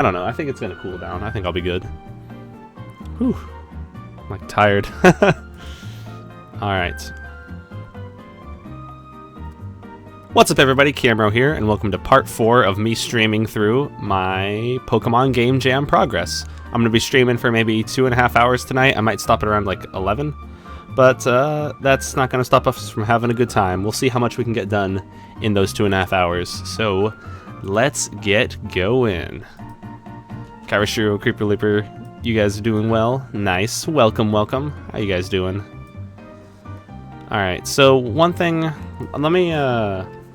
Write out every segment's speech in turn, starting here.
I don't know. I think it's gonna cool down. I think I'll be good. Whew. I'm like tired. Alright. What's up everybody, Camero here, and welcome to part 4 of me streaming through my Pokemon Game Jam progress. I'm going to be streaming for maybe 2.5 hours tonight. I might stop at around like 11. But that's not going to stop us from having a good time. We'll see how much we can get done in those 2.5 hours. So, let's get going. Kyrashiro, Creeper Leaper, you guys are doing well? Nice. Welcome, welcome. How you guys doing? Alright, so one thing... Let me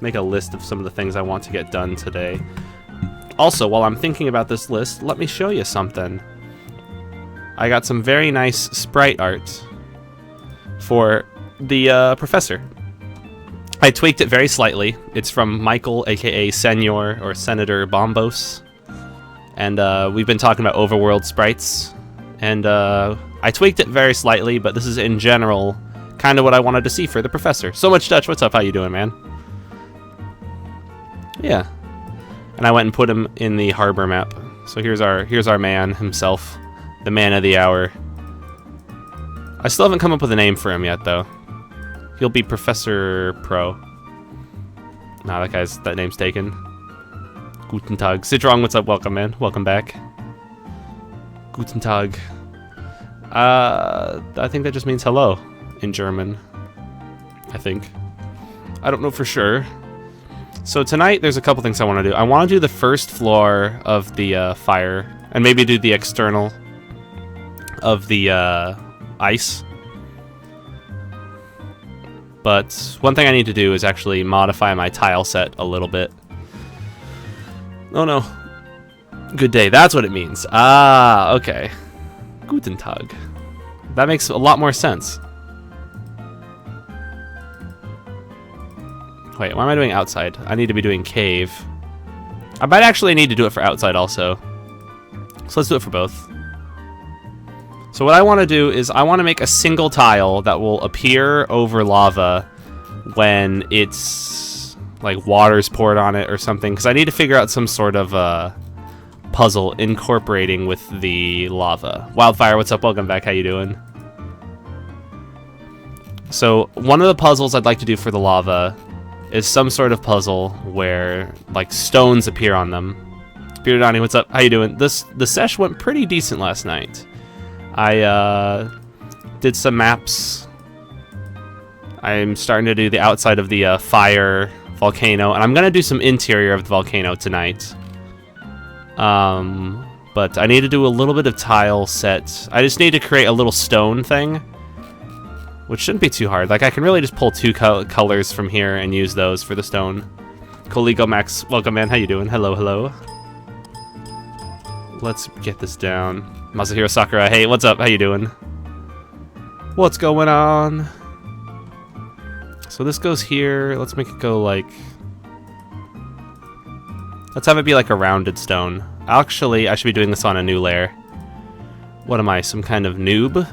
make a list of some of the things I want to get done today. Also, while I'm thinking about this list, let me show you something. I got some very nice Sprite art for the professor. I tweaked it very slightly. It's from Michael, aka Senor or Senator Bombos. And we've been talking about overworld sprites. And I tweaked it very slightly, but this is in general kind of what I wanted to see for the professor. So much Dutch, what's up? How you doing, man? Yeah. And I went and put him in the harbor map. So here's our man himself, the man of the hour. I still haven't come up with a name for him yet, though. He'll be Professor Pro. Nah, that name's taken. Guten Tag. Sidrong, what's up? Welcome, man. Welcome back. Guten Tag. I think that just means hello in German. I think. I don't know for sure. So tonight, there's a couple things I want to do. I want to do the first floor of the fire, and maybe do the external of the ice. But one thing I need to do is actually modify my tile set a little bit. Oh no. Good day, that's what it means. Ah, okay. Guten Tag. That makes a lot more sense. Wait, why am I doing outside? I need to be doing cave. I might actually need to do it for outside also. So let's do it for both. So what I want to do is I want to make a single tile that will appear over lava when it's like water's poured on it or something, because I need to figure out some sort of puzzle incorporating with the lava. Wildfire, what's up? Welcome back. How you doing? So one of the puzzles I'd like to do for the lava is some sort of puzzle where like stones appear on them. Peter Donnie, what's up? How you doing? The sesh went pretty decent last night. I did some maps. I'm starting to do the outside of the fire volcano, and I'm gonna do some interior of the volcano tonight. But I need to do a little bit of tile set. I just need to create a little stone thing, which shouldn't be too hard. Like, I can really just pull two colors from here and use those for the stone. Coligo Max, welcome, man. How you doing? Hello, hello. Let's get this down. Masahiro Sakura, hey, what's up? How you doing? What's going on? So this goes here. Let's make it go like... Let's have it be like a rounded stone. Actually, I should be doing this on a new layer. What am I, some kind of noob?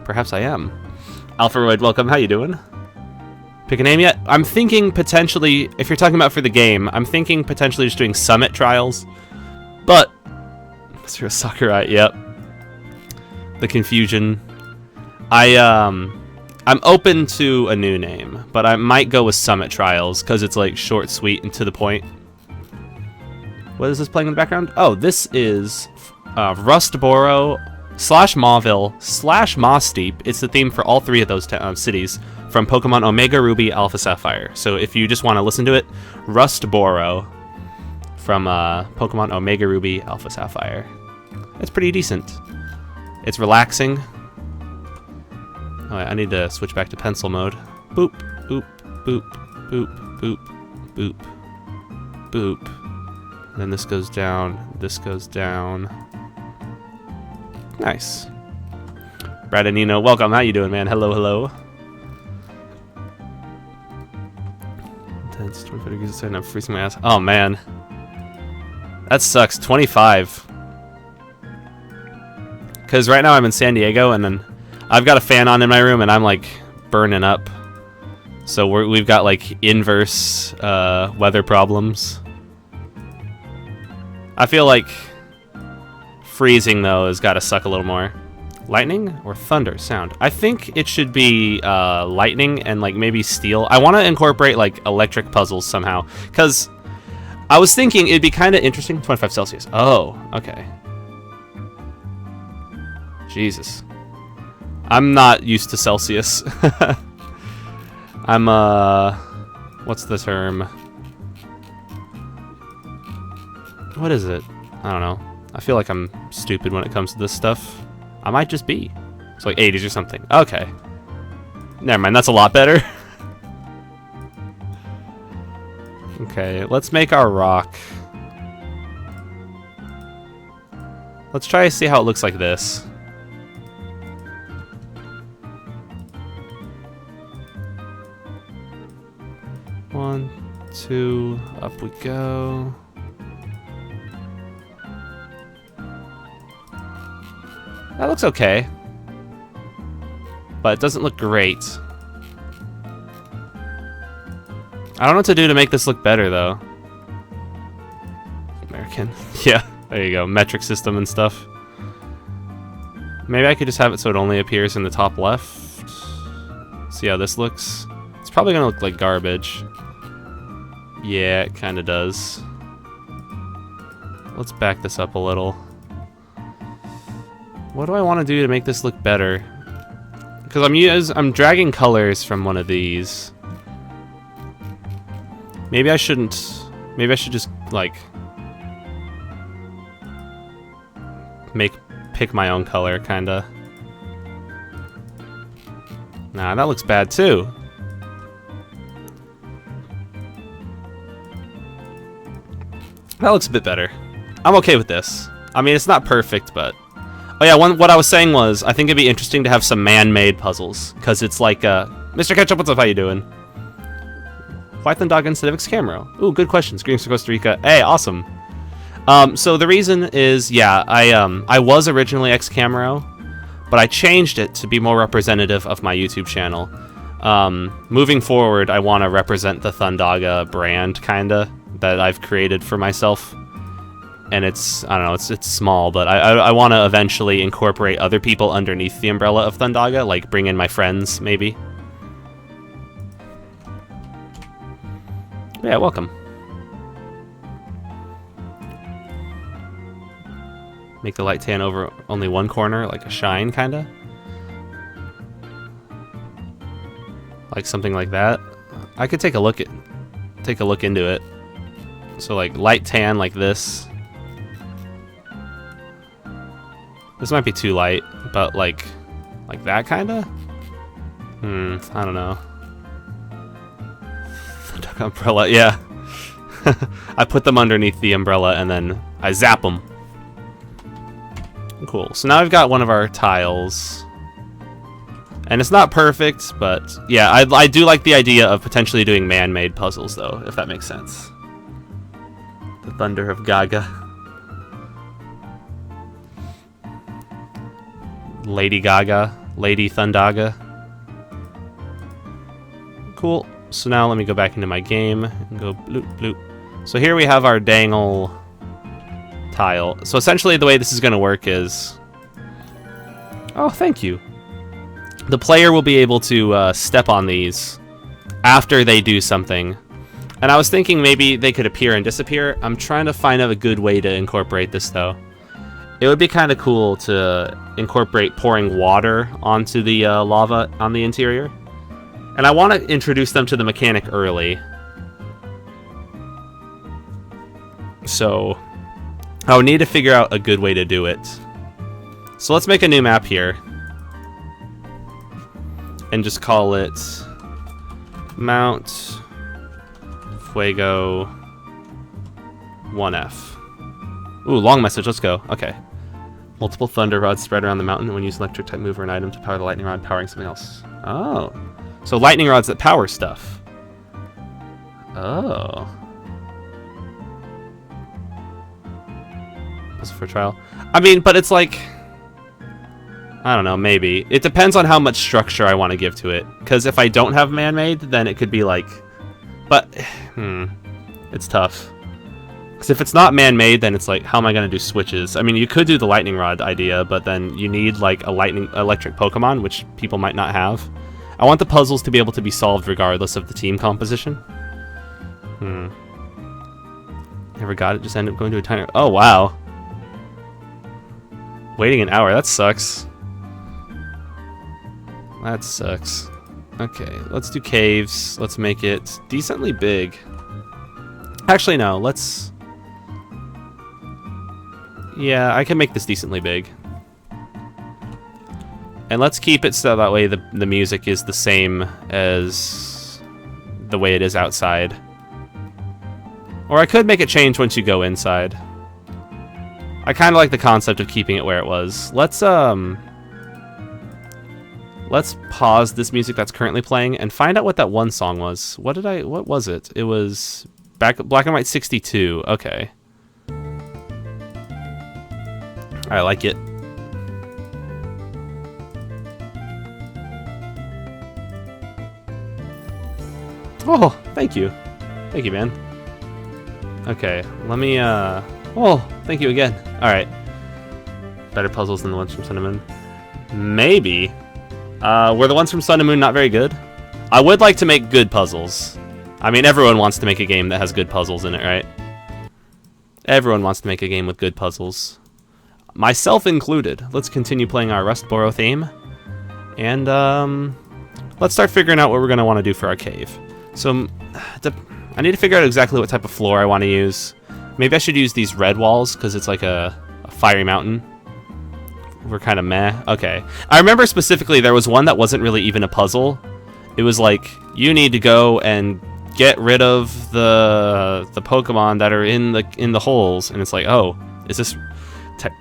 Perhaps I am. Alpharoid, welcome. How you doing? Pick a name yet? I'm thinking potentially, if you're talking about for the game, I'm thinking potentially just doing Summit Trials. But... Masahiro Sakurai, yep. The confusion. I'm open to a new name, but I might go with Summit Trials, because it's like short, sweet, and to the point. What is this playing in the background? Oh, this is Rustboro / Mauville / Mossdeep. It's the theme for all three of those cities from Pokemon Omega Ruby Alpha Sapphire. So if you just want to listen to it, Rustboro from Pokemon Omega Ruby Alpha Sapphire. It's pretty decent. It's relaxing. Oh, I need to switch back to pencil mode. Boop, boop, boop, boop, boop, boop, boop. And then this goes down, this goes down. Nice. Brad and Nino, welcome. How you doing, man? Hello, hello. Intense 25 degrees outside and I'm freezing my ass. Oh, man. That sucks. 25. Because right now I'm in San Diego, and then I've got a fan on in my room, and I'm, like, burning up. So we've got, like, inverse weather problems. I feel like Freezing, though, has got to suck a little more. Lightning or thunder sound? I think it should be lightning and like maybe steel. I want to incorporate like electric puzzles somehow, because I was thinking it'd be kind of interesting. 25 Celsius. Oh, okay. Jesus. I'm not used to Celsius. I'm, what's the term? What is it? I don't know. I feel like I'm stupid when it comes to this stuff. I might just be. It's like 80s or something. Okay. Never mind, that's a lot better. Okay, let's make our rock. Let's try to see how it looks like this. One, two, up we go. That looks okay. But it doesn't look great. I don't know what to do to make this look better, though. American. Yeah, there you go. Metric system and stuff. Maybe I could just have it so it only appears in the top left. See how this looks? It's probably gonna look like garbage. Yeah, it kind of does. Let's back this up a little. What do I want to do to make this look better? Because I'm dragging colors from one of these. Maybe I shouldn't. Maybe I should just like pick my own color, kinda. Nah, that looks bad too. That looks a bit better. I'm okay with this. I mean, it's not perfect, but... Oh yeah, what I was saying was, I think it'd be interesting to have some man-made puzzles, because it's like, Mr. Ketchup, what's up, how you doing? Why Thundaga instead of X-Camera? Ooh, good questions. Greetings from Costa Rica. Hey, awesome. So the reason is, yeah, I was originally X-Camera, but I changed it to be more representative of my YouTube channel. Moving forward, I want to represent the Thundaga brand, kinda, that I've created for myself. And it's, I don't know, it's small, but I want to eventually incorporate other people underneath the umbrella of Thundaga, like bring in my friends, maybe. Yeah, welcome. Make the light tan over only one corner, like a shine, kinda. Like something like that. I could take a look into it. So like light tan like this. This might be too light, but like that kinda? I don't know. Thundaga umbrella, yeah. I put them underneath the umbrella and then I zap them. Cool, so now I've got one of our tiles. And it's not perfect, but yeah, I do like the idea of potentially doing man-made puzzles though, if that makes sense. The Thunder of Gaga. Lady Gaga, Lady Thundaga. Cool. So now let me go back into my game and go bloop bloop. So here we have our dangle tile. So essentially the way this is going to work is... Oh, thank you. The player will be able to step on these after they do something. And I was thinking maybe they could appear and disappear. I'm trying to find out a good way to incorporate this though. It would be kind of cool to incorporate pouring water onto the lava on the interior. And I want to introduce them to the mechanic early. So I would need to figure out a good way to do it. So let's make a new map here. And just call it Mount Fuego 1F. Ooh, long message, let's go. Okay. Multiple thunder rods spread around the mountain. When you use an electric type move or an item to power the lightning rod, powering something else. Oh. So lightning rods that power stuff. Oh. This is for trial. I mean, but it's like... I don't know, maybe. It depends on how much structure I want to give to it. Because if I don't have man-made, then it could be like... But, it's tough. Because if it's not man-made, then it's like, how am I going to do switches? I mean, you could do the lightning rod idea, but then you need like a electric Pokemon, which people might not have. I want the puzzles to be able to be solved regardless of the team composition. Never got it, just ended up going to a timer. Oh, wow. Waiting an hour, that sucks. That sucks. Okay, let's do caves. Let's make it decently big. Actually, no, let's... Yeah, I can make this decently big. And let's keep it so that way the music is the same as the way it is outside. Or I could make it change once you go inside. I kind of like the concept of keeping it where it was. Let's pause this music that's currently playing and find out what that one song was. What was it? It was Black and White 62. Okay. I like it. Oh, thank you. Thank you, man. Okay, let me, oh, thank you again. Alright. Better puzzles than the ones from Sun and Moon. Maybe. Were the ones from Sun and Moon not very good? I would like to make good puzzles. I mean, everyone wants to make a game that has good puzzles in it, right? Everyone wants to make a game with good puzzles. Myself included. Let's continue playing our Rustboro theme. And, let's start figuring out what we're going to want to do for our cave. So, I need to figure out exactly what type of floor I want to use. Maybe I should use these red walls, because it's like a fiery mountain. We're kind of meh. Okay. I remember specifically there was one that wasn't really even a puzzle. It was like, you need to go and get rid of the Pokemon that are in the holes. And it's like, oh, is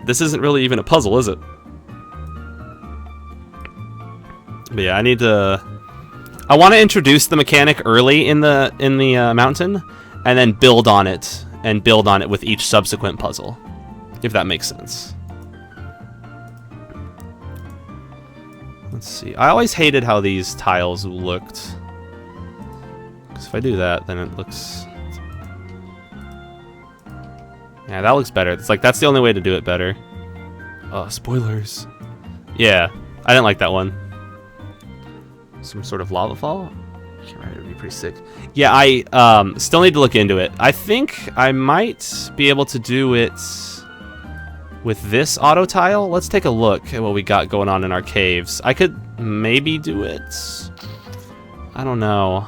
this isn't really even a puzzle, is it? But yeah, I want to introduce the mechanic early in the mountain, and then build on it with each subsequent puzzle, if that makes sense. Let's see. I always hated how these tiles looked. Because if I do that, then it looks... Yeah, that looks better. It's like, that's the only way to do it better. Oh, spoilers. Yeah, I didn't like that one. Some sort of lava fall? It would be pretty sick. Yeah, I still need to look into it. I think I might be able to do it with this auto tile. Let's take a look at what we got going on in our caves. I could maybe do it. I don't know.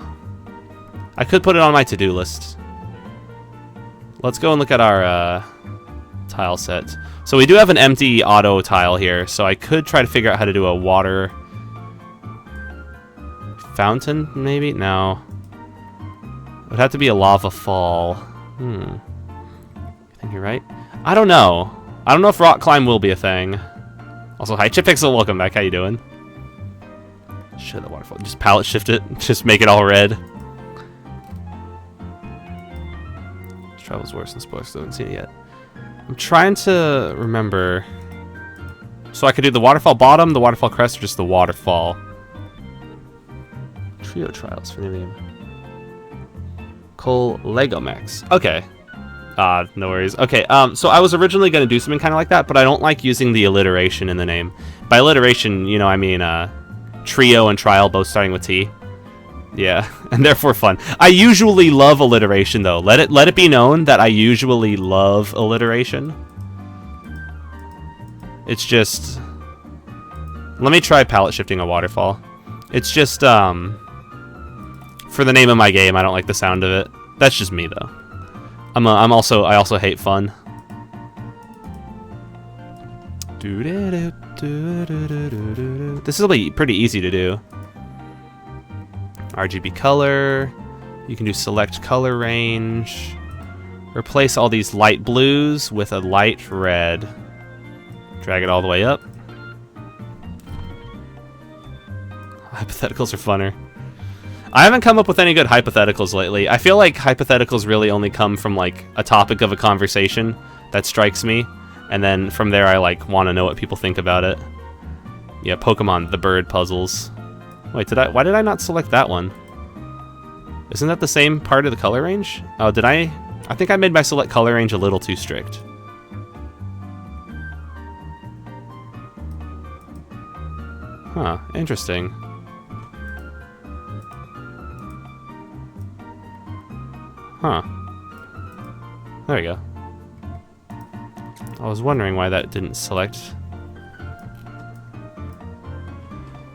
I could put it on my to-do list. Let's go and look at our tile set. So we do have an empty auto tile here, so I could try to figure out how to do a water fountain, maybe? No. It would have to be a lava fall. I think you're right. I don't know. I don't know if rock climb will be a thing. Also, hi, Chipixel, welcome back. How you doing? Shit, the waterfall. Just palette shift it. Just make it all red. Travel's worse than spoilers. Still haven't seen it yet. I'm trying to remember. So I could do the waterfall bottom, the waterfall crest, or just the waterfall. Trio trials for new game. Cole Lego Max. Okay. No worries. Okay, so I was originally going to do something kind of like that, but I don't like using the alliteration in the name. By alliteration, you know, I mean trio and trial both starting with T. Yeah, and therefore fun. I usually love alliteration, though. Let it be known that I usually love alliteration. It's just... Let me try palette shifting a waterfall. It's just, for the name of my game, I don't like the sound of it. That's just me, though. I also hate fun. This will be pretty easy to do. RGB color. You can do select color range. Replace all these light blues with a light red. Drag it all the way up. Hypotheticals are funner. I haven't come up with any good hypotheticals lately. I feel like hypotheticals really only come from like a topic of a conversation that strikes me, and then from there I like want to know what people think about it. Yeah, Pokemon the bird puzzles. Wait, why did I not select that one? Isn't that the same part of the color range? Oh, did I I think I made my select color range a little too strict. Huh, interesting. Huh. There we go. I was wondering why that didn't select.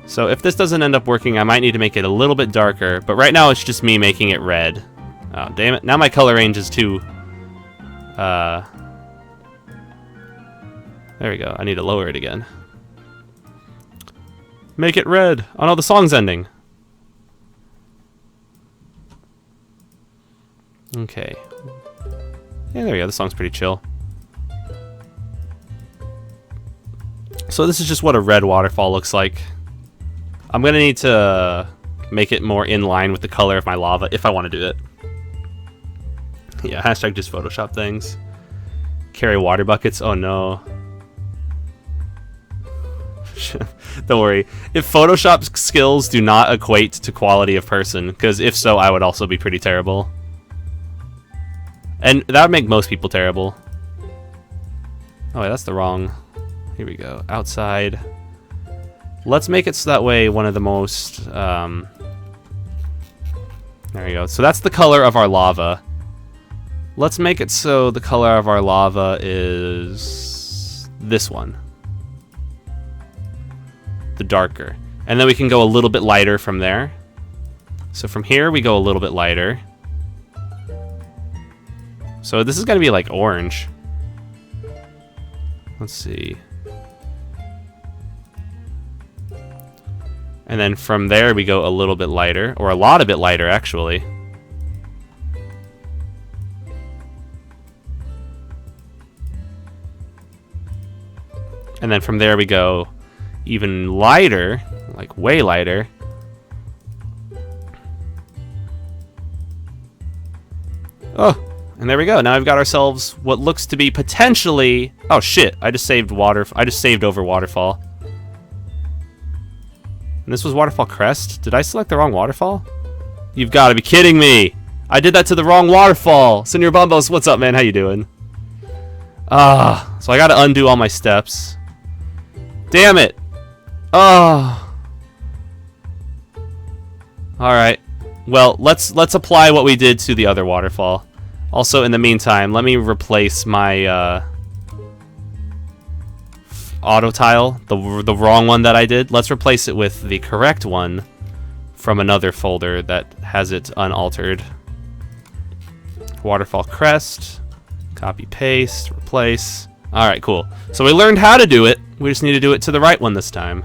So if this doesn't end up working, I might need to make it a little bit darker, but right now it's just me making it red. Oh, damn it. Now my color range is too... There we go. I need to lower it again. Make it red! Oh no, the song's ending! Okay. Yeah, there we go. The song's pretty chill. So this is just what a red waterfall looks like. I'm gonna need to make it more in line with the color of my lava if I want to do it. Yeah, hashtag just Photoshop things. Carry water buckets. Oh no. Don't worry. If Photoshop skills do not equate to quality of person, because if so, I would also be pretty terrible. And that would make most people terrible. Oh wait, that's the wrong... Here we go. Outside. Let's make it so that way one of the most... There we go. So that's the color of our lava. Let's make it so the color of our lava is... this one. The darker. And then we can go a little bit lighter from there. So from here, we go a little bit lighter. So this is going to be like orange. Let's see. And then from there we go a little bit lighter, or a lot of bit lighter actually. And then from there we go even lighter, like way lighter. Oh, and there we go. Now we've got ourselves what looks to be potentially... Oh shit, I just saved water. I just saved over waterfall. And this was Waterfall Crest? Did I select the wrong waterfall? You've got to be kidding me! I did that to the wrong waterfall! Senor Bombos, what's up, man? How you doing? So I gotta undo all my steps. Damn it! Alright. Well, let's apply what we did to the other waterfall. Also, in the meantime, let me replace my, auto tile, the wrong one that I did. Let's replace it with the correct one from another folder that has it unaltered. Waterfall crest, copy paste, replace. All right, cool. So we learned how to do it. We just need to do it to the right one this time.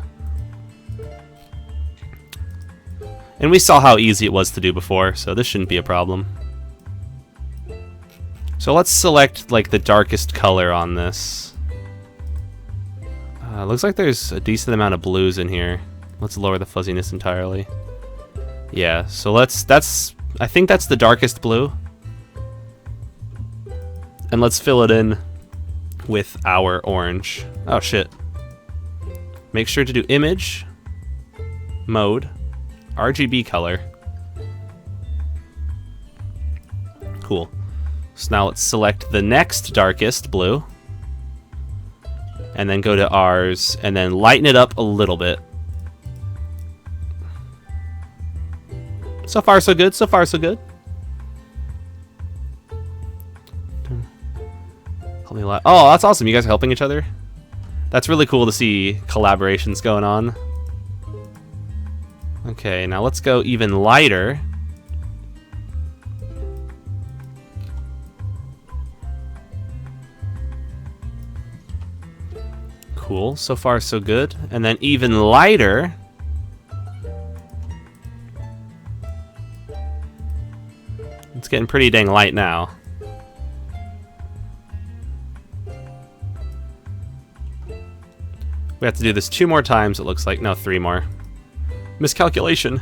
And we saw how easy it was to do before, so this shouldn't be a problem. So let's select like the darkest color on this. Looks like there's a decent amount of blues in here. Let's lower the fuzziness entirely. Yeah, so I think that's the darkest blue. And let's fill it in with our orange. Oh shit. Make sure to do image, mode, RGB color. Cool. So now let's select the next darkest blue. And then go to ours, and then lighten it up a little bit. So far, so good. So far, so good. Oh, that's awesome. You guys are helping each other. That's really cool to see collaborations going on. Okay, now let's go even lighter. Cool. So far, so good. And then even lighter. It's getting pretty dang light now. We have to do this 2 more times, it looks like. No, 3 more. Miscalculation.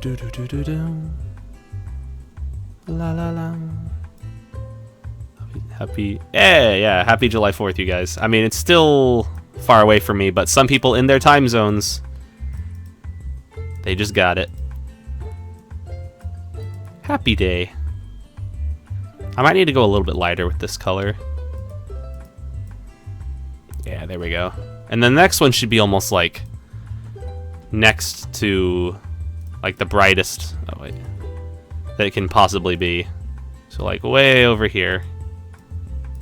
Do do do do do. La la la. Happy, yeah, happy July 4th, you guys. I mean, it's still far away from me, but some people in their time zones, they just got it. Happy day. I might need to go a little bit lighter with this color. Yeah, there we go. And the next one should be almost like next to like the brightest that it can possibly be. So like way over here.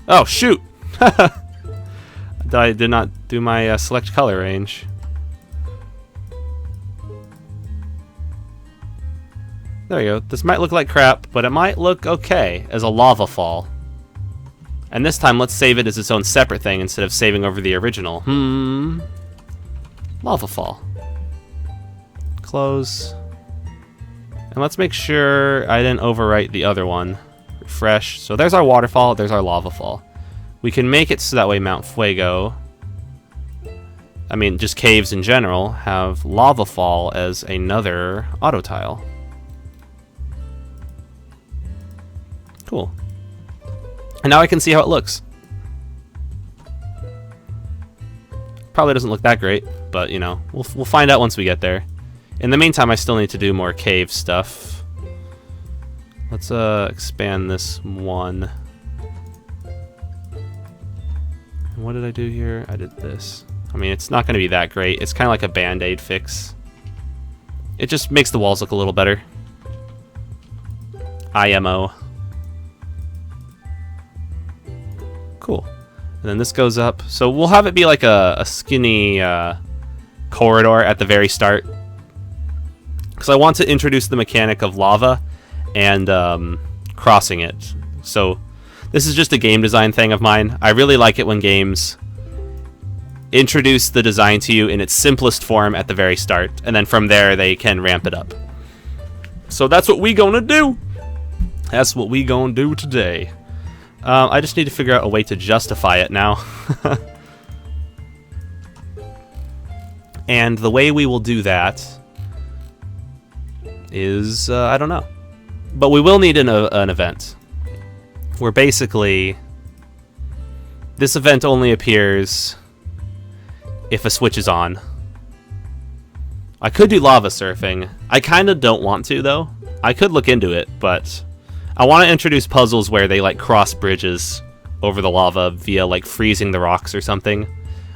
Oh shoot! I did not do my select color range. There we go. This might look like crap, but it might look okay as a lava fall. And this time, let's save it as its own separate thing instead of saving over the original. Lava fall. Close. And let's make sure I didn't overwrite the other one. Refresh. So there's our waterfall, there's our lava fall. We can make it so that way Mount Fuego, I mean just caves in general, have lava fall as another auto tile. Cool. And now I can see how it looks. Probably doesn't look that great, but you know, we'll find out once we get there. In the meantime, I still need to do more cave stuff. Let's expand this one. And what did I do here? I did this. I mean, it's not going to be that great. It's kind of like a band-aid fix. It just makes the walls look a little better. IMO. Cool. And then this goes up. So we'll have it be like a skinny corridor at the very start. Because I want to introduce the mechanic of lava and crossing it. So this is just a game design thing of mine. I really like it when games introduce the design to you in its simplest form at the very start. And then from there, they can ramp it up. So that's what we gonna do. That's what we gonna do today. I just need to figure out a way to justify it now. And the way we will do that is, I don't know. But we will need an event. Where basically, this event only appears if a switch is on. I could do lava surfing. I kind of don't want to, though. I could look into it, but I want to introduce puzzles where they like cross bridges over the lava via like freezing the rocks or something.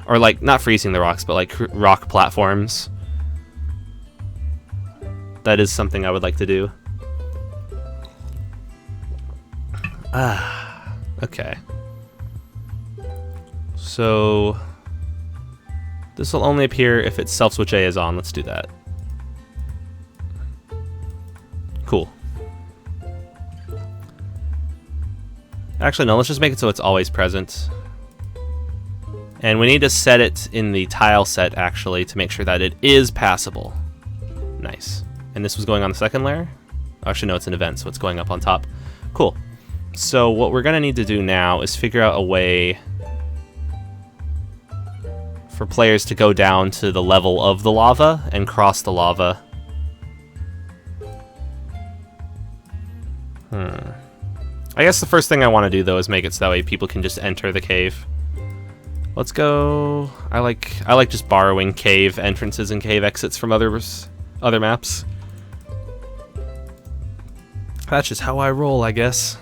Or like, not freezing the rocks, but like rock platforms. That is something I would like to do. Okay. So this will only appear if its self switch A is on. Let's do that. Cool. Actually, no, let's just make it so it's always present. And we need to set it in the tile set, actually, to make sure that it is passable. Nice. And this was going on the second layer? Actually, no, it's an event, so it's going up on top. Cool. So what we're going to need to do now is figure out a way for players to go down to the level of the lava and cross the lava. I guess the first thing I want to do, though, is make it so that way people can just enter the cave. Let's go. I like just borrowing cave entrances and cave exits from other maps. That's just how I roll, I guess.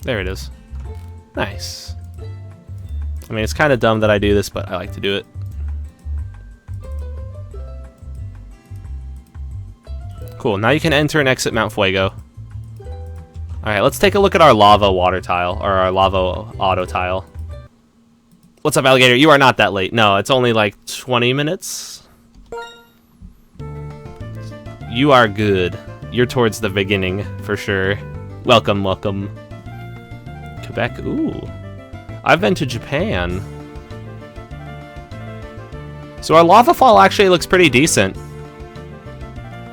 There it is. Nice. I mean, it's kind of dumb that I do this, but I like to do it. Cool, now you can enter and exit Mount Fuego. Alright, let's take a look at our lava water tile, or our lava auto tile. What's up, alligator? You are not that late. No, it's only like 20 minutes. You are good. You're towards the beginning, for sure. Welcome, welcome. Quebec, ooh. I've been to Japan. So our lava fall actually looks pretty decent.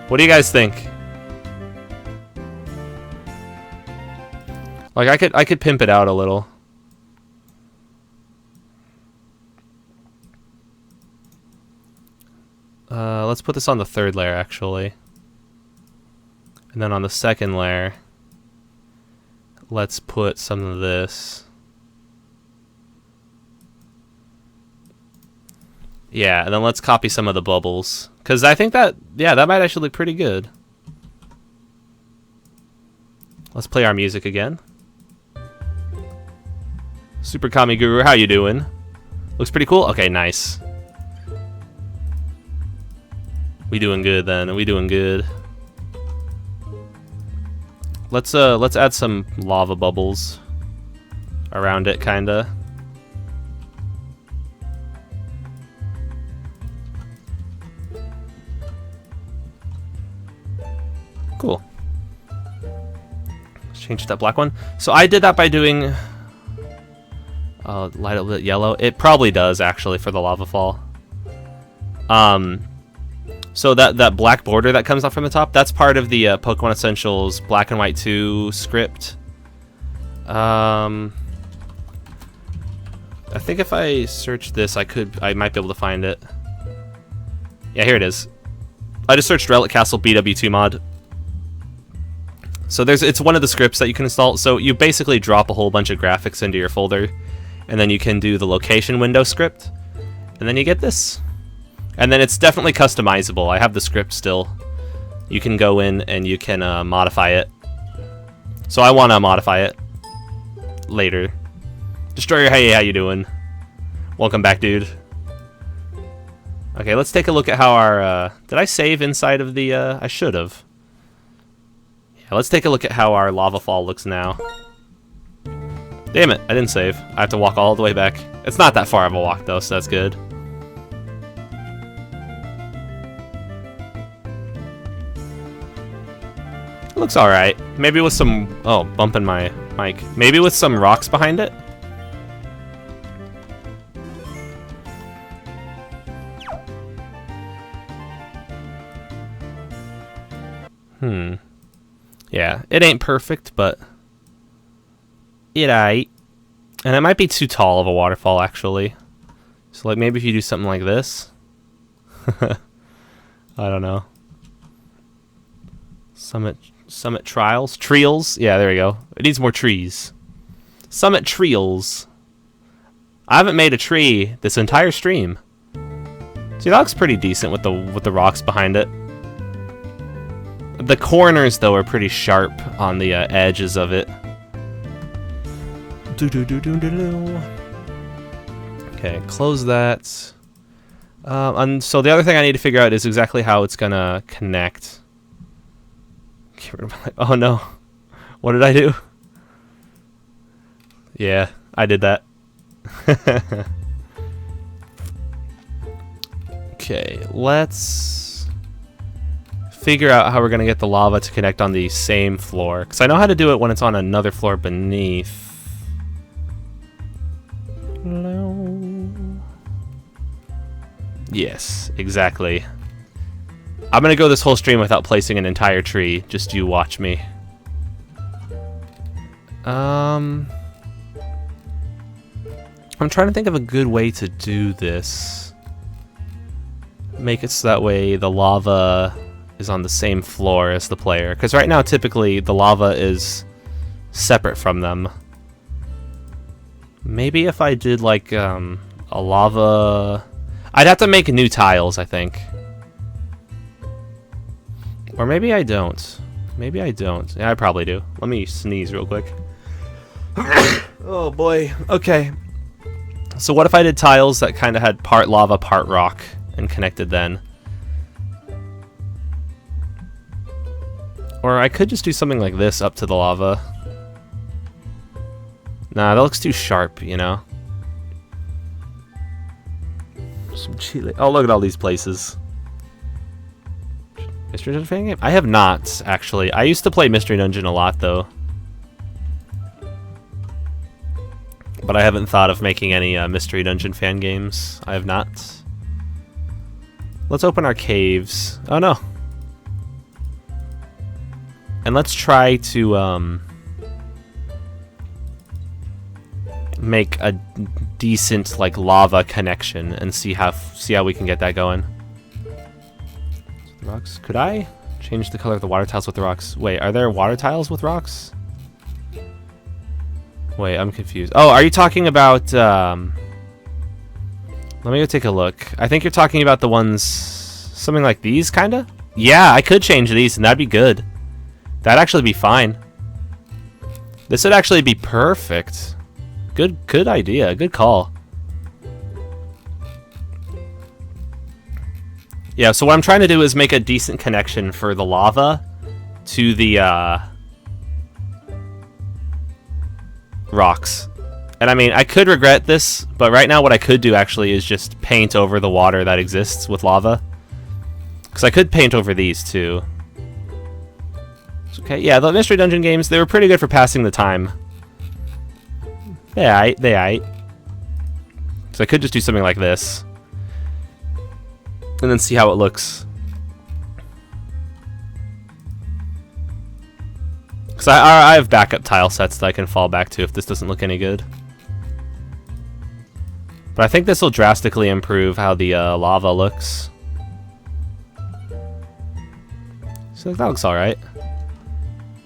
What do you guys think? Like I could pimp it out a little. Let's put this on the third layer actually. And then on the second layer, let's put some of this. Yeah, and then let's copy some of the bubbles. Because I think that, yeah, that might actually look pretty good. Let's play our music again. Super Kami Guru, how you doing? Looks pretty cool? Okay, nice. We doing good then, we doing good. Let's add some lava bubbles around it, kinda. Cool. Let's change to that black one. So I did that by doing light up yellow. It probably does actually for the lava fall. So that black border that comes up from the top, that's part of the Pokemon Essentials Black and White 2 script. I think if I search this, I might be able to find it. Yeah, here it is. I just searched Relic Castle BW2 mod. So it's one of the scripts that you can install. So you basically drop a whole bunch of graphics into your folder, and then you can do the location window script, and then you get this. And then it's definitely customizable. I have the script still. You can go in and you can modify it. So I want to modify it later. Destroyer, hey, how you doing? Welcome back, dude. Okay, let's take a look at how our... did I save inside of the... I should have. Yeah, let's take a look at how our lava fall looks now. Damn it, I didn't save. I have to walk all the way back. It's not that far of a walk, though, so that's good. It looks alright. Maybe with some... Oh, bumping my mic. Maybe with some rocks behind it? Yeah, it ain't perfect, but it aight. And it might be too tall of a waterfall, actually. So, like, maybe if you do something like this. I don't know. Summit Trials? Yeah, there we go. It needs more trees. Summit Trials. I haven't made a tree this entire stream. See, that looks pretty decent with the rocks behind it. The corners, though, are pretty sharp on the edges of it. Okay, close that. And so the other thing I need to figure out is exactly how it's gonna connect. Oh no. What did I do? Yeah, I did that. Okay, let's figure out how we're going to get the lava to connect on the same floor. Because I know how to do it when it's on another floor beneath. Yes, exactly. I'm going to go this whole stream without placing an entire tree. Just you watch me. I'm trying to think of a good way to do this. Make it so that way the lava is on the same floor as the player. Because right now, typically, the lava is separate from them. Maybe if I did, like, a lava... I'd have to make new tiles, I think. Or maybe I don't. Maybe I don't. Yeah, I probably do. Let me sneeze real quick. Oh, boy. Okay. So what if I did tiles that kind of had part lava, part rock, and connected then? Or I could just do something like this up to the lava. Nah, that looks too sharp, you know? Some Chile. Oh, look at all these places. Mystery Dungeon fan game? I have not, actually. I used to play Mystery Dungeon a lot, though. But I haven't thought of making any Mystery Dungeon fan games. I have not. Let's open our caves. Oh, no. And let's try to make a decent, like, lava connection and see how we can get that going. Rocks. Could I change the color of the water tiles with the rocks? Wait, are there water tiles with rocks? Wait, I'm confused. Oh, are you talking about, let Let me go take a look. I think you're talking about the ones... something like these, kinda? Yeah, I could change these, and that'd be good. That'd actually be fine. This would actually be perfect. Good idea. Good call. Yeah, so what I'm trying to do is make a decent connection for the lava to the rocks. And I mean, I could regret this, but right now what I could do actually is just paint over the water that exists with lava. Because I could paint over these too. It's okay, yeah, the Mystery Dungeon games, they were pretty good for passing the time. They aight. So I could just do something like this. And then see how it looks. Because I have backup tile sets that I can fall back to if this doesn't look any good. But I think this will drastically improve how the lava looks. So that looks alright.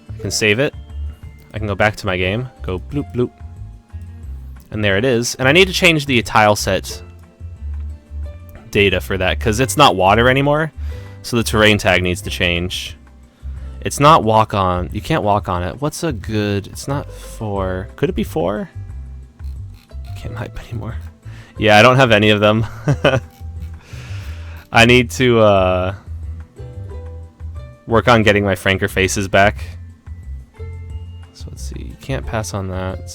I can save it. I can go back to my game. Go bloop bloop. And there it is. And I need to change the tile set data for that, because it's not water anymore. So the terrain tag needs to change. It's not walk on. You can't walk on it. What's a good... It's not 4. Could it be 4? Can't hype anymore. Yeah, I don't have any of them. I need to work on getting my Franker faces back. So let's see. You can't pass on that.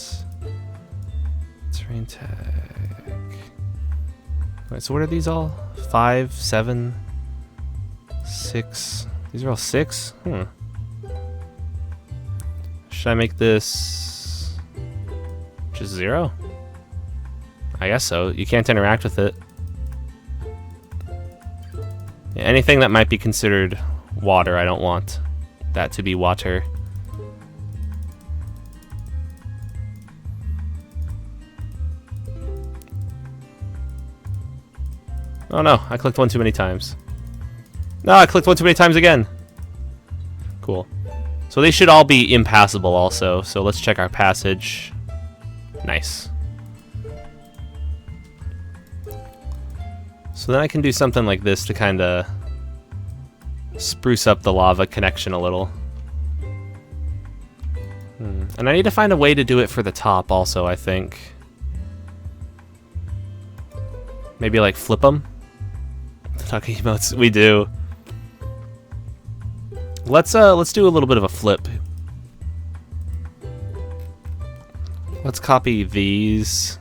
Terrain tag. Wait, so what are these all? 5, 7, 6. These are all 6? Should I make this just 0? I guess so. You can't interact with it. Yeah, anything that might be considered water, I don't want that to be water. Oh no, I clicked one too many times. No, I clicked one too many times again. Cool. So they should all be impassable also, so let's check our passage. Nice. So then I can do something like this to kind of spruce up the lava connection a little. And I need to find a way to do it for the top also, I think. Maybe like flip them? Talking emotes, we do. Let's do a little bit of a flip. Let's copy these.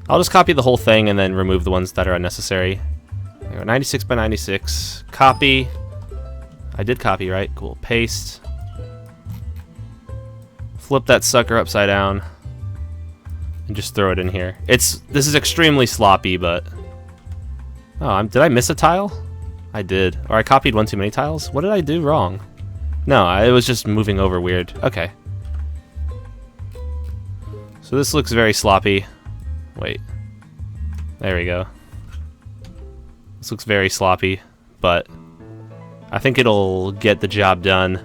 I'll just copy the whole thing and then remove the ones that are unnecessary. There we go, 96 by 96. Copy. I did copy, right? Cool. Paste. Flip that sucker upside down. And just throw it in here. This is extremely sloppy, but... Oh, did I miss a tile? I did. Or I copied one too many tiles? What did I do wrong? No, it was just moving over weird. Okay. So this looks very sloppy. Wait. There we go. This looks very sloppy, but I think it'll get the job done.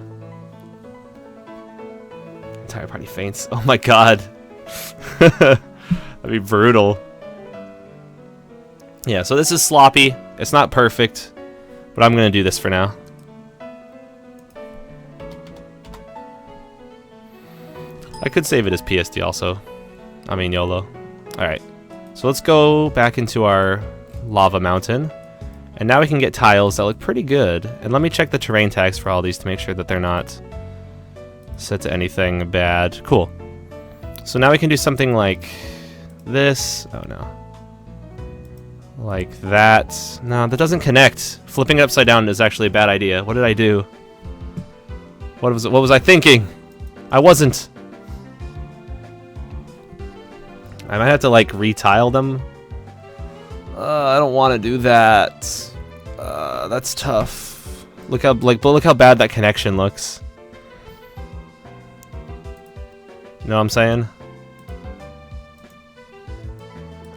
Entire party faints. Oh my god. That'd be brutal. Yeah, so this is sloppy. It's not perfect, but I'm gonna do this for now. I could save it as PSD also. I mean YOLO. Alright, so let's go back into our lava mountain. And now we can get tiles that look pretty good. And let me check the terrain tags for all these to make sure that they're not set to anything bad. Cool. So now we can do something like this. Oh no. Like that. No, that doesn't connect. Flipping it upside down is actually a bad idea. What did I do? What was I thinking? I wasn't. I might have to like retile them. I don't want to do that. That's tough. Look how bad that connection looks. You know what I'm saying?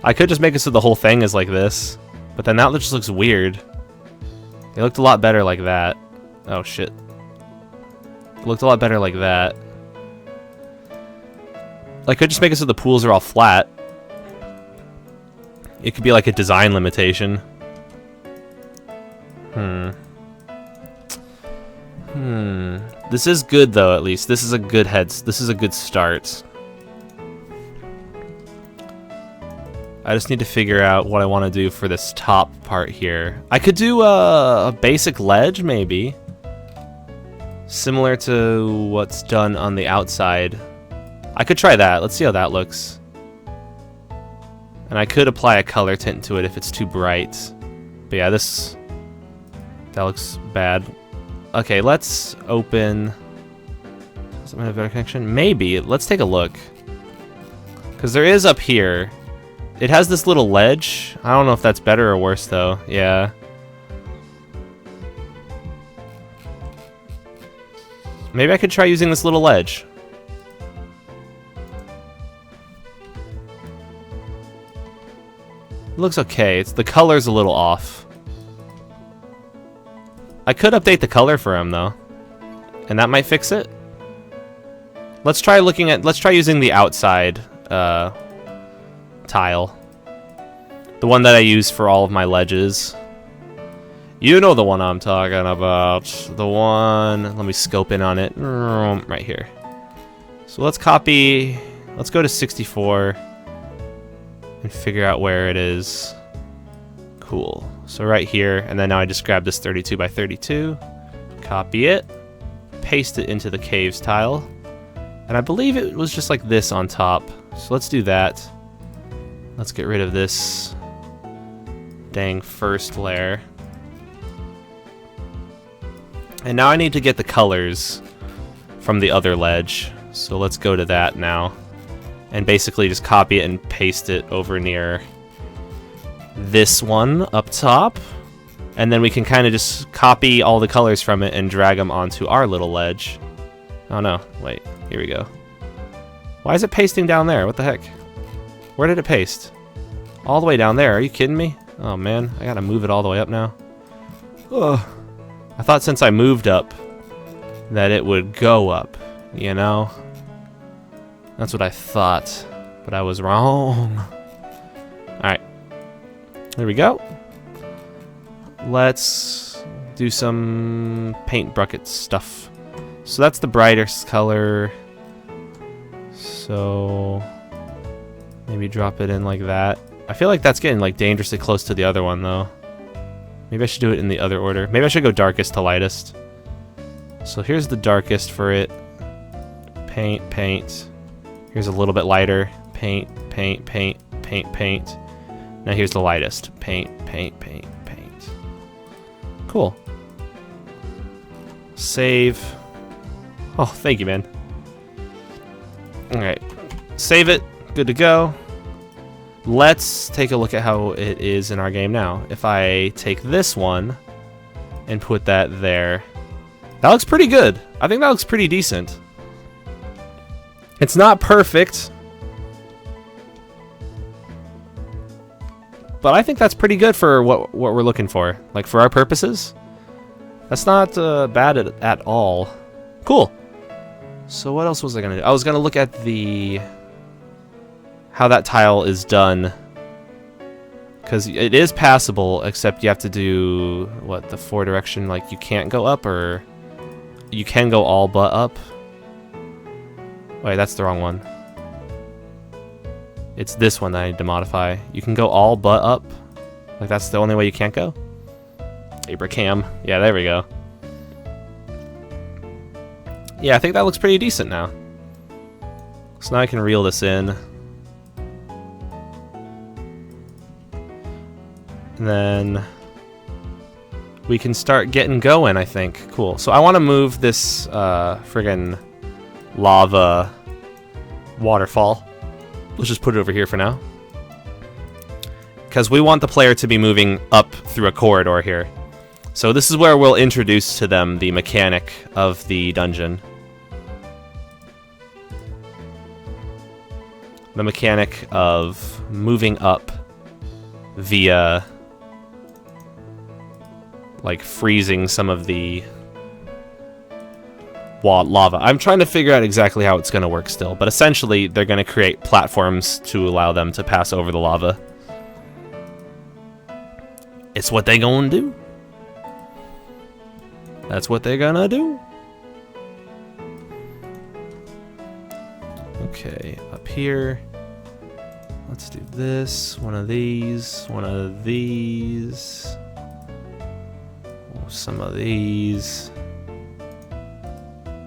I could just make it so the whole thing is like this, but then that just looks weird. It looked a lot better like that. Oh shit. It looked a lot better like that. I could just make it so the pools are all flat, It could be like a design limitation. This is good though, at least. This is a good this is a good start. I just need to figure out what I want to do for this top part here. I could do a basic ledge, maybe. Similar to what's done on the outside. I could try that. Let's see how that looks. And I could apply a color tint to it if it's too bright. But yeah, that looks bad. Okay, let's open... Something have a better connection? Maybe. Let's take a look. Because there is up here. It has this little ledge. I don't know if that's better or worse, though. Yeah. Maybe I could try using this little ledge. It looks okay. The color's a little off. I could update the color for him, though. And that might fix it. Let's try using the outside tile. The one that I use for all of my ledges. You know the one I'm talking about. The one... Let me scope in on it. Right here. So let's copy... Let's go to 64. And figure out where it is. Cool. So right here. And then now I just grab this 32 by 32. Copy it. Paste it into the caves tile. And I believe it was just like this on top. So let's do that. Let's get rid of this dang first layer. And now I need to get the colors from the other ledge. So let's go to that now. And basically just copy it and paste it over near this one up top. And then we can kind of just copy all the colors from it and drag them onto our little ledge. Oh no, wait, here we go. Why is it pasting down there? What the heck? Where did it paste? All the way down there, are you kidding me? Oh man, I gotta move it all the way up now. Ugh. I thought since I moved up that it would go up, you know? That's what I thought, but I was wrong. Alright, there we go. Let's do some paint bucket stuff. So that's the brightest color. So maybe drop it in like that. I feel like that's getting like dangerously close to the other one though. Maybe I should do it in the other order. Maybe I should go darkest to lightest. So here's the darkest for it. Paint, paint. Here's a little bit lighter. Paint, paint, paint, paint, paint. Now here's the lightest. Paint, paint, paint, paint. Cool. Save. Oh, thank you, man. Alright. Save it. Good to go. Let's take a look at how it is in our game now. If I take this one and put that there, that looks pretty good. I think that looks pretty decent. It's not perfect, but I think that's pretty good for what we're looking for. Like for our purposes, that's not bad at all. Cool. So what else was I gonna do? I was gonna look at how that tile is done, because it is passable, except you have to do what, the 4 direction, like you can't go up, or you can go all but up. Wait, that's the wrong one. It's this one that I need to modify. You can go all but up, like that's the only way you can't go. Abraham, yeah, there we go. Yeah, I think that looks pretty decent now. So now I can reel this in. And then we can start getting going, I think. Cool. So I want to move this friggin' lava waterfall. Let's just put it over here for now. Because we want the player to be moving up through a corridor here. So this is where we'll introduce to them the mechanic of the dungeon. The mechanic of moving up via like freezing some of the lava. I'm trying to figure out exactly how it's going to work still, but essentially they're going to create platforms to allow them to pass over the lava. It's what they gonna do. That's what they're gonna do. Okay, up here. Let's do this. One of these. One of these. Some of these.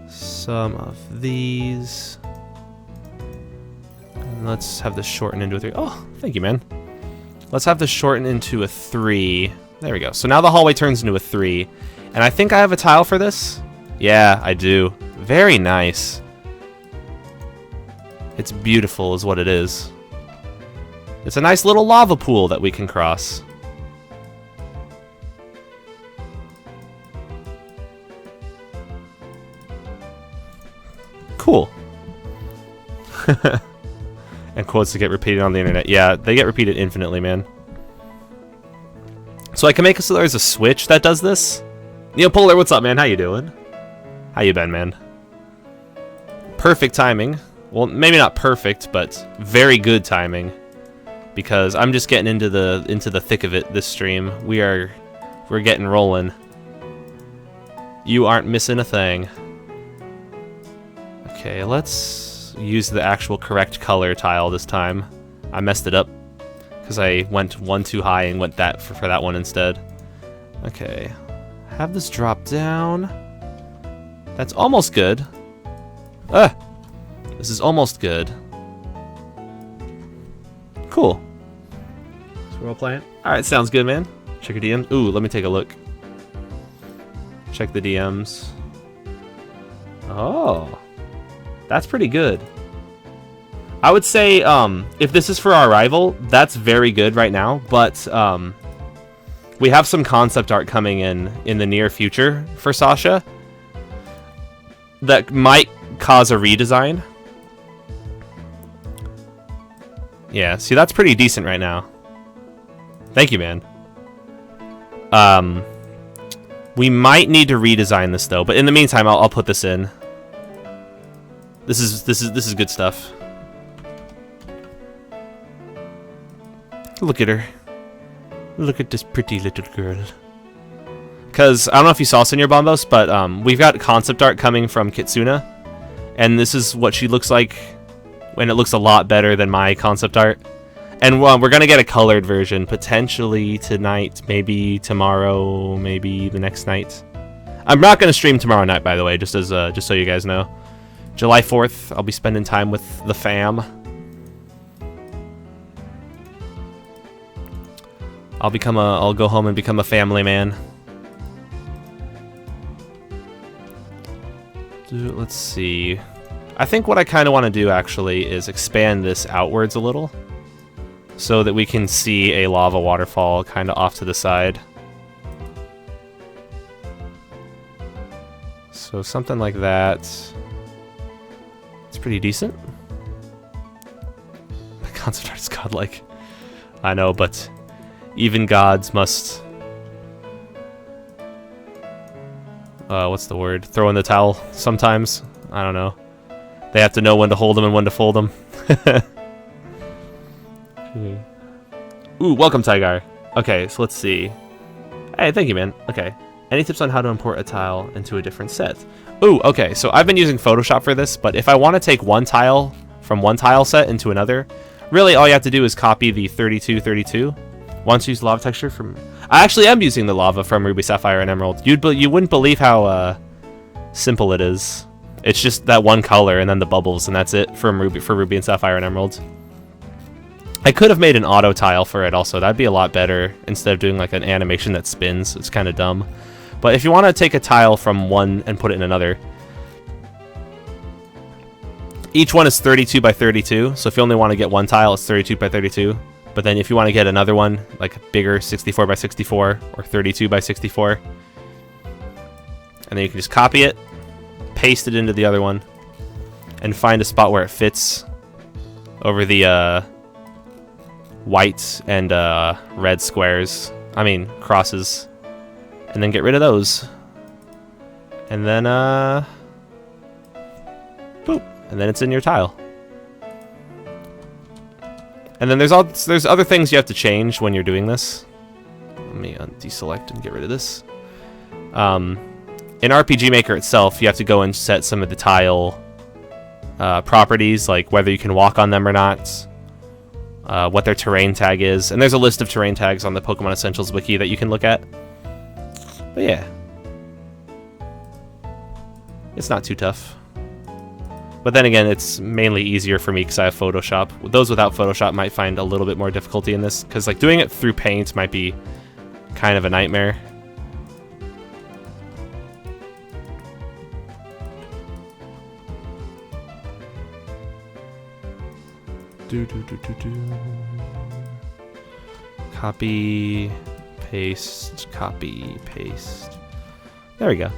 Some of these. And let's have this shorten into a 3. Oh, thank you, man. Let's have this shorten into a 3. There we go. So now the hallway turns into a 3. And I think I have a tile for this. Yeah, I do. Very nice. It's beautiful is what it is. It's a nice little lava pool that we can cross. Cool. And quotes that get repeated on the internet. Yeah, they get repeated infinitely, man. So I can make it so there's a switch that does this. Neopolar, what's up, man? How you doing? How you been, man? Perfect timing. Well, maybe not perfect, but very good timing. Because I'm just getting into the thick of it this stream. We're getting rolling. You aren't missing a thing. Okay, let's use the actual correct color tile this time. I messed it up because I went one too high and went that for that one instead. Okay, have this drop down. That's almost good. This is almost good. Cool. So we're all playing? Alright, sounds good, man. Check your DMs. Ooh, let me take a look. Check the DMs. Oh. That's pretty good. I would say, if this is for our rival, that's very good right now, but we have some concept art coming in the near future for Sasha that might cause a redesign. Yeah, see, that's pretty decent right now. Thank you, man. We might need to redesign this though, but in the meantime, I'll put this in. This is good stuff. Look at her. Look at this pretty little girl. Because I don't know if you saw Senor Bombos, but we've got concept art coming from Kitsuna, and this is what she looks like when it looks a lot better than my concept art. And we're gonna get a colored version potentially tonight, maybe tomorrow, maybe the next night. I'm not gonna stream tomorrow night, by the way, just so you guys know. July 4th, I'll be spending time with the fam. I'll go home and become a family man. Let's see. I think what I kind of want to do actually is expand this outwards a little so that we can see a lava waterfall kind of off to the side. So something like that. It's pretty decent. My concept art is godlike. I know, but even gods must... what's the word? Throw in the towel sometimes? I don't know. They have to know when to hold them and when to fold them. Ooh, welcome, Tigar. Okay, so let's see. Hey, thank you, man. Okay. Any tips on how to import a tile into a different set? Ooh, okay, so I've been using Photoshop for this, but if I want to take one tile from one tile set into another, really all you have to do is copy the 3232. Once use lava texture from... I actually am using the lava from Ruby, Sapphire, and Emerald. You wouldn't believe how simple it is. It's just that one color and then the bubbles, and that's it for Ruby and Sapphire and Emerald. I could have made an auto tile for it also. That'd be a lot better instead of doing like an animation that spins. It's kind of dumb. But if you want to take a tile from one and put it in another, each one is 32 by 32. So if you only want to get one tile, it's 32 by 32. But then if you want to get another one, like bigger, 64 by 64 or 32 by 64, and then you can just copy it, paste it into the other one, and find a spot where it fits over the white and red squares. I mean, crosses. And then get rid of those. And then, boop. And then it's in your tile. And then there's other things you have to change when you're doing this. Let me deselect and get rid of this. In RPG Maker itself, you have to go and set some of the tile properties, like whether you can walk on them or not, what their terrain tag is, and there's a list of terrain tags on the Pokemon Essentials wiki that you can look at. But yeah, it's not too tough. But then again, it's mainly easier for me because I have Photoshop. Those without Photoshop might find a little bit more difficulty in this, because like doing it through Paint might be kind of a nightmare. Copy, paste, copy, paste. There we go.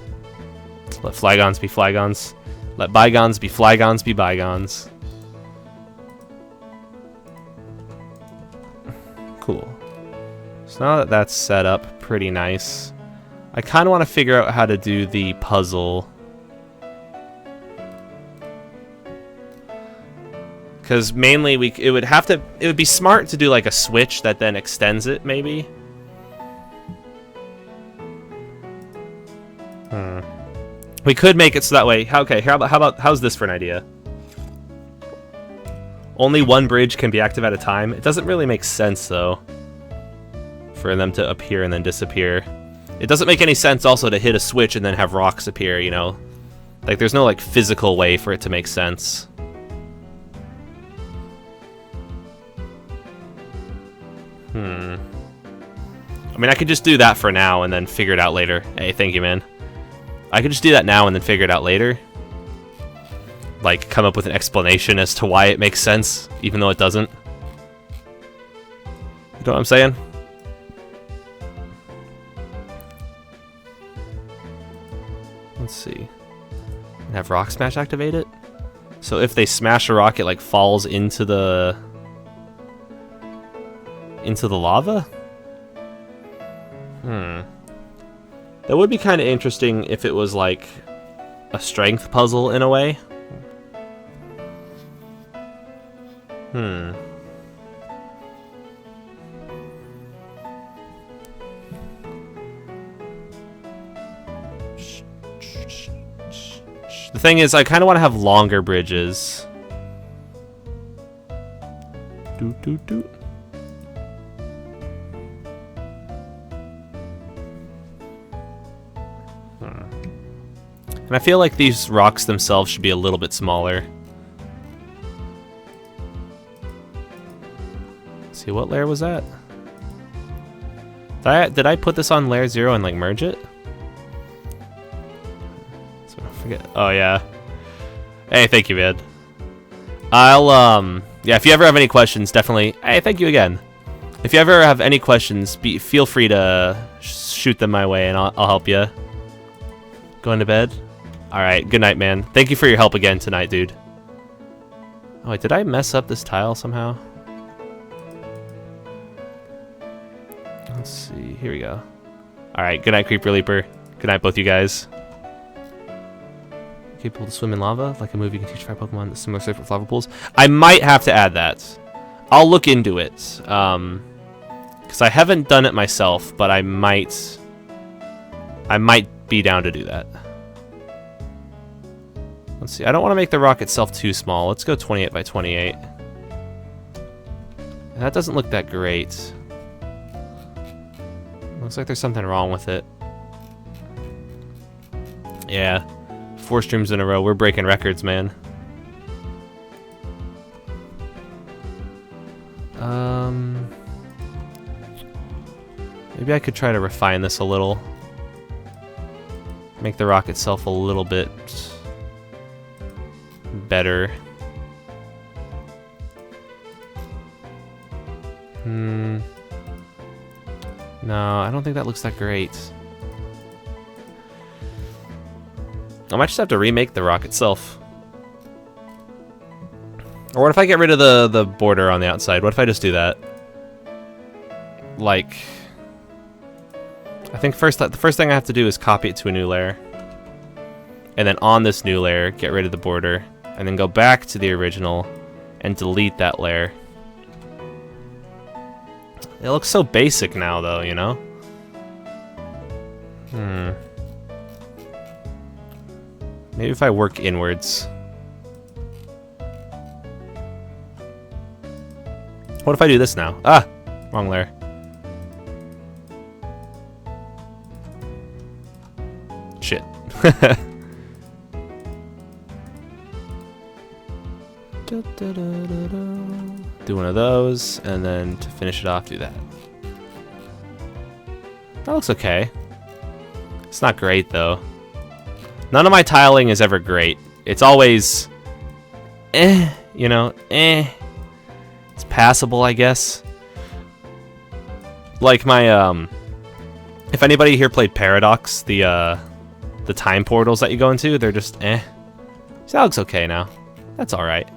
Let flygons be flygons. Let bygones be flygons be bygones. Cool. So now that that's set up pretty nice, I kind of want to figure out how to do the puzzle. Because mainly it would be smart to do like a switch that then extends it, maybe. We could make it so that way. Okay, how's this for an idea? Only one bridge can be active at a time. It doesn't really make sense though, for them to appear and then disappear. It doesn't make any sense also to hit a switch and then have rocks appear, you know? Like there's no like physical way for it to make sense. I mean, I could just do that for now and then figure it out later. Hey, thank you, man. I could just do that now and then figure it out later. Like, come up with an explanation as to why it makes sense, even though it doesn't. You know what I'm saying? Let's see. Have Rock Smash activate it? So if they smash a rock, it like falls into the lava? That would be kind of interesting if it was like a strength puzzle in a way. The thing is, I kind of want to have longer bridges. And I feel like these rocks themselves should be a little bit smaller. Let's see, what layer was that? Did I put this on layer 0 and like merge it? So I forget. Oh yeah. Hey, thank you, man. Yeah, if you ever have any questions, definitely. Hey, thank you again. If you ever have any questions, feel free to shoot them my way, and I'll help you. Going to bed? Alright, good night, man. Thank you for your help again tonight, dude. Oh, wait, did I mess up this tile somehow? Let's see, here we go. Alright, good night, Creeper Leaper. Good night, both you guys. Capable to swim in lava? Like a move you can teach fire Pokemon that's similar to lava pools? I might have to add that. I'll look into it. Because I haven't done it myself, but I might be down to do that. Let's see, I don't want to make the rock itself too small. Let's go 28 by 28. That doesn't look that great. Looks like there's something wrong with it. Yeah, 4 streams in a row. We're breaking records, man. Maybe I could try to refine this a little. Make the rock itself a little bit better. No, I don't think that looks that great. I might just have to remake the rock itself. Or what if I get rid of the border on the outside? What if I just do that? Like, I think the first thing I have to do is copy it to a new layer. And then on this new layer, get rid of the border. And then go back to the original and delete that layer. It looks so basic now, though, you know? Maybe if I work inwards. What if I do this now? Ah! Wrong layer. Shit. Do one of those, and then to finish it off, do that. That looks okay. It's not great, though. None of my tiling is ever great. It's always... you know, It's passable, I guess. Like my, if anybody here played Paradox, the time portals that you go into, they're just, So that looks okay now. That's alright.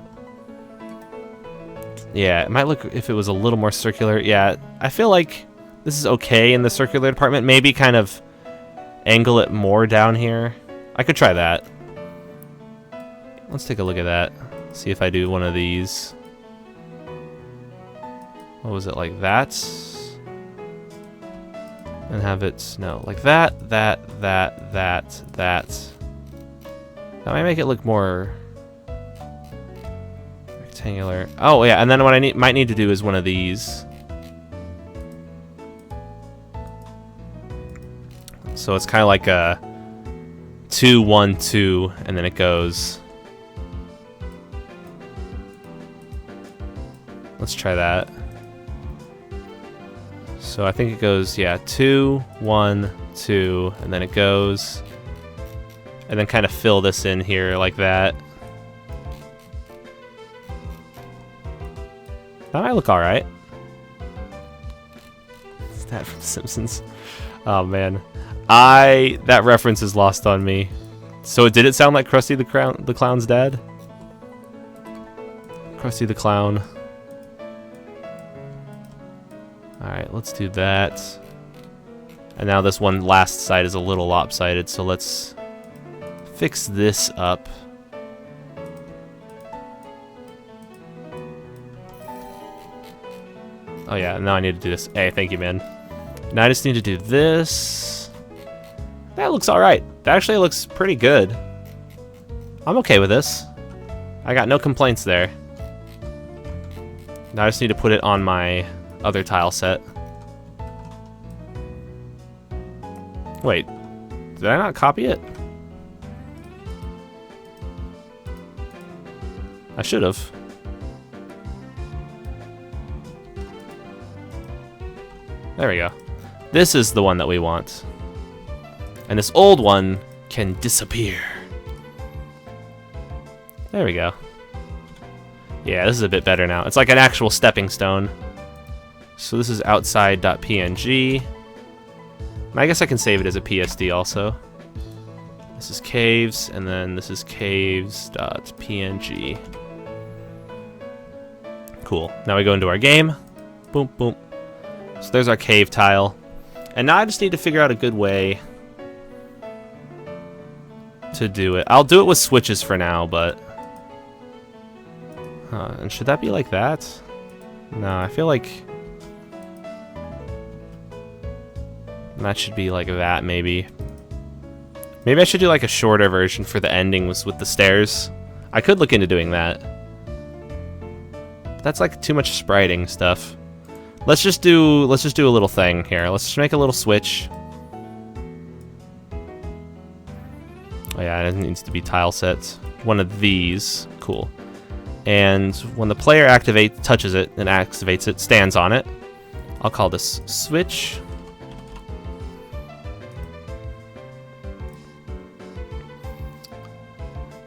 Yeah, it might look, if it was a little more circular, yeah, I feel like this is okay in the circular department. Maybe kind of angle it more down here. I could try that. Let's take a look at that. See if I do one of these. What was it, like that? And have it, no, like that. That might make it look more rectangular. Oh yeah, and then what I might need to do is one of these. So it's kind of like a 2, 1, 2, and then it goes. Let's try that. So I think it goes, yeah, 2, 1, 2, and then it goes. And then kind of fill this in here like that. That might look alright. It's that from The Simpsons. Oh man. That reference is lost on me. So did it sound like Krusty the Clown's dad? Krusty the Clown. Alright, let's do that. And now this one last side is a little lopsided, so let's fix this up. Oh yeah, now I need to do this. Hey, thank you, man. Now I just need to do this. That looks alright. That actually looks pretty good. I'm okay with this. I got no complaints there. Now I just need to put it on my other tile set. Wait, did I not copy it? I should have. There we go. This is the one that we want. And this old one can disappear. There we go. Yeah, this is a bit better now. It's like an actual stepping stone. So this is outside.png. I guess I can save it as a PSD also. This is caves, and then this is caves.png. Cool. Now we go into our game. Boom, boom. So there's our cave tile. And now I just need to figure out a good way to do it. I'll do it with switches for now, but... and should that be like that? No, I feel like... that should be like that, maybe. Maybe I should do like a shorter version for the endings with the stairs. I could look into doing that. But that's like too much spriting stuff. Let's just do a little thing here. Let's just make a little switch. Oh yeah, it needs to be tile sets. One of these. Cool. And when the player touches it and activates it, stands on it. I'll call this switch.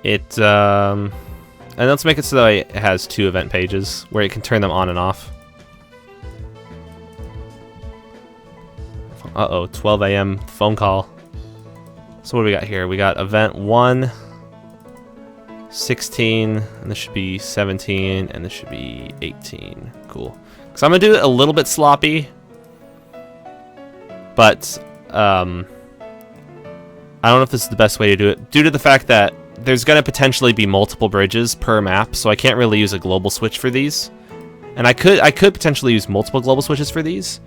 And let's make it so that it has 2 event pages where it can turn them on and off. Uh-oh, 12 a.m. phone call. So what do we got here? We got event 1, 16, and this should be 17, and this should be 18. Cool. So I'm going to do it a little bit sloppy, but I don't know if this is the best way to do it, due to the fact that there's going to potentially be multiple bridges per map, so I can't really use a global switch for these. And I could potentially use multiple global switches for these,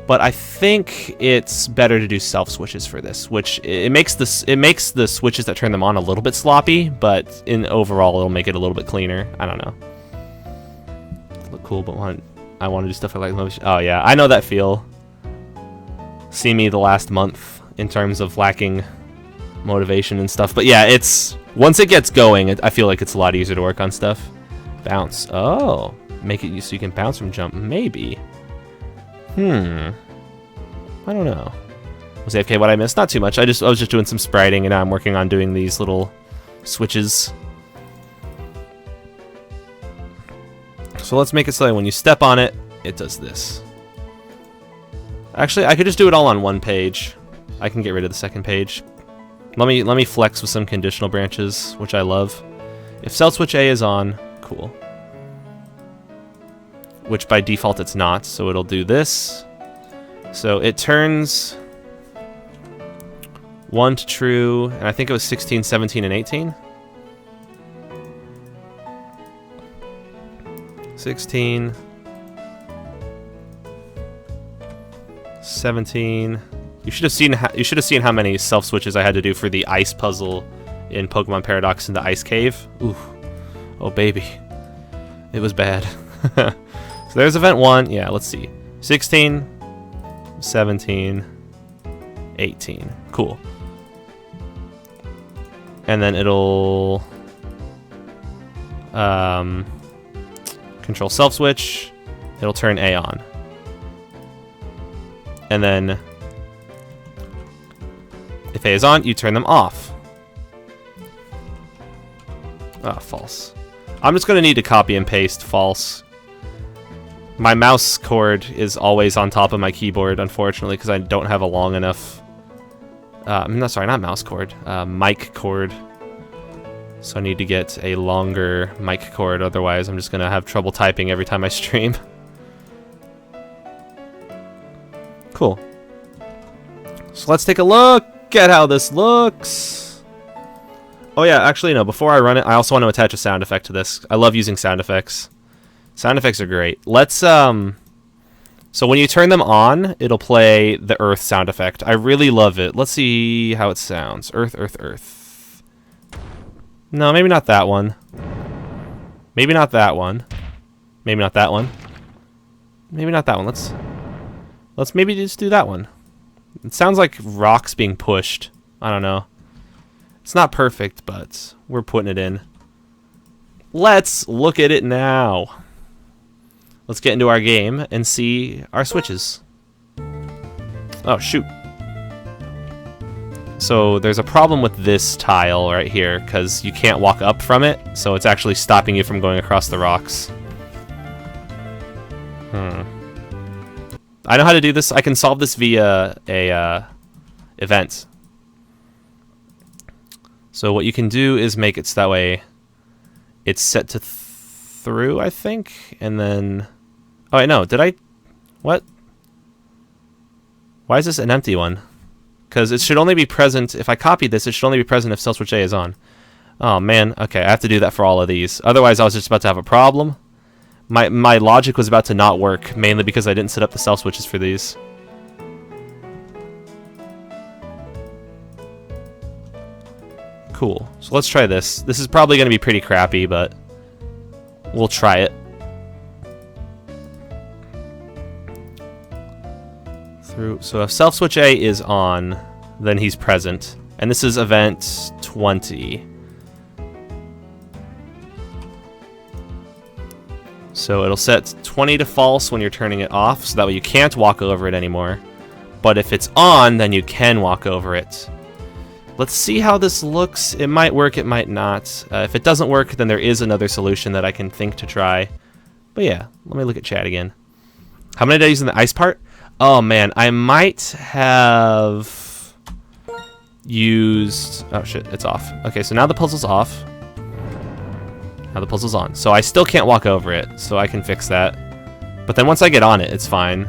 but I think it's better to do self switches for this, which it makes the switches that turn them on a little bit sloppy, but in overall it'll make it a little bit cleaner. I don't know. Look cool, but I want to do stuff like oh yeah, I know that feel. See me the last month in terms of lacking motivation and stuff, but yeah, it's once it gets going, I feel like it's a lot easier to work on stuff. Bounce. Oh, make it so you can bounce from jump. Maybe. I don't know. Was AFK what I missed? Not too much. I was just doing some spriting, and now I'm working on doing these little switches. So let's make it so that when you step on it, it does this. Actually, I could just do it all on one page. I can get rid of the second page. Let me flex with some conditional branches, which I love. If self switch A is on, cool. Which by default it's not, so it'll do this. So it turns 1 to true, and I think it was 16, 17, and 18. 16, 17. You should have seen how many self switches I had to do for the ice puzzle in Pokemon Paradox in the Ice Cave. Ooh, oh baby, it was bad. So there's event 1. Yeah, let's see. 16, 17, 18. Cool. And then it'll control self switch. It'll turn A on. And then if A is on, you turn them off. Ah, false. I'm just going to need to copy and paste false. My mouse cord is always on top of my keyboard, unfortunately, because I don't have a long enough... no, sorry, not mouse cord. Mic cord. So I need to get a longer mic cord, otherwise I'm just going to have trouble typing every time I stream. Cool. So let's take a look at how this looks. Oh yeah, actually no, before I run it, I also want to attach a sound effect to this. I love using sound effects. Sound effects are great. Let's, so when you turn them on, it'll play the earth sound effect. I really love it. Let's see how it sounds. Earth, earth, earth. No, maybe not that one. Maybe not that one. Maybe not that one. Maybe not that one. Let's maybe just do that one. It sounds like rocks being pushed. I don't know. It's not perfect, but we're putting it in. Let's look at it now. Let's get into our game and see our switches. Oh, shoot. So there's a problem with this tile right here, because you can't walk up from it, so it's actually stopping you from going across the rocks. I know how to do this. I can solve this via a event. So what you can do is make it so that way it's set to through, I think, and then... Oh, wait, no, did I... What? Why is this an empty one? Because it should only be present... If I copy this, it should only be present if self switch A is on. Oh, man. Okay, I have to do that for all of these. Otherwise, I was just about to have a problem. My logic was about to not work, mainly because I didn't set up the self switches for these. Cool. So let's try this. This is probably going to be pretty crappy, but we'll try it. So if self switch A is on, then he's present. And this is event 20. So it'll set 20 to false when you're turning it off, so that way you can't walk over it anymore. But if it's on, then you can walk over it. Let's see how this looks. It might work, it might not. If it doesn't work, then there is another solution that I can think to try. But yeah, let me look at chat again. How many did I use in the ice part? Oh man, I might have used... Oh shit, it's off. Okay, so now the puzzle's off. Now the puzzle's on. So I still can't walk over it, so I can fix that. But then once I get on it, it's fine.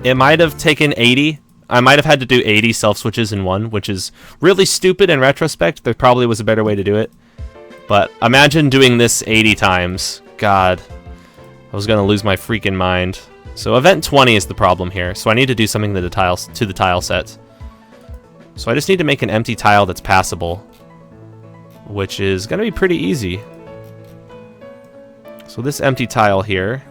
It might have taken 80. I might have had to do 80 self-switches in one, which is really stupid in retrospect. There probably was a better way to do it. But imagine doing this 80 times. God, I was gonna lose my freaking mind. So event 20 is the problem here. So I need to do something to the tile set. So I just need to make an empty tile that's passable, which is gonna be pretty easy. So this empty tile here.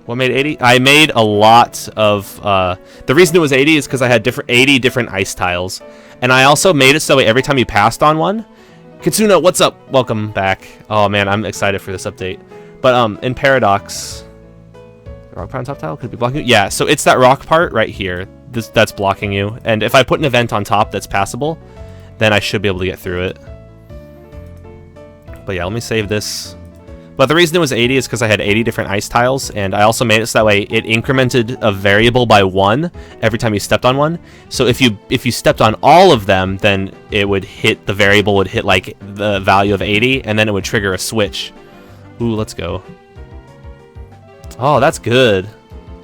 What made 80? I made a lot of... the reason it was 80 is because I had 80 different ice tiles. And I also made it so every time you passed on one... Kitsuna, what's up? Welcome back. Oh man, I'm excited for this update. But in Paradox... The rock part on top tile? Could it be blocking you? Yeah, so it's that rock part right here. That's blocking you. And if I put an event on top that's passable, then I should be able to get through it. But yeah, let me save this. But the reason it was 80 is because I had 80 different ice tiles, and I also made it so that way it incremented a variable by 1 every time you stepped on one. So if you stepped on all of them, then it would hit, the variable would hit like the value of 80, and then it would trigger a switch. Ooh, let's go. Oh, that's good.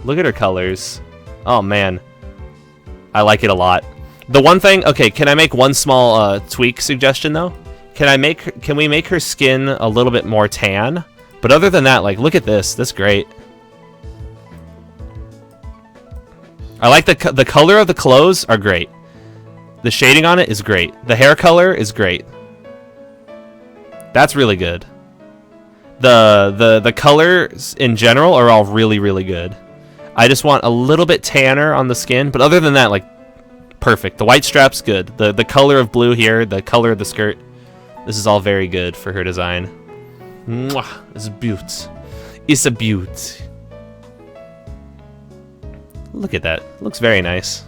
Look at her colors. Oh man, I like it a lot. The one thing, okay, can I make one small tweak suggestion though? Can we make her skin a little bit more tan? But other than that, like, look at this. That's great. I like the color of the clothes are great. The shading on it is great. The hair color is great. That's really good. The colors in general are all really, really good. I just want a little bit tanner on the skin, but other than that, like, perfect. The white strap's good. The color of blue here, the color of the skirt. This is all very good for her design. Mwah! It's a beaut. It's a beaut. Look at that. It looks very nice.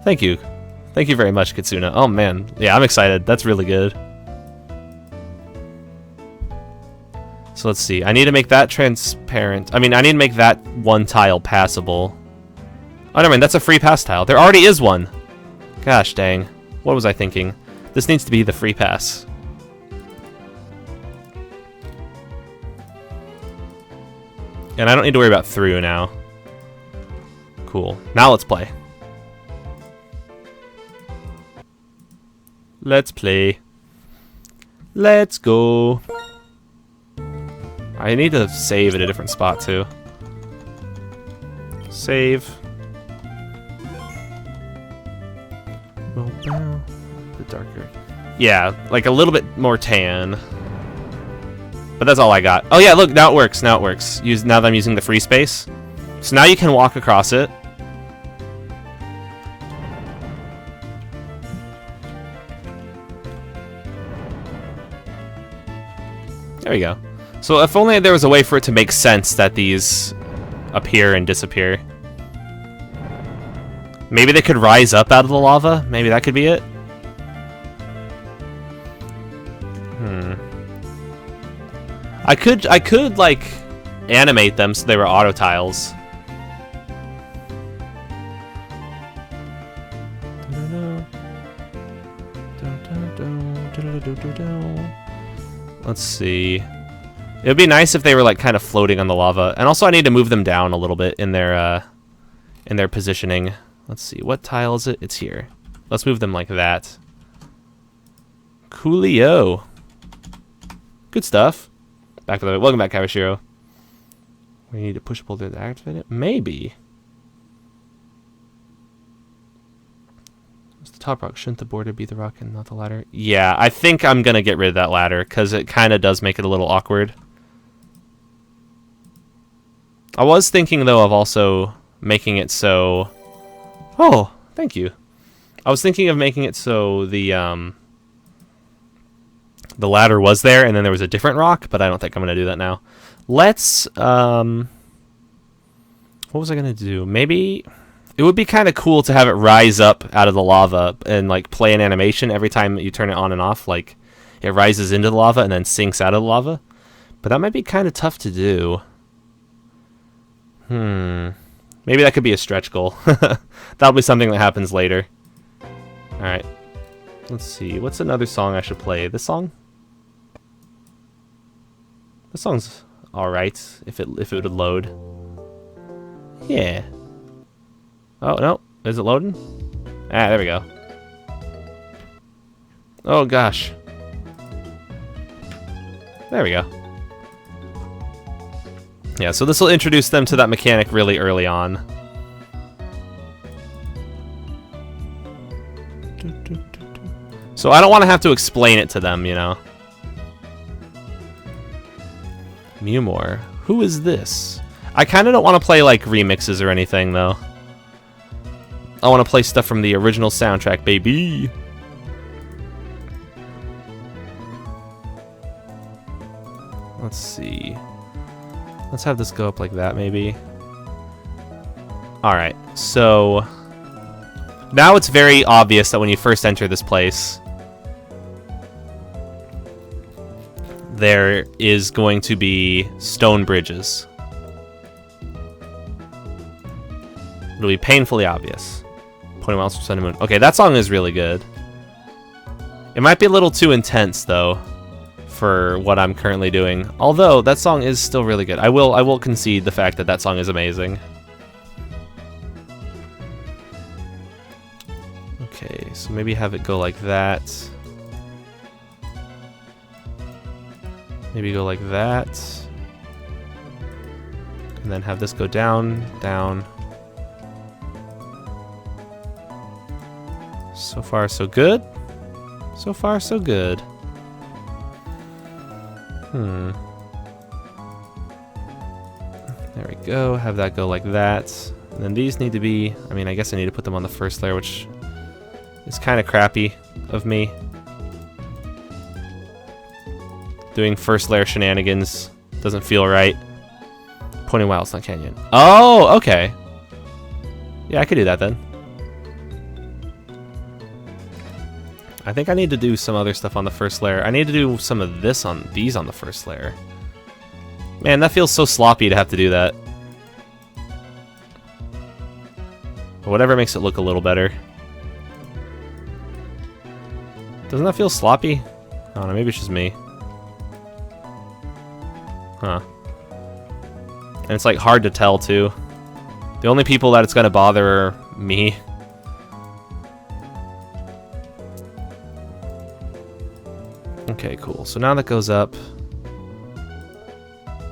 Thank you. Thank you very much, Kitsuna. Oh man. Yeah, I'm excited. That's really good. So let's see. I need to make that transparent. I mean, I need to make that one tile passable. Oh, never mind. That's a free pass tile. There already is one. Gosh dang. What was I thinking? This needs to be the free pass. And I don't need to worry about through now. Cool. Now let's play. Let's play. Let's go. I need to save at a different spot too. Save. Darker. Yeah, like a little bit more tan. But that's all I got. Oh yeah, look, now it works. Now it works. Now that I'm using the free space. So now you can walk across it. There we go. So if only there was a way for it to make sense that these appear and disappear. Maybe they could rise up out of the lava. Maybe that could be it. I could like animate them so they were auto tiles. Let's see. It would be nice if they were like kind of floating on the lava. And also I need to move them down a little bit in their positioning. Let's see. What tile is it? It's here. Let's move them like that. Coolio. Good stuff. Back to the welcome back, Kawashiro. We need to push a pull to activate it? Maybe. What's the top rock? Shouldn't the border be the rock and not the ladder? Yeah, I think I'm gonna get rid of that ladder because it kind of does make it a little awkward. I was thinking though of also making it so... Oh, thank you. I was thinking of making it so the ladder was there and then there was a different rock, but I don't think I'm going to do that now. Let's, what was I going to do? Maybe it would be kind of cool to have it rise up out of the lava and like play an animation every time you turn it on and off. Like it rises into the lava and then sinks out of the lava. But that might be kind of tough to do. Maybe that could be a stretch goal. That'll be something that happens later. Alright. Let's see. What's another song I should play? This song? This song's alright if it would load. Yeah. Oh no, is it loading? Ah, there we go. Oh gosh. There we go. Yeah, so this will introduce them to that mechanic really early on. So I don't want to have to explain it to them, you know. Mewmore. Who is this? I kind of don't want to play like remixes or anything though. I want to play stuff from the original soundtrack, baby. Let's see. Let's have this go up like that, maybe. Alright, so... now it's very obvious that when you first enter this place, there is going to be stone bridges. It'll be painfully obvious. 20 miles from Sun and Moon. Okay, that song is really good. It might be a little too intense, though, for what I'm currently doing. Although, that song is still really good. I will concede the fact that that song is amazing. Okay, so maybe have it go like that. Maybe go like that. And then have this go down, down. So far, so good. So far, so good. There we go. Have that go like that. And then these need to be... I mean, I guess I need to put them on the first layer, which is kind of crappy of me. Doing first layer shenanigans doesn't feel right. Pointing Wildstone Canyon. Oh, okay. Yeah, I could do that then. I think I need to do some other stuff on the first layer. I need to do some of this on these on the first layer. Man, that feels so sloppy to have to do that. But whatever makes it look a little better. Doesn't that feel sloppy? I don't know, maybe it's just me. Huh. And it's like hard to tell too. The only people that it's gonna bother are me. Okay, cool. So now that goes up.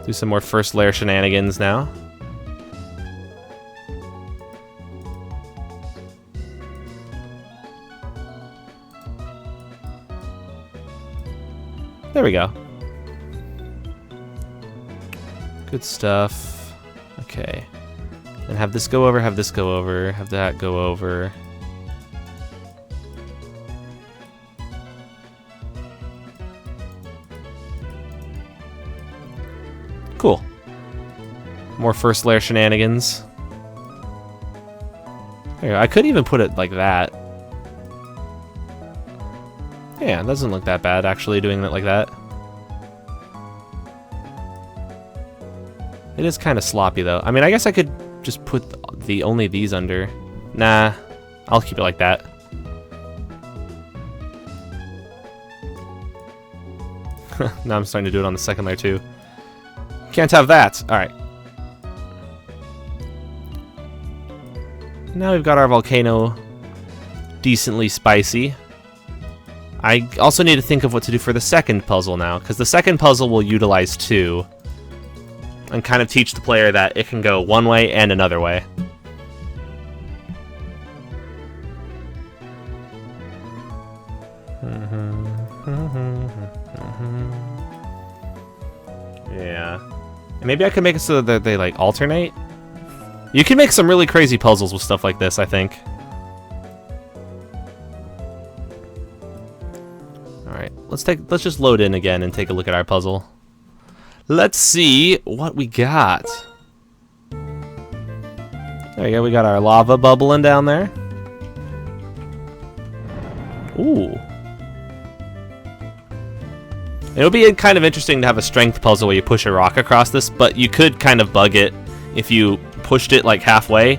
Do some more first layer shenanigans now. There we go. Good stuff. Okay. And have this go over, have this go over, have that go over. Cool. More first layer shenanigans. There, I could even put it like that. Yeah, it doesn't look that bad actually doing it like that. It is kind of sloppy though. I mean, I guess I could just put only these under. Nah, I'll keep it like that. Now I'm starting to do it on the second layer too. Can't have that. Alright. Now we've got our volcano decently spicy. I also need to think of what to do for the second puzzle now, because the second puzzle will utilize two. And kind of teach the player that it can go one way and another way. Yeah. Maybe I could make it so that they like alternate. You can make some really crazy puzzles with stuff like this, I think. Alright, let's just load in again and take a look at our puzzle. Let's see what we got. There we go, we got our lava bubbling down there. Ooh. It'll be kind of interesting to have a strength puzzle where you push a rock across this, but you could kind of bug it if you pushed it like halfway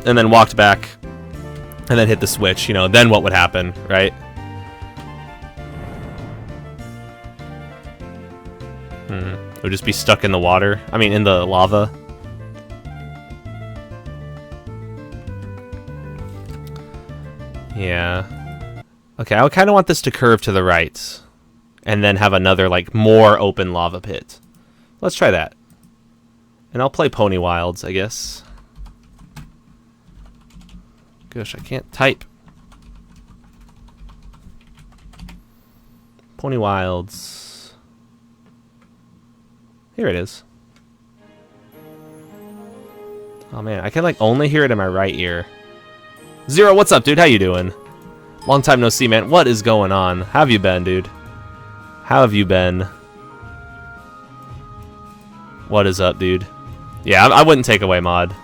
and then walked back and then hit the switch, you know, then what would happen, right? It would just be stuck in the water. I mean, in the lava. Yeah. Okay, I kind of want this to curve to the right. And then have another, like, more open lava pit. Let's try that. And I'll play Pony Wilds, I guess. Gosh, I can't type. Pony Wilds. Here it is. Oh man, I can like only hear it in my right ear. Zero, what's up, dude? How you doing? Long time no see, man. What is going on? How have you been, dude? How have you been? What is up, dude? Yeah, I wouldn't take away mod.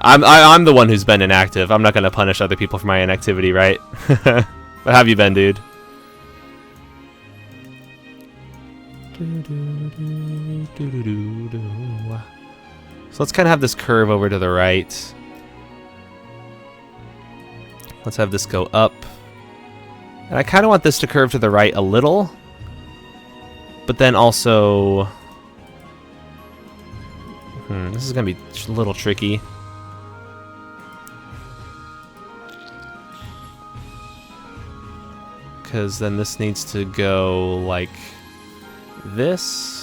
I'm the one who's been inactive. I'm not gonna punish other people for my inactivity, right? But how have you been, dude? So let's kind of have this curve over to the right. Let's have this go up. And I kind of want this to curve to the right a little. But then also... this is going to be a little tricky. Because then this needs to go like this.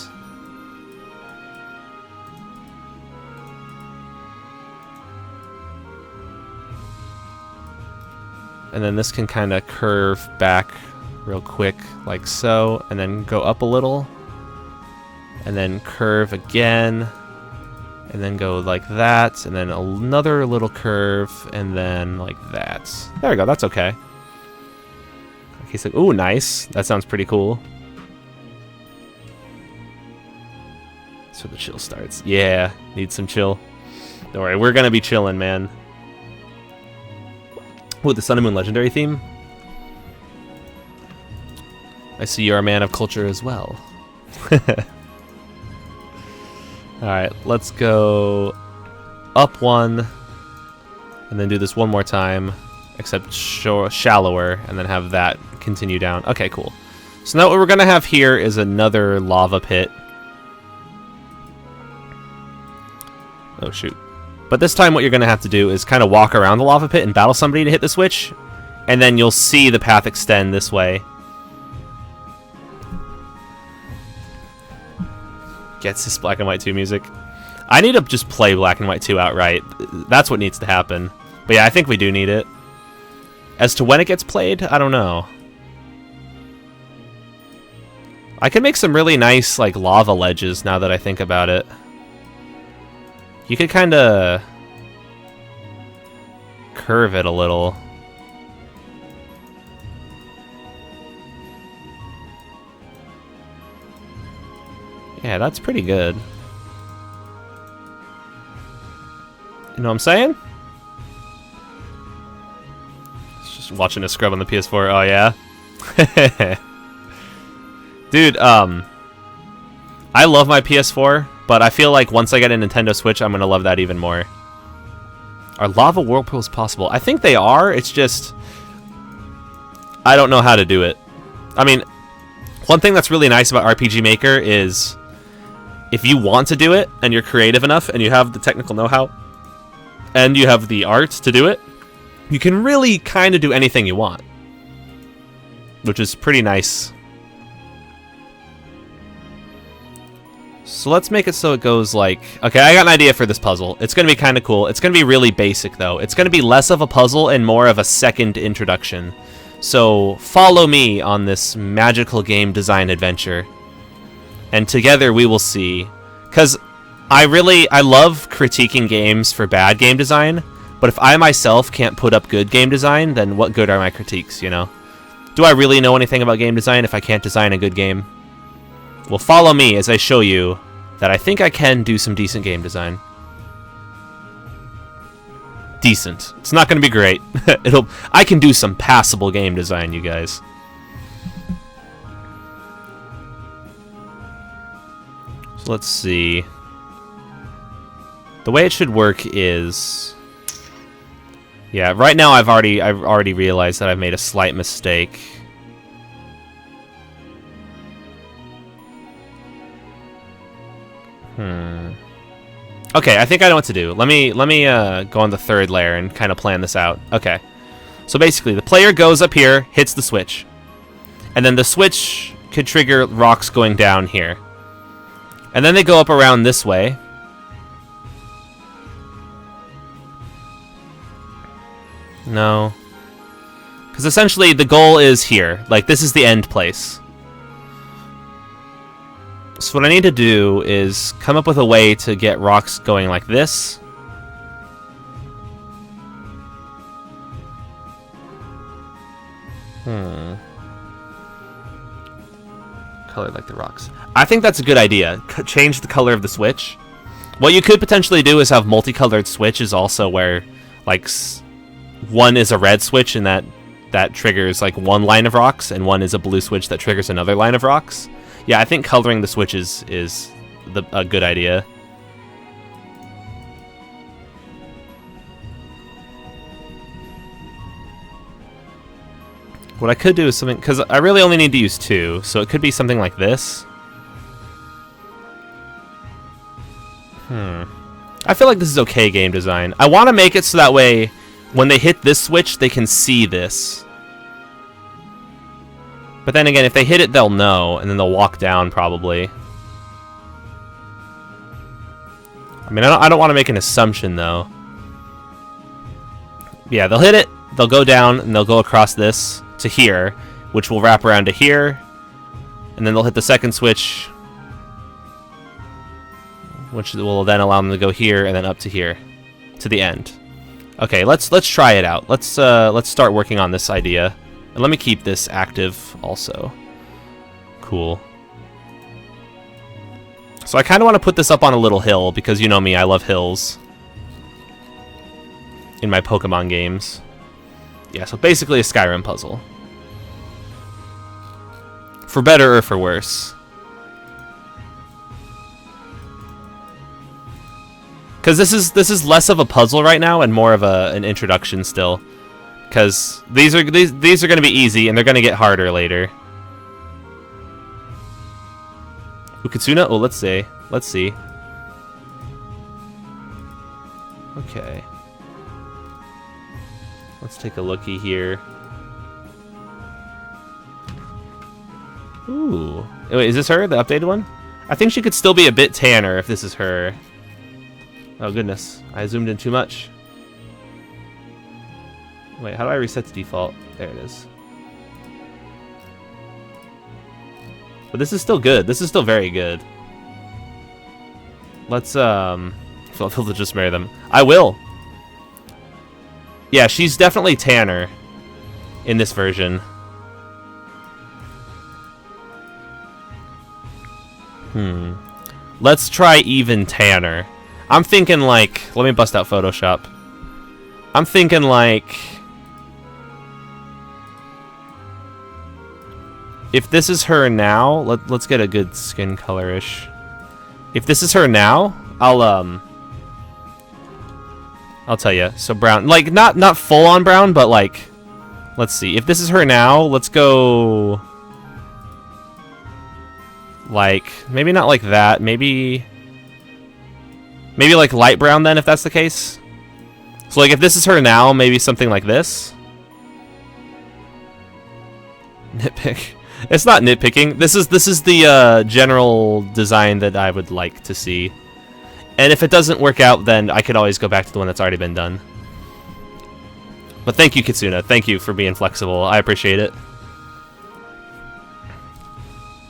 And then this can kind of curve back real quick, like so, and then go up a little, and then curve again, and then go like that, and then another little curve, and then like that. There we go, that's okay. He's like, ooh, nice. That sounds pretty cool. So the chill starts. Yeah, need some chill. Don't worry, we're gonna be chilling, man. With the Sun and Moon Legendary theme. I see you're a man of culture as well. Alright, let's go up one, and then do this one more time, except shallower, and then have that continue down. Okay, cool. So now what we're going to have here is another lava pit. Oh, shoot. But this time what you're going to have to do is kind of walk around the lava pit and battle somebody to hit the switch, and then you'll see the path extend this way. Gets this Black and White 2 music. I need to just play Black and White 2 outright. That's what needs to happen. But yeah, I think we do need it. As to when it gets played, I don't know. I could make some really nice, like, lava ledges now that I think about it. You could kind of curve it a little. Yeah, that's pretty good. You know what I'm saying? It's just watching a scrub on the PS4. Oh, yeah? Dude, I love my PS4, but I feel like once I get a Nintendo Switch, I'm going to love that even more. Are lava whirlpools possible? I think they are. It's just... I don't know how to do it. I mean, one thing that's really nice about RPG Maker is... if you want to do it, and you're creative enough, and you have the technical know-how, and you have the art to do it, you can really kind of do anything you want. Which is pretty nice. So let's make it so it goes like... okay, I got an idea for this puzzle. It's going to be kind of cool. It's going to be really basic, though. It's going to be less of a puzzle and more of a second introduction. So follow me on this magical game design adventure. And together we will see. Because I love critiquing games for bad game design, but if I myself can't put up good game design, then what good are my critiques, you know? Do I really know anything about game design if I can't design a good game? Well, follow me as I show you that I think I can do some decent game design. Decent. It's not going to be great. I can do some passable game design, you guys. So let's see. The way it should work is... yeah, right now I've already realized that I've made a slight mistake. Okay, I think I know what to do. Let me go on the third layer and kind of plan this out. Okay. So basically, the player goes up here, hits the switch. And then the switch could trigger rocks going down here. And then they go up around this way. No. Because essentially, the goal is here. Like, this is the end place. So what I need to do is come up with a way to get rocks going like this. Color like the rocks. I think that's a good idea. Change the color of the switch. What you could potentially do is have multicolored switches also where, like, one is a red switch and that triggers, like, one line of rocks, and one is a blue switch that triggers another line of rocks. Yeah, I think coloring the switches is a good idea. What I could do is something, because I really only need to use 2, so it could be something like this. I feel like this is okay game design. I want to make it so that way, when they hit this switch, they can see this. But then again, if they hit it, they'll know, and then they'll walk down, probably. I mean, I don't want to make an assumption, though. Yeah, they'll hit it, they'll go down, and they'll go across this to here, which will wrap around to here, and then they'll hit the second switch, which will then allow them to go here and then up to here, to the end. Okay, let's try it out. Let's start working on this idea, and let me keep this active also. Cool. So I kind of want to put this up on a little hill because you know me, I love hills in my Pokemon games. Yeah, so basically a Skyrim puzzle. For better or for worse. Because this is less of a puzzle right now and more of an introduction still. Because these are going to be easy and they're going to get harder later. Ukitsuna? Oh, let's see. Let's see. Okay. Let's take a looky here. Ooh. Wait, is this her, the updated one? I think she could still be a bit tanner if this is her. Oh, goodness. I zoomed in too much. Wait, how do I reset the default? There it is. But this is still good. This is still very good. Let's, I'll just marry them. I will! Yeah, she's definitely tanner in this version. Let's try even tanner. I'm thinking like... Let me bust out Photoshop. I'm thinking like... If this is her now... Let's get a good skin color-ish. If this is her now, I'll tell you. So brown... Like, not full-on brown, but like... Let's see. If this is her now, let's go... Like, maybe not like that. Maybe like light brown then, if that's the case. So like if this is her now, maybe something like this. Nitpick. It's not nitpicking. This is the general design that I would like to see. And if it doesn't work out, then I could always go back to the one that's already been done. But thank you, Kitsuna. Thank you for being flexible. I appreciate it.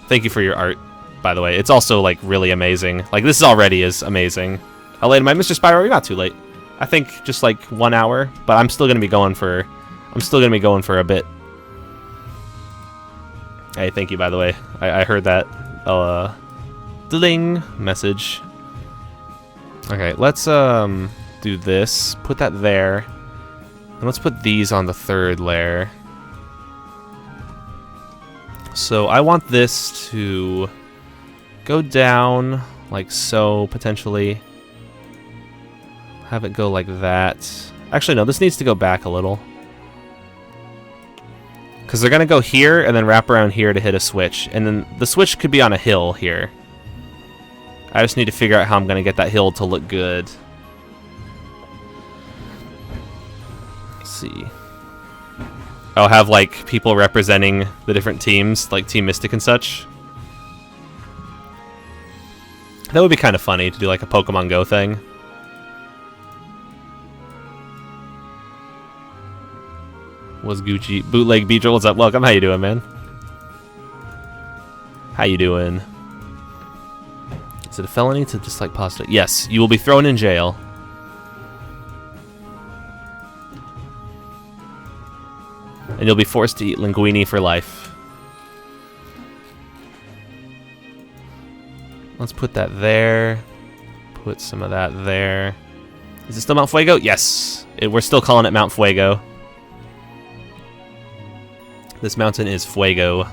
Thank you for your art, by the way. It's also, like, really amazing. Like, this already is amazing. How late am I, Mr. Spyro? You're not too late. I think just, like, 1 hour. But I'm still gonna be going for... a bit. Hey, thank you, by the way. I heard that, ding message. Okay, let's, do this. Put that there. And let's put these on the third layer. So I want this to go down like so, potentially. Have it go like that. Actually, no, this needs to go back a little. Because they're going to go here and then wrap around here to hit a switch. And then the switch could be on a hill here. I just need to figure out how I'm going to get that hill to look good. Let's see. I'll have, like, people representing the different teams, like Team Mystic and such. That would be kind of funny to do, like, a Pokemon Go thing. Was Gucci Bootleg Beedrill? What's up? Welcome. How you doing, man? How you doing? Is it a felony to dislike pasta? Yes, you will be thrown in jail. And you'll be forced to eat linguine for life. Let's put that there. Put some of that there. Is it still Mount Fuego? Yes. We're still calling it Mount Fuego. This mountain is Fuego.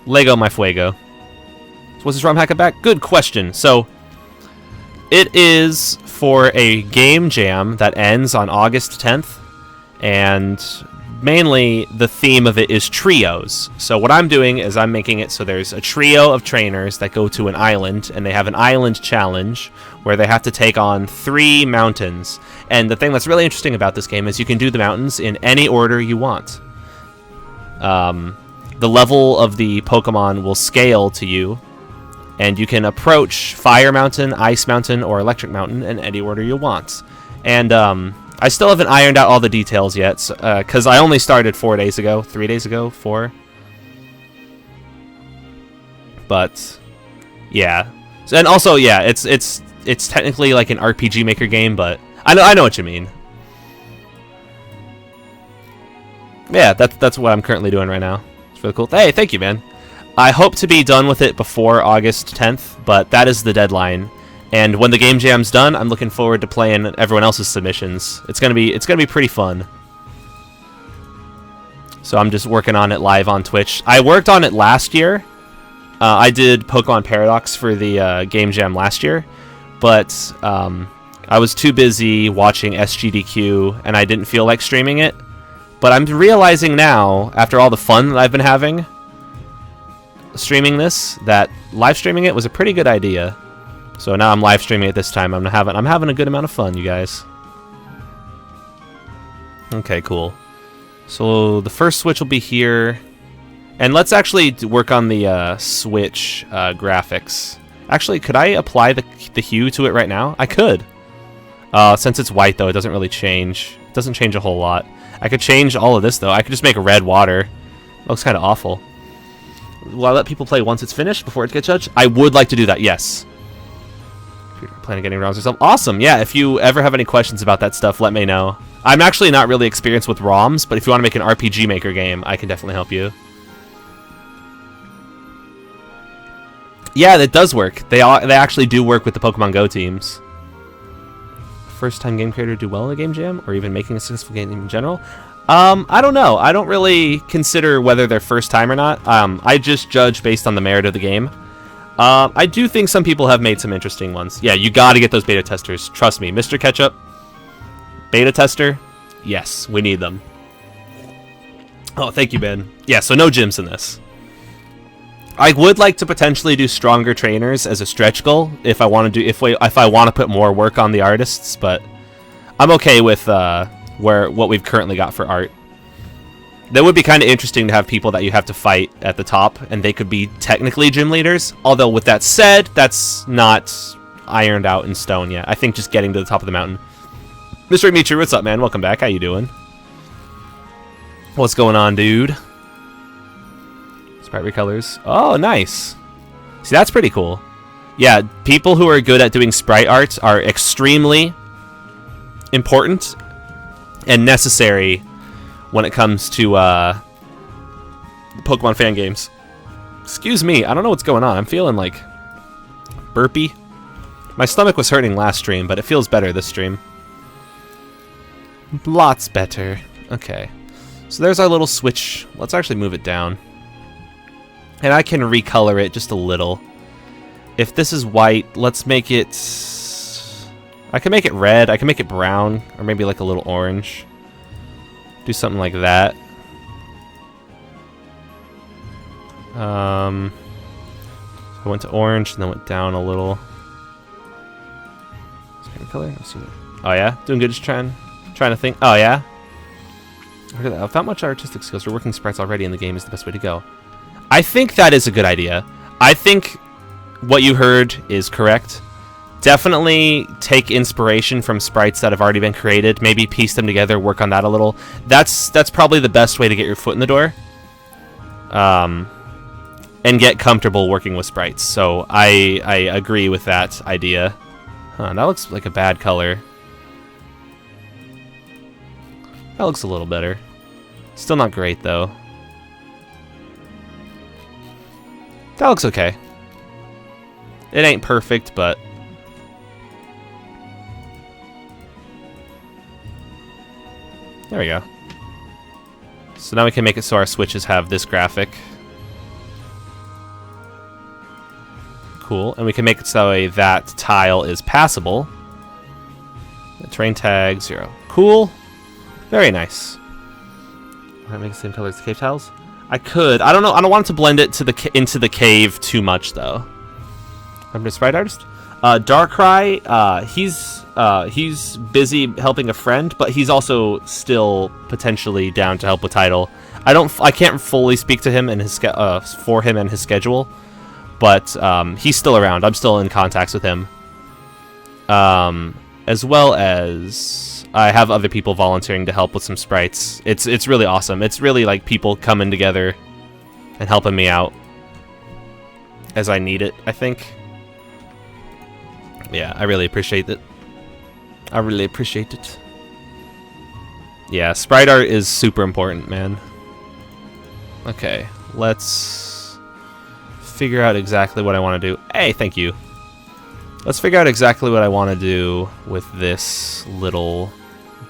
Lego my Fuego. So what's this ROM hack back? Good question. So, it is for a game jam that ends on August 10th. And mainly, the theme of it is trios. So what I'm doing is I'm making it so there's a trio of trainers that go to an island, and they have an island challenge where they have to take on 3 mountains. And the thing that's really interesting about this game is you can do the mountains in any order you want. The level of the Pokemon will scale to you, and you can approach Fire Mountain, Ice Mountain, or Electric Mountain in any order you want. And I still haven't ironed out all the details yet, because I only started 4 days ago, 3 days ago, 4. But yeah, and also yeah, it's technically like an RPG Maker game, but I know what you mean. Yeah, that's what I'm currently doing right now. It's really cool. Hey, thank you, man. I hope to be done with it before August 10th, but that is the deadline. And when the game jam's done, I'm looking forward to playing everyone else's submissions. It's gonna be pretty fun. So I'm just working on it live on Twitch. I worked on it last year. I did Pokemon Paradox for the game jam last year, but I was too busy watching SGDQ, and I didn't feel like streaming it. But I'm realizing now, after all the fun that I've been having streaming this, that live streaming it was a pretty good idea. So now I'm live streaming it this time. I'm having a good amount of fun, you guys. Okay, cool. So the first switch will be here, and let's actually work on the Switch graphics. Actually, could I apply the hue to it right now? I could. Since it's white though, it doesn't really change. It doesn't change a whole lot. I could change all of this though. I could just make red water. It looks kind of awful. Will I let people play once it's finished before it gets judged? I would like to do that. Yes. Planning getting ROMs yourself. Awesome. Yeah, if you ever have any questions about that stuff, let me know. I'm actually not really experienced with ROMs, but if you want to make an RPG Maker game, I can definitely help you. Yeah, that does work. They actually do work with the Pokemon Go teams. First time game creator do well in a game jam, or even making a successful game in general? I don't know. I don't really consider whether they're first time or not. I just judge based on the merit of the game. I do think some people have made some interesting ones. Yeah, you gotta get those beta testers. Trust me, Mr. Ketchup. Beta tester? Yes, we need them. Oh, thank you, Ben. Yeah, so no gyms in this. I would like to potentially do stronger trainers as a stretch goal if I want to do if I want to put more work on the artists, but I'm okay with what we've currently got for art. That would be kind of interesting to have people that you have to fight at the top, and they could be technically gym leaders. Although, with that said, that's not ironed out in stone yet. I think just getting to the top of the mountain. Mr. Mitri, what's up, man? Welcome back. How you doing? What's going on, dude? Sprite recolors. Oh, nice. See, that's pretty cool. Yeah, people who are good at doing sprite art are extremely important and necessary when it comes to Pokemon fan games. Excuse me, I don't know what's going on. I'm feeling like burpy. My stomach was hurting last stream, but it feels better this stream. Lots better. Okay. So there's our little switch. Let's actually move it down. And I can recolor it just a little. If this is white, let's make it... I can make it red, I can make it brown, or maybe like a little orange. Do something like that. I went to orange and then went down a little. Favorite color? Oh yeah, doing good. Just trying to think. Oh yeah. Without much artistic skills, or working sprites already in the game is the best way to go. I think that is a good idea. I think what you heard is correct. Definitely take inspiration from sprites that have already been created. Maybe piece them together, work on that a little. That's probably the best way to get your foot in the door. And get comfortable working with sprites. So I agree with that idea. Huh, that looks like a bad color. That looks a little better. Still not great, though. That looks okay. It ain't perfect, but... There we go. So now we can make it so our switches have this graphic. Cool. And we can make it so that tile is passable. The terrain tag 0. Cool. Very nice. Can I make the same color as the cave tiles? I could. I don't know. I don't want it to blend it to into the cave too much, though. I'm a sprite artist. Darkrai, he's busy helping a friend, but he's also still potentially down to help with title. I can't fully speak to him and his for him and his schedule, but he's still around. I'm still in contacts with him. As well as I have other people volunteering to help with some sprites. It's really awesome. It's really like people coming together and helping me out as I need it, I think. Yeah, I really appreciate it. I really appreciate it. Yeah, sprite art is super important, man. Okay, let's figure out exactly what I want to do. Hey, thank you. Let's figure out exactly what I want to do with this little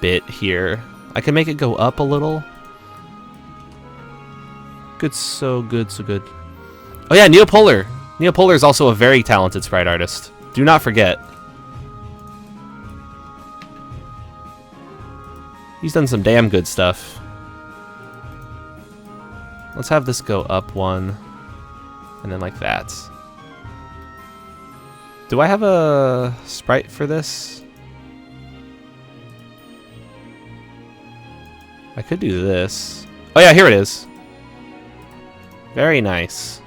bit here. I can make it go up a little. Good, so good, so good. Oh yeah, Neopolar. Neopolar is also a very talented sprite artist. Do not forget. He's done some damn good stuff. Let's have this go up one. And then like that. Do I have a sprite for this? I could do this. Oh yeah, here it is. Very nice.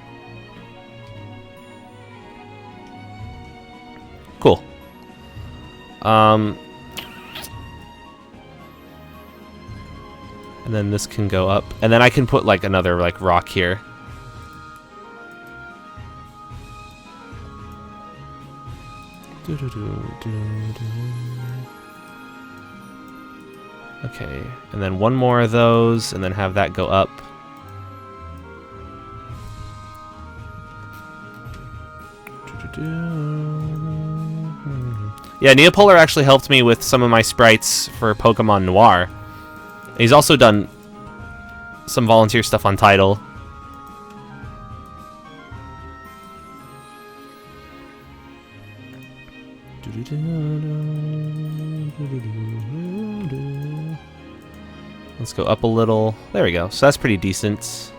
Cool. And then this can go up, and then I can put like another like rock here. Okay, and then one more of those, and then have that go up. Yeah, Neopolar actually helped me with some of my sprites for Pokemon Noir. He's also done some volunteer stuff on Tidal. Let's go up a little. There we go. So that's pretty decent.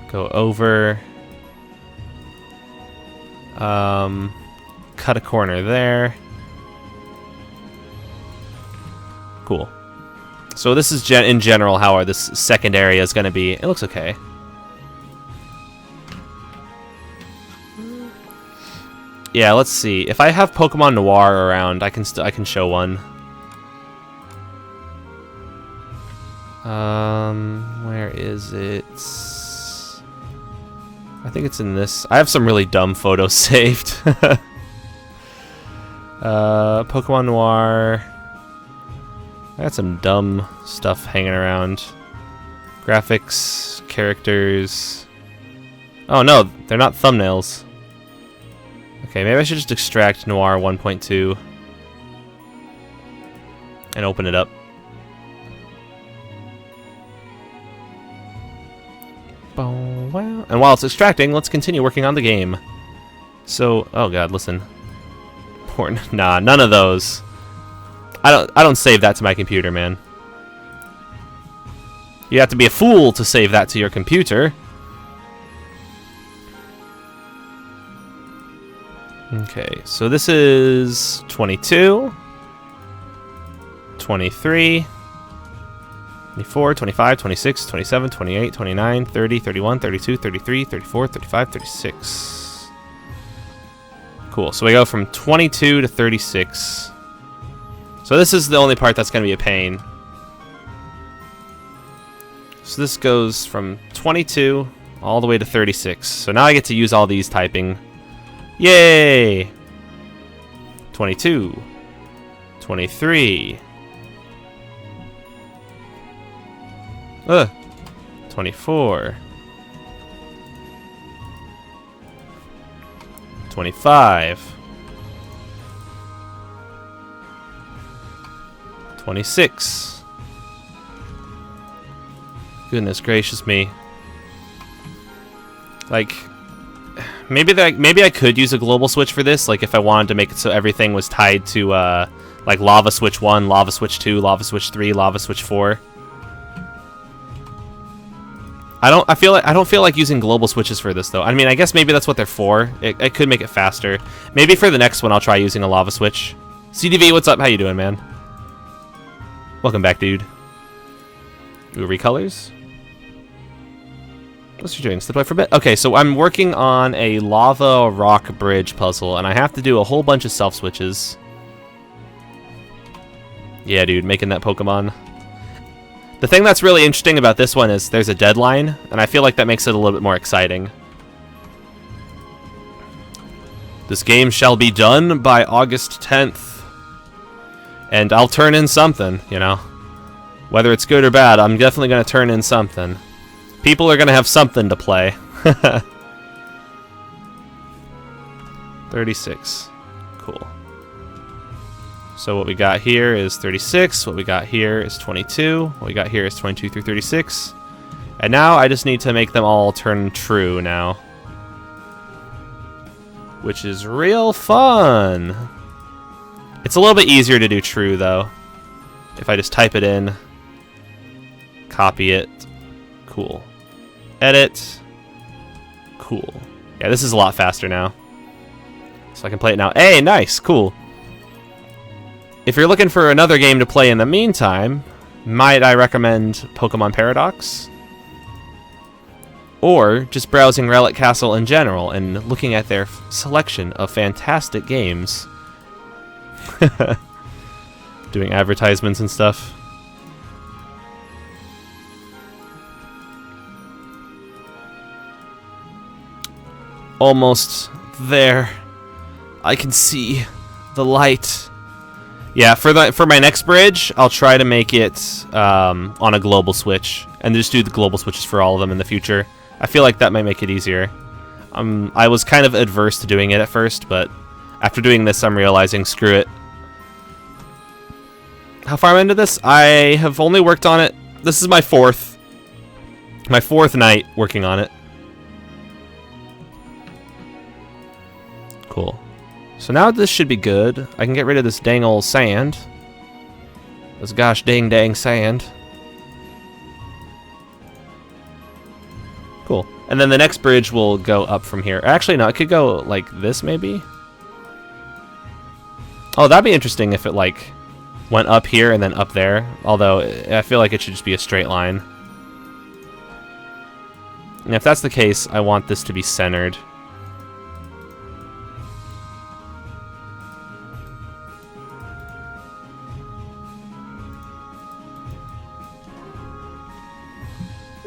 Go over. Cut a corner there. Cool. So this is in general how this second area is going to be. It looks okay. Yeah, let's see. If I have Pokemon Noir around, I can show one. Where is it? I think it's in this. I have some really dumb photos saved. Pokemon Noir. I got some dumb stuff hanging around. Graphics, characters. Oh no, they're not thumbnails. Okay, maybe I should just extract Noir 1.2 and open it up. And while it's extracting, let's continue working on the game. So, oh god, listen. Nah, none of those. I don't save that to my computer, man. You have to be a fool to save that to your computer. Okay, so this is 22, 23, 24, 25, 26, 27, 28, 29, 30, 31, 32, 33, 34, 35, 36. Cool, so we go from 22 to 36. So this is the only part that's going to be a pain. So this goes from 22 all the way to 36. So now I get to use all these typing. Yay! 22, 23, 24, 25, 26. Goodness gracious me. Like, maybe I could use a global switch for this, like if I wanted to make it so everything was tied to like lava switch 1, lava switch 2, lava switch 3, lava switch 4. I don't feel like using global switches for this though. I mean, I guess maybe that's what they're for. It could make it faster. Maybe for the next one I'll try using a lava switch. CDV, what's up? How you doing, man? Welcome back, dude. Ooh, recolors? What's you doing? Step away for a bit? Okay, so I'm working on a lava rock bridge puzzle, and I have to do a whole bunch of self switches. Yeah, dude, making that Pokemon. The thing that's really interesting about this one is there's a deadline, and I feel like that makes it a little bit more exciting. This game shall be done by August 10th. And I'll turn in something, you know. Whether it's good or bad, I'm definitely going to turn in something. People are going to have something to play. 36. Cool. So what we got here is 36. What we got here is 22. What we got here is 22 through 36. And now I just need to make them all turn true now. Which is real fun. It's a little bit easier to do true, though. If I just type it in, copy it, cool. Edit, cool. Yeah, this is a lot faster now. So I can play it now. Hey, nice, cool. If you're looking for another game to play in the meantime, might I recommend Pokemon Paradox? Or just browsing Relic Castle in general and looking at their selection of fantastic games. Doing advertisements and stuff. Almost there. I can see the light. Yeah, for my next bridge, I'll try to make it on a global switch, and just do the global switches for all of them in the future. I feel like that might make it easier. I was kind of adverse to doing it at first, but after doing this, I'm realizing, screw it. How far am I into this? I have only worked on it. This is my fourth night working on it. Cool. So now this should be good. I can get rid of this dang old sand. This gosh dang sand. Cool. And then the next bridge will go up from here. Actually, no, it could go like this, maybe? Oh, that'd be interesting if it, like, went up here and then up there. Although, I feel like it should just be a straight line. And if that's the case, I want this to be centered.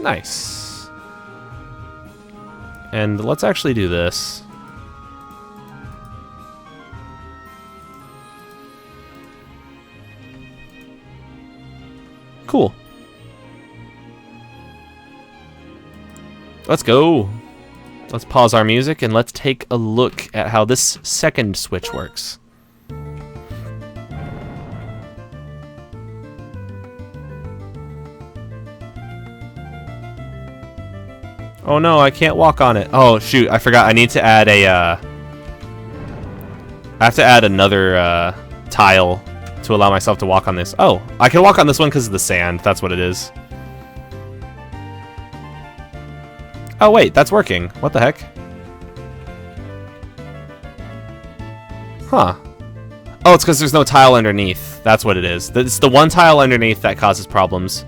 Nice. And let's actually do this. Cool. Let's go. Let's pause our music and let's take a look at how this second switch works. Oh no, I can't walk on it. Oh shoot, I forgot. I need to add a I have to add another tile to allow myself to walk on this. Oh, I can walk on this one because of the sand. That's what it is. Oh wait, that's working. What the heck? Huh. Oh, it's because there's no tile underneath. That's what it is. It's the one tile underneath that causes problems.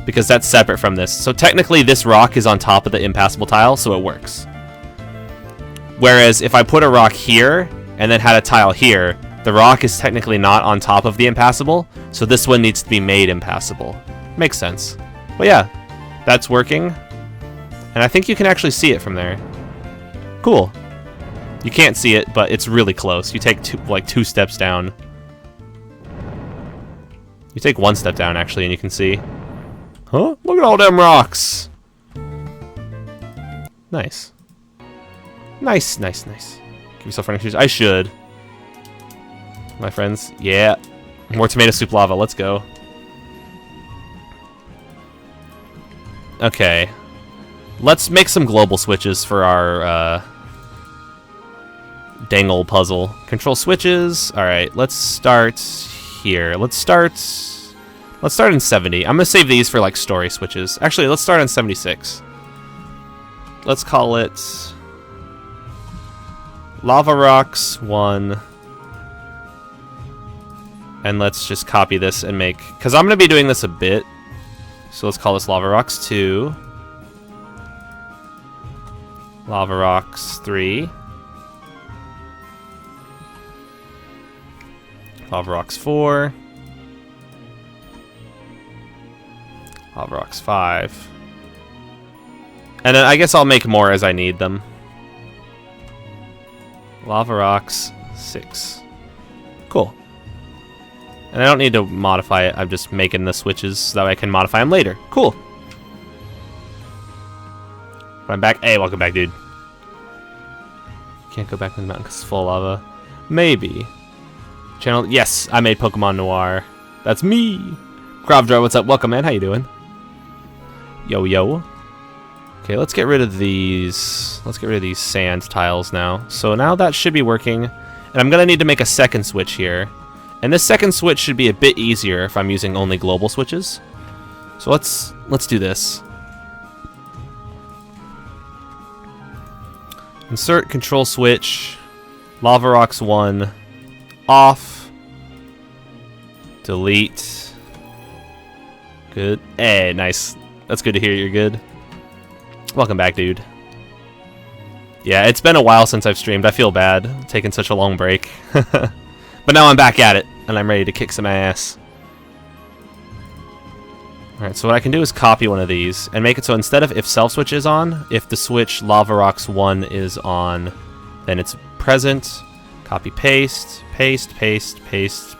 Because that's separate from this. So technically this rock is on top of the impassable tile, so it works. Whereas if I put a rock here, and then had a tile here, the rock is technically not on top of the impassable, so this one needs to be made impassable. Makes sense. But yeah, that's working. And I think you can actually see it from there. Cool. You can't see it, but it's really close. You take two steps down. You take one step down, actually, and you can see. Huh? Look at all them rocks! Nice. Nice, nice, nice. Give yourself running shoes. I should. My friends. Yeah. More tomato soup lava. Let's go. Okay. Let's make some global switches for our, dang old puzzle. Control switches. Alright, let's start here. Let's start in 70. I'm gonna save these for, like, story switches. Actually, let's start on 76. Let's call it Lava Rocks 1. And let's just copy this and make... Because I'm going to be doing this a bit. So let's call this Lava Rocks 2. Lava Rocks 3. Lava Rocks 4. Lava Rocks 5. And then I guess I'll make more as I need them. Lava Rocks 6. Cool. And I don't need to modify it. I'm just making the switches so that I can modify them later. Cool. But I'm back. Hey, welcome back, dude. Can't go back to the mountain because it's full of lava. Maybe. Channel. Yes, I made Pokemon Noir. That's me. Gravdrar, what's up? Welcome, man. How you doing? Yo, yo. Okay, let's get rid of these. Let's get rid of these sand tiles now. So now that should be working. And I'm gonna need to make a second switch here. And this second switch should be a bit easier if I'm using only global switches. So let's do this. Insert control switch. Lava Rocks 1. Off. Delete. Good. Hey, nice. That's good to hear you're good. Welcome back, dude. Yeah, it's been a while since I've streamed. I feel bad taking such a long break. But now I'm back at it, and I'm ready to kick some ass. Alright, so what I can do is copy one of these, and make it so instead of if self switch is on, if the switch Lava Rocks 1 is on, then it's present. Copy, paste, paste, paste, paste,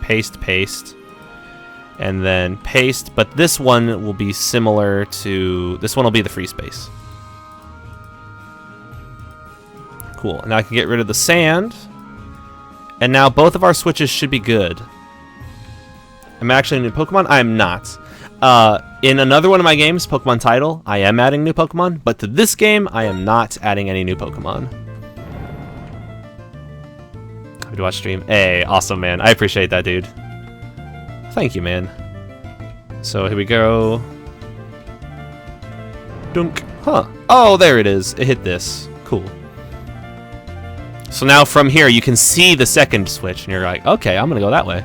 paste, paste. And then paste, but this one will be similar to... This one will be the free space. Cool, now I can get rid of the sand. And now both of our switches should be good. I'm actually a new Pokemon? I am not. In another one of my games, Pokemon Title, I am adding new Pokemon, but to this game, I am not adding any new Pokemon. Happy to watch stream. Hey, awesome, man. I appreciate that, dude. Thank you, man. So here we go. Dunk. Huh. Oh, there it is. It hit this. Cool. So now from here, you can see the second switch, and you're like, okay, I'm gonna go that way.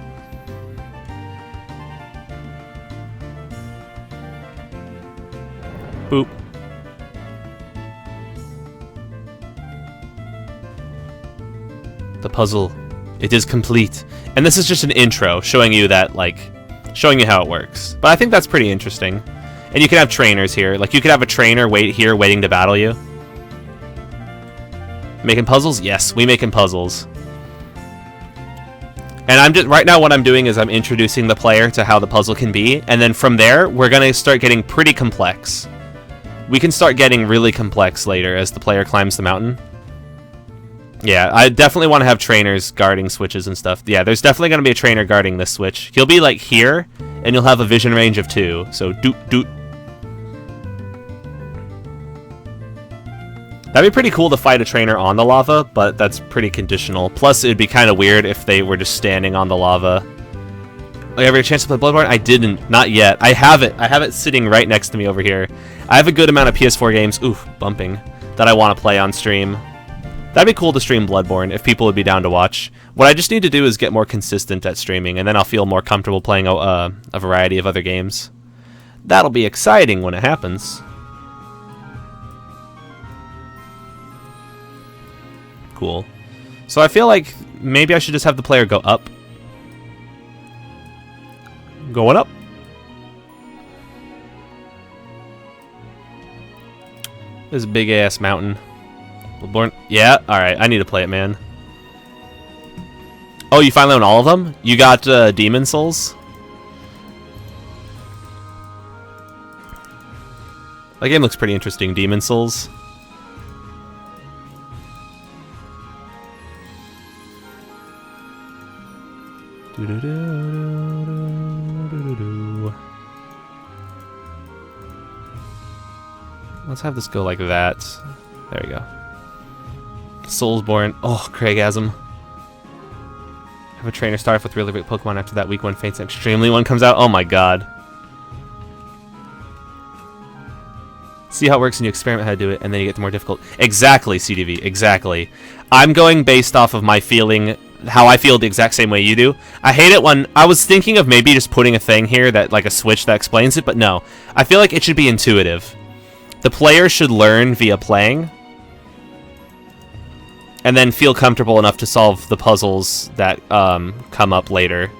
Boop. The puzzle. It is complete. And this is just an intro showing you that, like, showing you how it works. But I think that's pretty interesting. And you can have trainers here. Like, you could have a trainer here waiting to battle you. Making puzzles? Yes, we making puzzles. And I'm just right now what I'm doing is I'm introducing the player to how the puzzle can be, and then from there we're gonna start getting pretty complex. We can start getting really complex later as the player climbs the mountain. Yeah, I definitely want to have trainers guarding switches and stuff. Yeah, there's definitely gonna be a trainer guarding this switch. He'll be like here, and you'll have a vision range of 2. So doot doot. That'd be pretty cool to fight a trainer on the lava, but that's pretty conditional. Plus, it'd be kind of weird if they were just standing on the lava. Like, ever a chance to play Bloodborne? I didn't. Not yet. I have it. I have it sitting right next to me over here. I have a good amount of PS4 games, oof, bumping, that I want to play on stream. That'd be cool to stream Bloodborne if people would be down to watch. What I just need to do is get more consistent at streaming, and then I'll feel more comfortable playing a variety of other games. That'll be exciting when it happens. Cool. So I feel like maybe I should just have the player go up. Going up. This big ass mountain. Bloodborne. Yeah, alright, I need to play it, man. Oh, you finally own all of them? You got Demon Souls? That game looks pretty interesting, Demon Souls. Let's have this go like that. There we go. Soulsborne. Oh, Craigasm. Have a trainer start off with really great Pokemon after that weak one faints and extremely one comes out. Oh my god. See how it works and you experiment how to do it, and then you get the more difficult. Exactly, CDV. Exactly. I'm going based off of my feeling, how I feel the exact same way you do. I hate it when... I was thinking of maybe just putting a thing here, that like a switch that explains it, but no. I feel like it should be intuitive. The player should learn via playing, and then feel comfortable enough to solve the puzzles that come up later.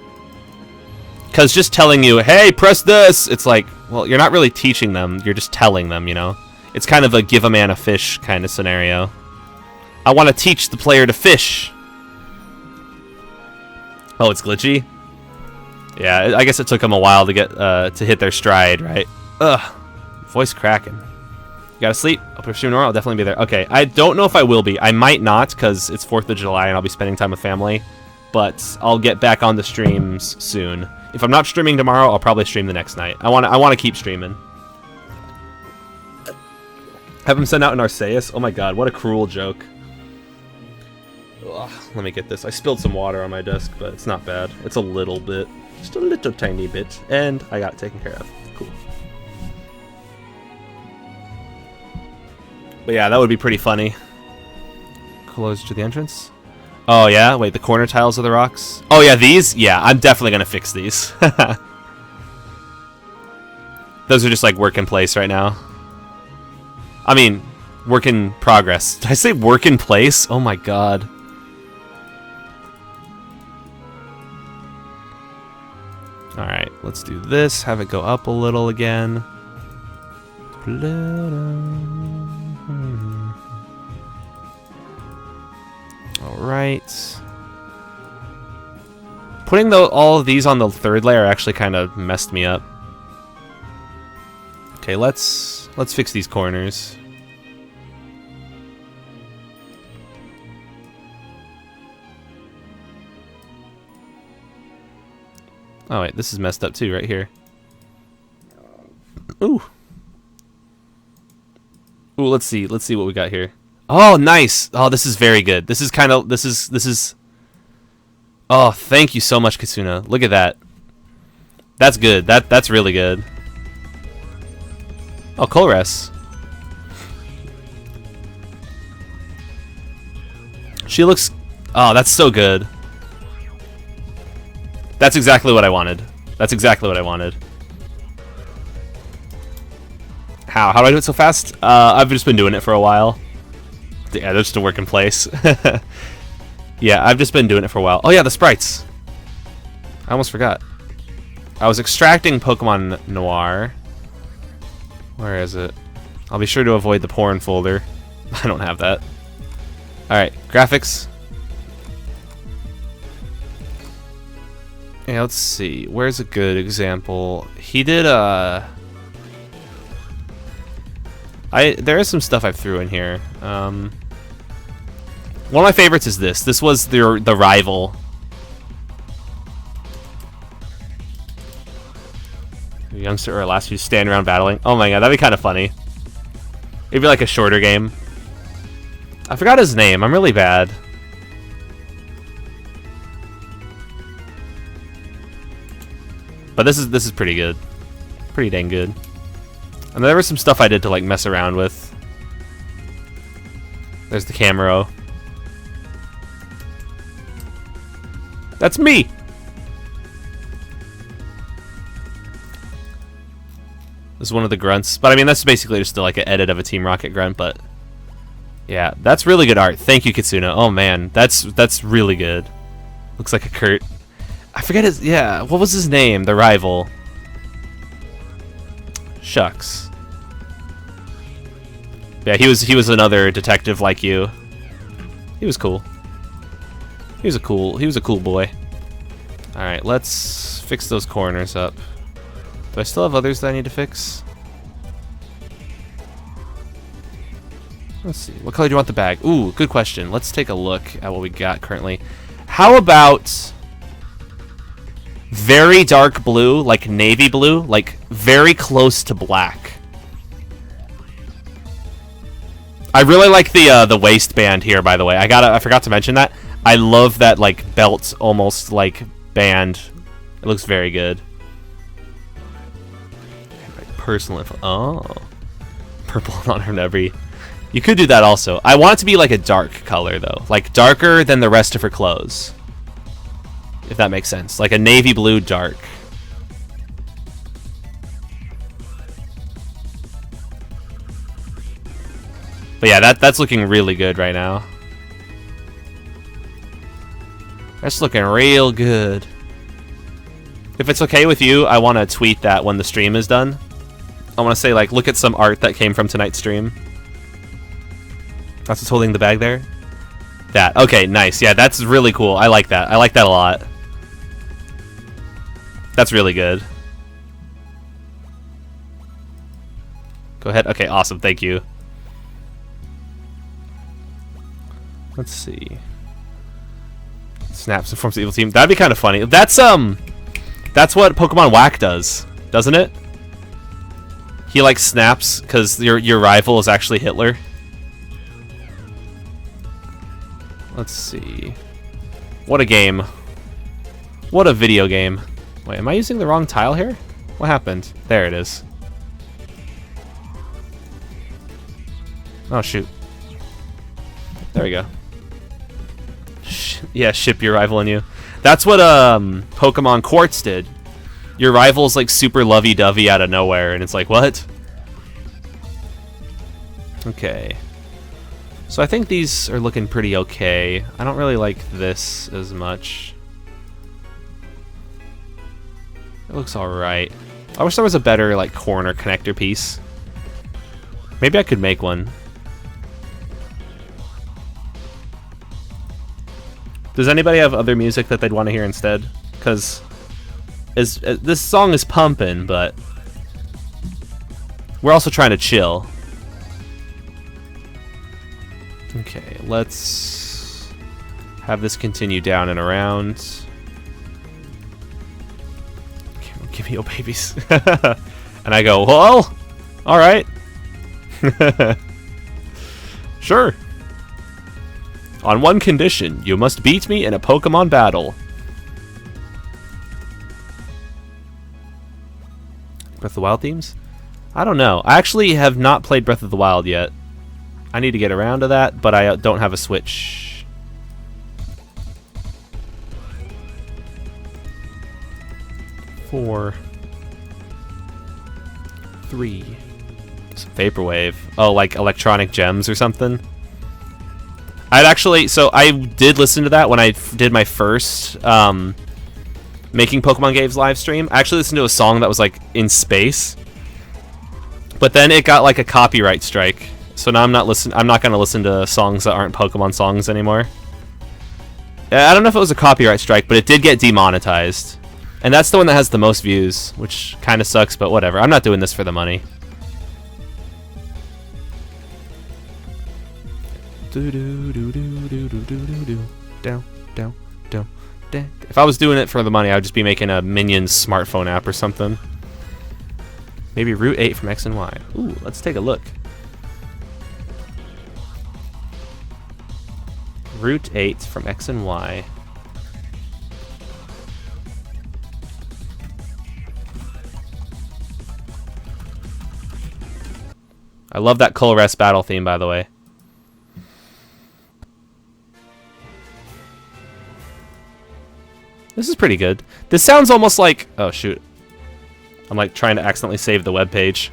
Because just telling you, hey, press this, it's like, well, you're not really teaching them, you're just telling them, you know? It's kind of a give a man a fish kind of scenario. I want to teach the player to fish. Oh, it's glitchy? Yeah, I guess it took them a while to get to hit their stride, right? Ugh, voice cracking. You gotta sleep? I'll pursue tomorrow. I'll definitely be there. Okay, I don't know if I will be. I might not, because it's 4th of July and I'll be spending time with family. But I'll get back on the streams soon. If I'm not streaming tomorrow, I'll probably stream the next night. I want to keep streaming. Have him send out an Arceus? Oh my god, what a cruel joke. Ugh, let me get this. I spilled some water on my desk, but it's not bad. It's a little bit. Just a little tiny bit. And I got it taken care of. Cool. But yeah, that would be pretty funny. Close to the entrance? Oh yeah? Wait, the corner tiles of the rocks? Oh yeah, these? Yeah, I'm definitely gonna fix these. Those are just like work in place right now. I mean, work in progress. Did I say work in place? Oh my god. Alright, let's do this. Have it go up a little again. Alright. Putting all of these on the 3rd layer actually kind of messed me up. Okay, let's fix these corners. Oh wait, this is messed up too, right here. Ooh. Ooh, let's see what we got here. Oh, nice. Oh, this is very good. This is kind of this is Oh, thank you so much, Kasuna. Look at that. That's good. That's really good. Oh, Colress. She looks... Oh, that's so good. That's exactly what I wanted. That's exactly what I wanted. How do I do it so fast? I've just been doing it for a while. Yeah, they're just a work in place. Yeah, I've just been doing it for a while. Oh yeah, the sprites. I almost forgot. I was extracting Pokemon Noir. Where is it? I'll be sure to avoid the porn folder. I don't have that. Alright, graphics. Yeah, let's see. Where's a good example? He did there is some stuff I threw in here. One of my favorites is this. This was the rival. A youngster or a last few stand around battling. Oh my god, that'd be kind of funny. It'd be like a shorter game. I forgot his name. I'm really bad. But this is pretty good. Pretty dang good. And there was some stuff I did to like mess around with. There's the Camaro. That's me! This is one of the grunts. But I mean, that's basically just like an edit of a Team Rocket grunt, but... Yeah, that's really good art. Thank you, Kitsuna. Oh man, that's really good. Looks like a Kurt. I forget his... Yeah, what was his name? The rival. Shucks. Yeah, he was another detective like you. He was cool. He was a cool boy. Alright, let's fix those corners up. Do I still have others that I need to fix? Let's see. What color do you want the bag? Ooh, good question. Let's take a look at what we got currently. How about very dark blue, like navy blue, like very close to black? I really like the waistband here, by the way. I forgot to mention that. I love that like belt almost like band. It looks very good. Personal info. Oh. Purple on her Nebby. You could do that also. I want it to be like a dark color though. Like darker than the rest of her clothes. If that makes sense. Like a navy blue dark. But yeah, that's looking really good right now. That's looking real good. If it's okay with you, I want to tweet that when the stream is done. I want to say, like, look at some art that came from tonight's stream. That's what's holding the bag there? That. Okay, nice. Yeah, that's really cool. I like that. I like that a lot. That's really good. Go ahead. Okay, awesome. Thank you. Let's see. Snaps and forms the evil team. That'd be kind of funny. That's what Pokemon Whack does, doesn't it? He like snaps because your rival is actually Hitler. Let's see. What a game. What a video game. Wait, am I using the wrong tile here? What happened? There it is. Oh shoot. There we go. Yeah, ship your rival in you. That's what Pokemon Quartz did. Your rival's like super lovey-dovey out of nowhere, and it's like, what? Okay. So I think these are looking pretty okay. I don't really like this as much. It looks alright. I wish there was a better like corner connector piece. Maybe I could make one. Does anybody have other music that they'd want to hear instead? Because this song is pumping, but we're also trying to chill. Okay, let's have this continue down and around. Give me your babies. And I go, well, all right. Sure. On one condition, you must beat me in a Pokemon battle. Breath of the Wild themes? I don't know. I actually have not played Breath of the Wild yet. I need to get around to that, but I don't have a Switch. Four. 3. Some Vaporwave. Oh, like electronic gems or something? I'd actually, so I did listen to that when I did my first Making Pokemon Games live stream. I actually listened to a song that was like in space, but then it got like a copyright strike. So now I'm not gonna listen to songs that aren't Pokemon songs anymore. I don't know if it was a copyright strike, but it did get demonetized, and that's the one that has the most views, which kind of sucks. But whatever. I'm not doing this for the money. Down, down, down. If I was doing it for the money, I would just be making a Minions smartphone app or something. Maybe Route 8 from X and Y. Ooh, let's take a look. Route 8 from X and Y. I love that Colress battle theme, by the way. This is pretty good. This sounds almost like... Oh, shoot. I'm like trying to accidentally save the web page.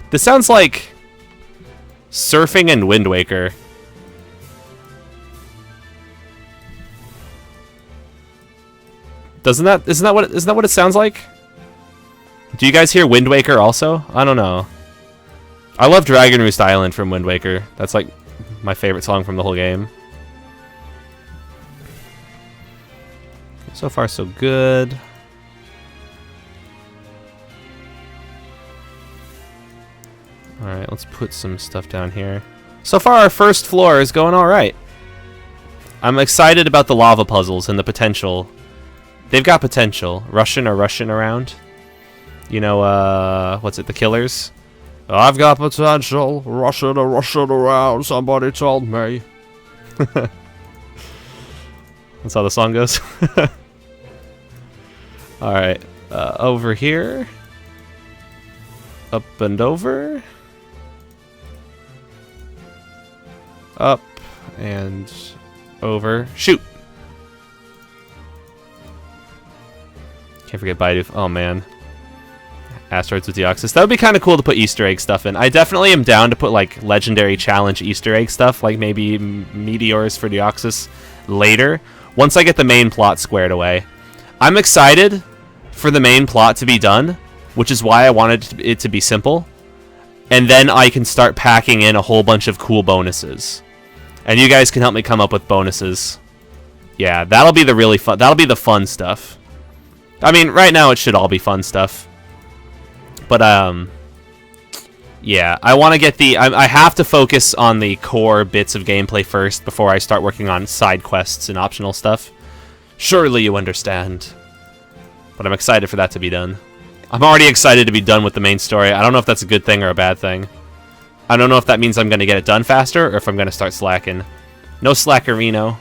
This sounds like Surfing and Wind Waker. Isn't that what it sounds like? Do you guys hear Wind Waker also? I don't know. I love Dragon Roost Island from Wind Waker. That's like my favorite song from the whole game. So far, so good. Alright, let's put some stuff down here. So far, our first floor is going alright. I'm excited about the lava puzzles and the potential. They've got potential. Russian around. You know, what's it, the Killers? I've got potential. Russian around, somebody told me. That's how the song goes. Alright, over here. Up and over. Up and over. Shoot! Can't forget Baidu. Oh man. Asteroids with Deoxys. That would be kind of cool to put Easter egg stuff in. I definitely am down to put like legendary challenge Easter egg stuff, like maybe meteors for Deoxys later, once I get the main plot squared away. I'm excited for the main plot to be done, which is why I wanted it to be simple. And then I can start packing in a whole bunch of cool bonuses. And you guys can help me come up with bonuses. Yeah, that'll be the really fun. That'll be the fun stuff. I mean, right now it should all be fun stuff. But, yeah, I want to get the... I have to focus on the core bits of gameplay first before I start working on side quests and optional stuff. Surely you understand. But I'm excited for that to be done. I'm already excited to be done with the main story. I don't know if that's a good thing or a bad thing. I don't know if that means I'm going to get it done faster or if I'm going to start slacking. No slackerino.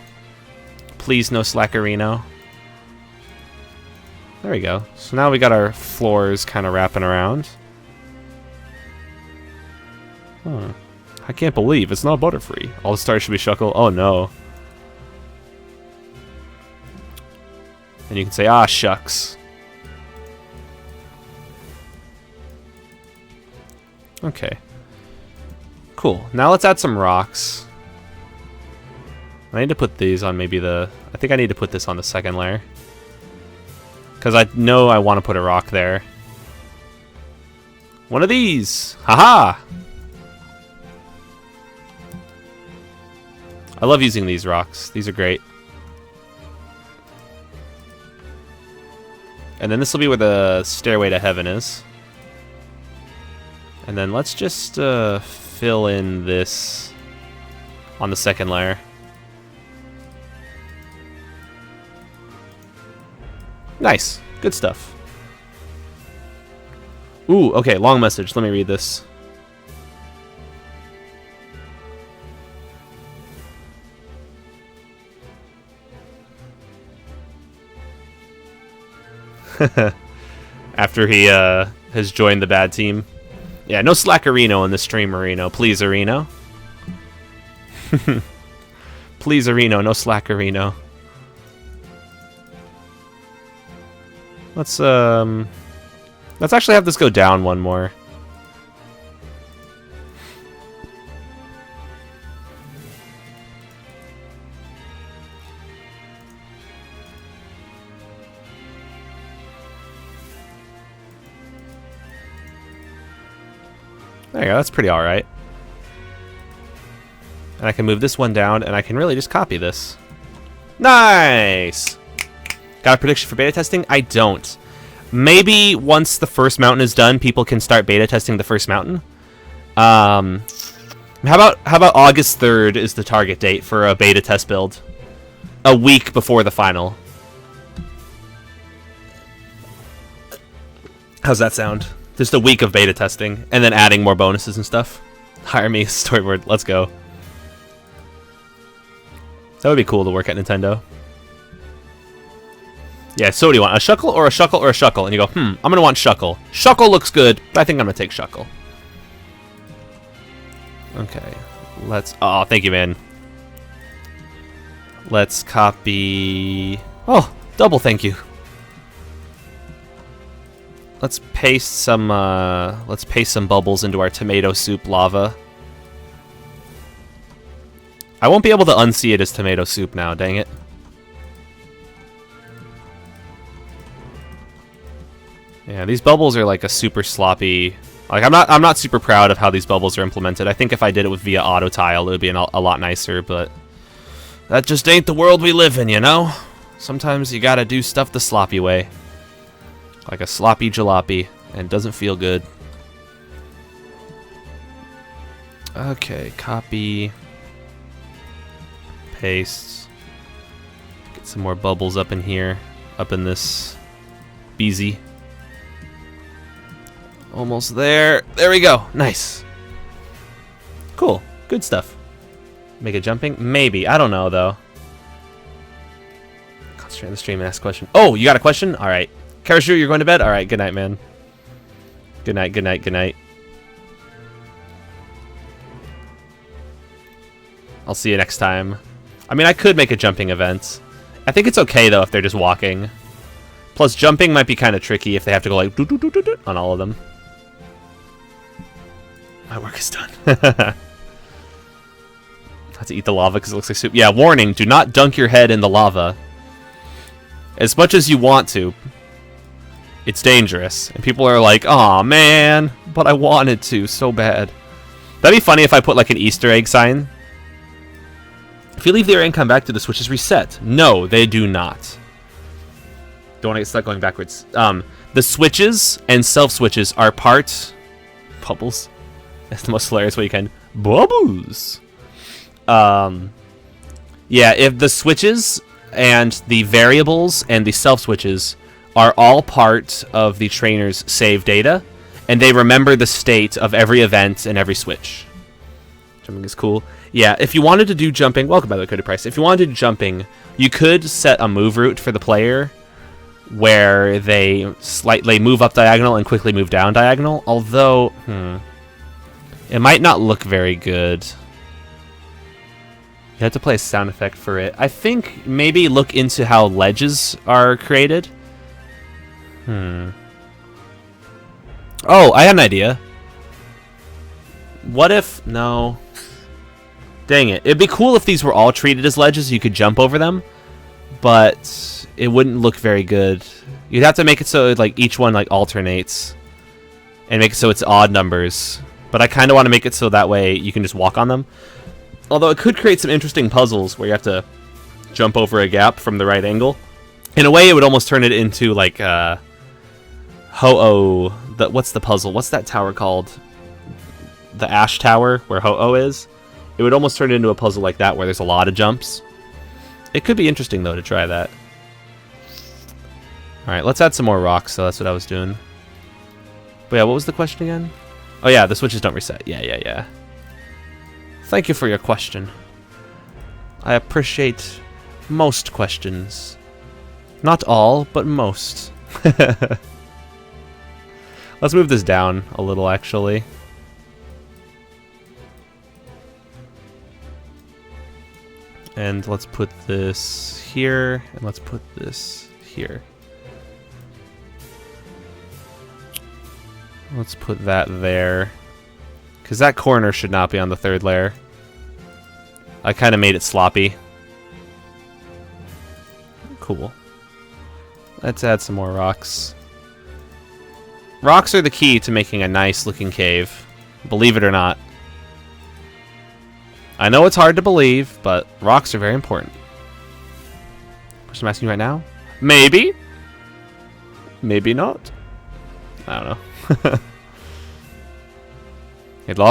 Please, no slackerino. There we go. So now we got our floors kind of wrapping around. Huh. I can't believe it's not Butterfree. All the stars should be Shuckle. Oh no. And you can say, ah, shucks. Okay. Cool. Now let's add some rocks. I need to put these on maybe the... I think I need to put this on the second layer. Because I know I want to put a rock there. One of these! Haha! I love using these rocks. These are great. And then this will be where the stairway to heaven is. And then let's just fill in this on the second layer. Nice. Good stuff. Ooh, okay, long message. Let me read this. After he has joined the bad team. Yeah, no slackerino in the stream, Marino. Please, Areno. Please, Areno, no slackerino. Let's actually have this go down one more. There you go, that's pretty alright. And I can move this one down, and I can really just copy this. Nice! Got a prediction for beta testing? I don't. Maybe once the first mountain is done, people can start beta testing the first mountain. How about August 3rd is the target date for a beta test build? A week before the final. How's that sound? Just a week of beta testing, and then adding more bonuses and stuff. Hire me, storyboard. Let's go. That would be cool to work at Nintendo. Yeah, so what do you want? A Shuckle or a Shuckle or a Shuckle? And you go, I'm going to want Shuckle. Shuckle looks good, but I think I'm going to take Shuckle. Okay. Let's... Oh, thank you, man. Let's copy... Oh, Double thank you. Let's paste some bubbles into our tomato soup lava. I won't be able to unsee it as tomato soup now, dang it. Yeah, these bubbles are like a super sloppy. Like I'm not super proud of how these bubbles are implemented. I think if I did it with via auto tile, it would be a lot nicer, but that just ain't the world we live in, you know? Sometimes you gotta do stuff the sloppy way. Like a sloppy jalopy, and it doesn't feel good. Okay, copy. Paste. Get some more bubbles up in here. Up in this beezy. Almost there. There we go. Nice. Cool. Good stuff. Make it jumping? Maybe. I don't know, though. Concentrate on the stream and ask a question. Oh, you got a question? Alright. Karashu, you're going to bed? Alright, good night, man. Good night, good night, good night. I'll see you next time. I mean, I could make a jumping event. I think it's okay, though, if they're just walking. Plus, jumping might be kind of tricky if they have to go, like, doo-doo-doo-doo-doo on all of them. My work is done. I have to eat the lava because it looks like soup. Yeah, warning, do not dunk your head in the lava. As much as you want to. It's dangerous. And people are like, aw, man, but I wanted to so bad. That'd be funny if I put, like, an Easter egg sign. If you leave the area and come back to the switches reset. No, they do not. Don't want to get stuck going backwards. The switches and self-switches are part... Bubbles. That's the most hilarious way you can. Bubbles! Yeah, if the switches and the variables and the self-switches are all part of the trainer's save data, and they remember the state of every event and every switch. Jumping is cool. Yeah, if you wanted to do jumping... Welcome, by the way, Cody Price. If you wanted to do jumping, you could set a move route for the player where they slightly move up diagonal and quickly move down diagonal, although... it might not look very good. You have to play a sound effect for it. I think maybe look into how ledges are created. Oh, I had an idea. What if... No. Dang it. It'd be cool if these were all treated as ledges. You could jump over them. But it wouldn't look very good. You'd have to make it so like each one like alternates. And make it so it's odd numbers. But I kind of want to make it so that way you can just walk on them. Although it could create some interesting puzzles where you have to jump over a gap from the right angle. In a way, it would almost turn it into like Ho-Oh. What's the puzzle? What's that tower called? The Ash Tower, where Ho-Oh is. It would almost turn it into a puzzle like that, where there's a lot of jumps. It could be interesting, though, to try that. Alright, let's add some more rocks, so that's what I was doing. But yeah, what was the question again? Oh yeah, the switches don't reset. Yeah. Thank you for your question. I appreciate most questions. Not all, but most. Let's move this down a little, actually. And let's put this here, and let's put this here. Let's put that there. Because that corner should not be on the third layer. I kind of made it sloppy. Cool. Let's add some more rocks. Rocks are the key to making a nice looking cave. Believe it or not. I know it's hard to believe, but rocks are very important. Question I'm asking you right now? Maybe. Maybe not. I don't know.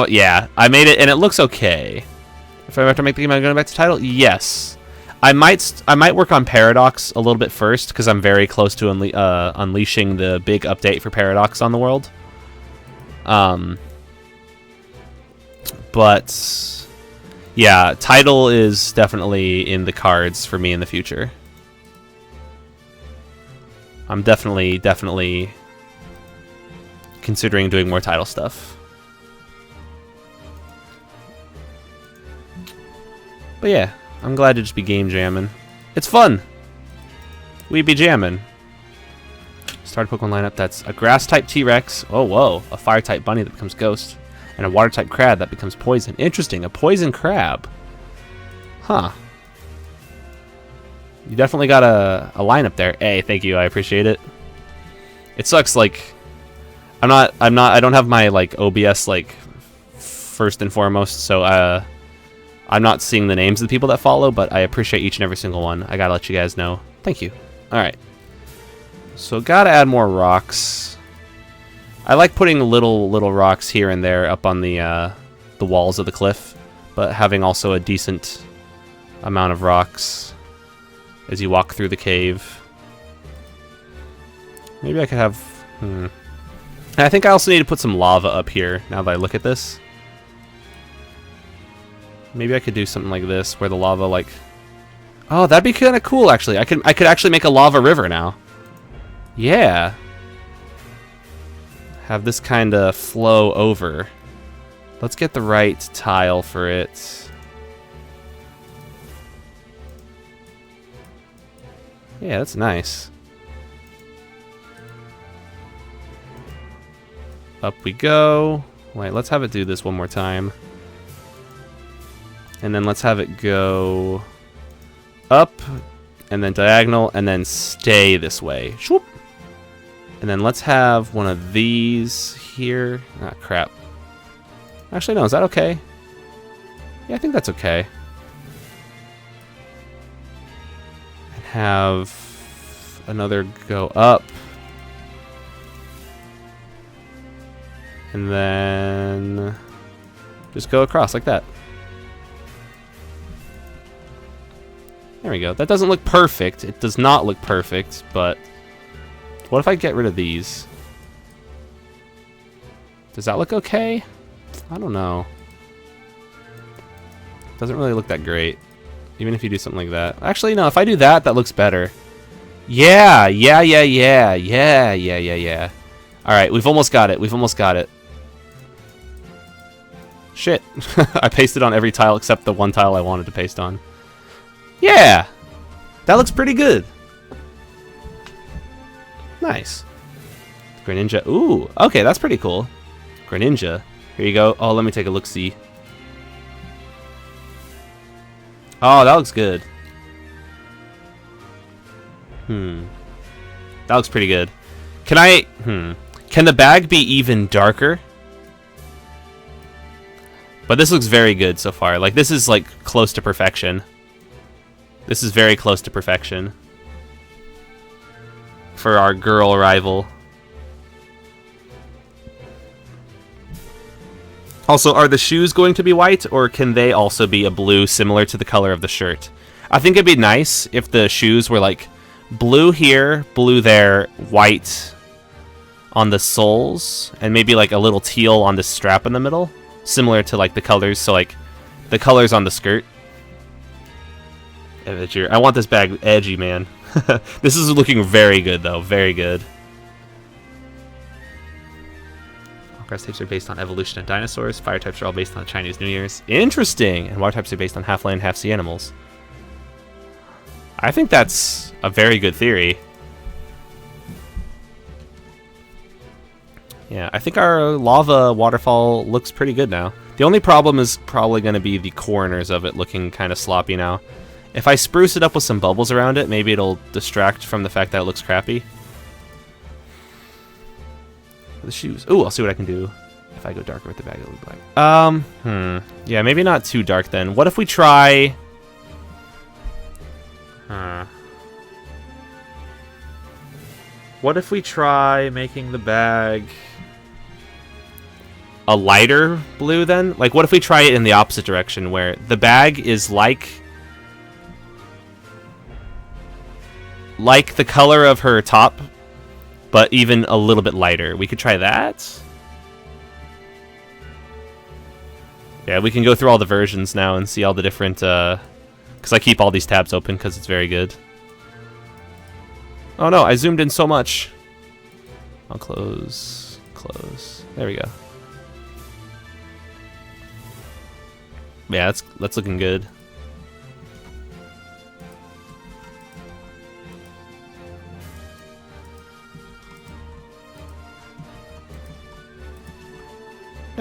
Yeah, I made it, and it looks okay. If I have to make the game, I'm going back to title? Yes. I might work on Paradox a little bit first, because I'm very close to unleashing the big update for Paradox on the world. But... yeah, title is definitely in the cards for me in the future. I'm definitely considering doing more title stuff. But yeah, I'm glad to just be game jamming. It's fun. We be jamming. Start a Pokemon lineup that's a grass-type T-Rex. Oh, whoa. A fire-type bunny that becomes ghost. And a water-type crab that becomes poison. Interesting. A poison crab. Huh. You definitely got a lineup there. Hey, thank you. I appreciate it. It sucks, like... I don't have my, like, OBS, like, first and foremost, so, I'm not seeing the names of the people that follow, but I appreciate each and every single one. I gotta let you guys know. Thank you. Alright. So, gotta add more rocks. I like putting little rocks here and there up on the walls of the cliff, but having also a decent amount of rocks as you walk through the cave. Maybe I could have... I think I also need to put some lava up here, now that I look at this. Maybe I could do something like this, where the lava, like... Oh, that'd be kind of cool, actually. I could actually make a lava river now. Yeah. Have this kind of flow over. Let's get the right tile for it. Yeah, that's nice. Up we go. Wait, let's have it do this one more time. And then let's have it go up, and then diagonal, and then stay this way. Shoop. And then let's have one of these here. Ah, crap. Actually, no, is that okay? Yeah, I think that's okay. And have another go up. And then just go across like that. There we go. That doesn't look perfect. It does not look perfect, but what if I get rid of these? Does that look okay? I don't know. Doesn't really look that great. Even if you do something like that. Actually, no, if I do that, that looks better. Yeah. Alright, we've almost got it. We've almost got it. Shit. I pasted on every tile except the one tile I wanted to paste on. Yeah! That looks pretty good. Nice. Greninja. Ooh, okay, that's pretty cool. Greninja. Here you go. Oh, let me take a look-see. Oh, that looks good. That looks pretty good. Can I... Can the bag be even darker? But this looks very good so far. Like, this is, like, close to perfection. This is very close to perfection. For our girl rival. Also, are the shoes going to be white, or can they also be a blue similar to the color of the shirt? I think it'd be nice if the shoes were, like, blue here, blue there, white on the soles, and maybe, like, a little teal on the strap in the middle. Similar to, like, the colors, so, like, the colors on the skirt. I want this bag edgy, man. This is looking very good, though. Very good. All grass types are based on evolution of dinosaurs. Fire types are all based on Chinese New Year's. Interesting! And water types are based on half land, half sea animals. I think that's a very good theory. Yeah, I think our lava waterfall looks pretty good now. The only problem is probably going to be the corners of it looking kind of sloppy now. If I spruce it up with some bubbles around it, maybe it'll distract from the fact that it looks crappy. The shoes. Ooh, I'll see what I can do. If I go darker with the bag, it'll look black. Yeah, maybe not too dark then. What if we try... What if we try making the bag a lighter blue then? Like, what if we try it in the opposite direction, where the bag is like the color of her top, but even a little bit lighter? We could try that. Yeah, we can go through all the versions now and see all the different, because I keep all these tabs open because it's very good. Oh no, I zoomed in so much. I'll close. There we go. Yeah, that's looking good.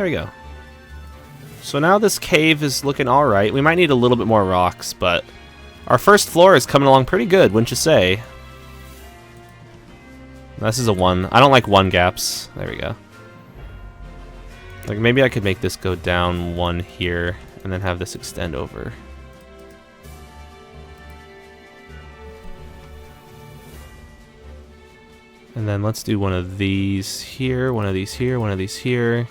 There we go. So now this cave is looking alright. We might need a little bit more rocks, but our first floor is coming along pretty good, wouldn't you say? This is a 1. I don't like 1 gaps. There we go. Like, maybe I could make this go down 1 here, and then have this extend over. And then let's do one of these here, one of these here, one of these here.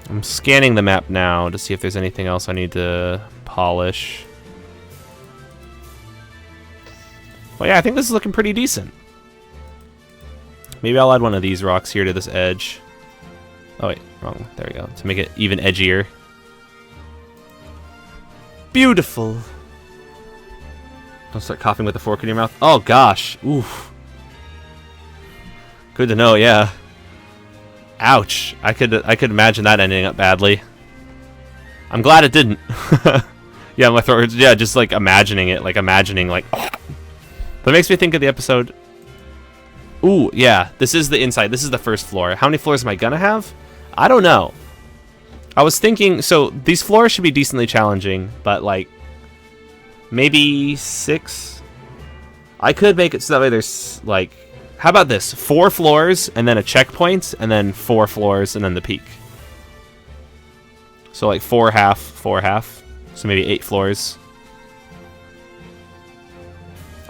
I'm scanning the map now to see if there's anything else I need to polish. Well, yeah, I think this is looking pretty decent. Maybe I'll add one of these rocks here to this edge. Oh, wait, wrong. There we go. To make it even edgier. Beautiful. Don't start coughing with a fork in your mouth. Oh, gosh. Oof. Good to know, yeah. Ouch. I could imagine that ending up badly. I'm glad it didn't. Yeah, my throat hurts. Yeah, just like imagining it. Like imagining like... But it makes me think of the episode... Ooh, yeah. This is the inside. This is the first floor. How many floors am I gonna have? I don't know. I was thinking... So, these floors should be decently challenging. But like... Maybe 6? I could make it so that way there's like... How about this? 4 floors, and then a checkpoint, and then 4 floors, and then the peak. So like 4 half, 4 half. So maybe 8 floors.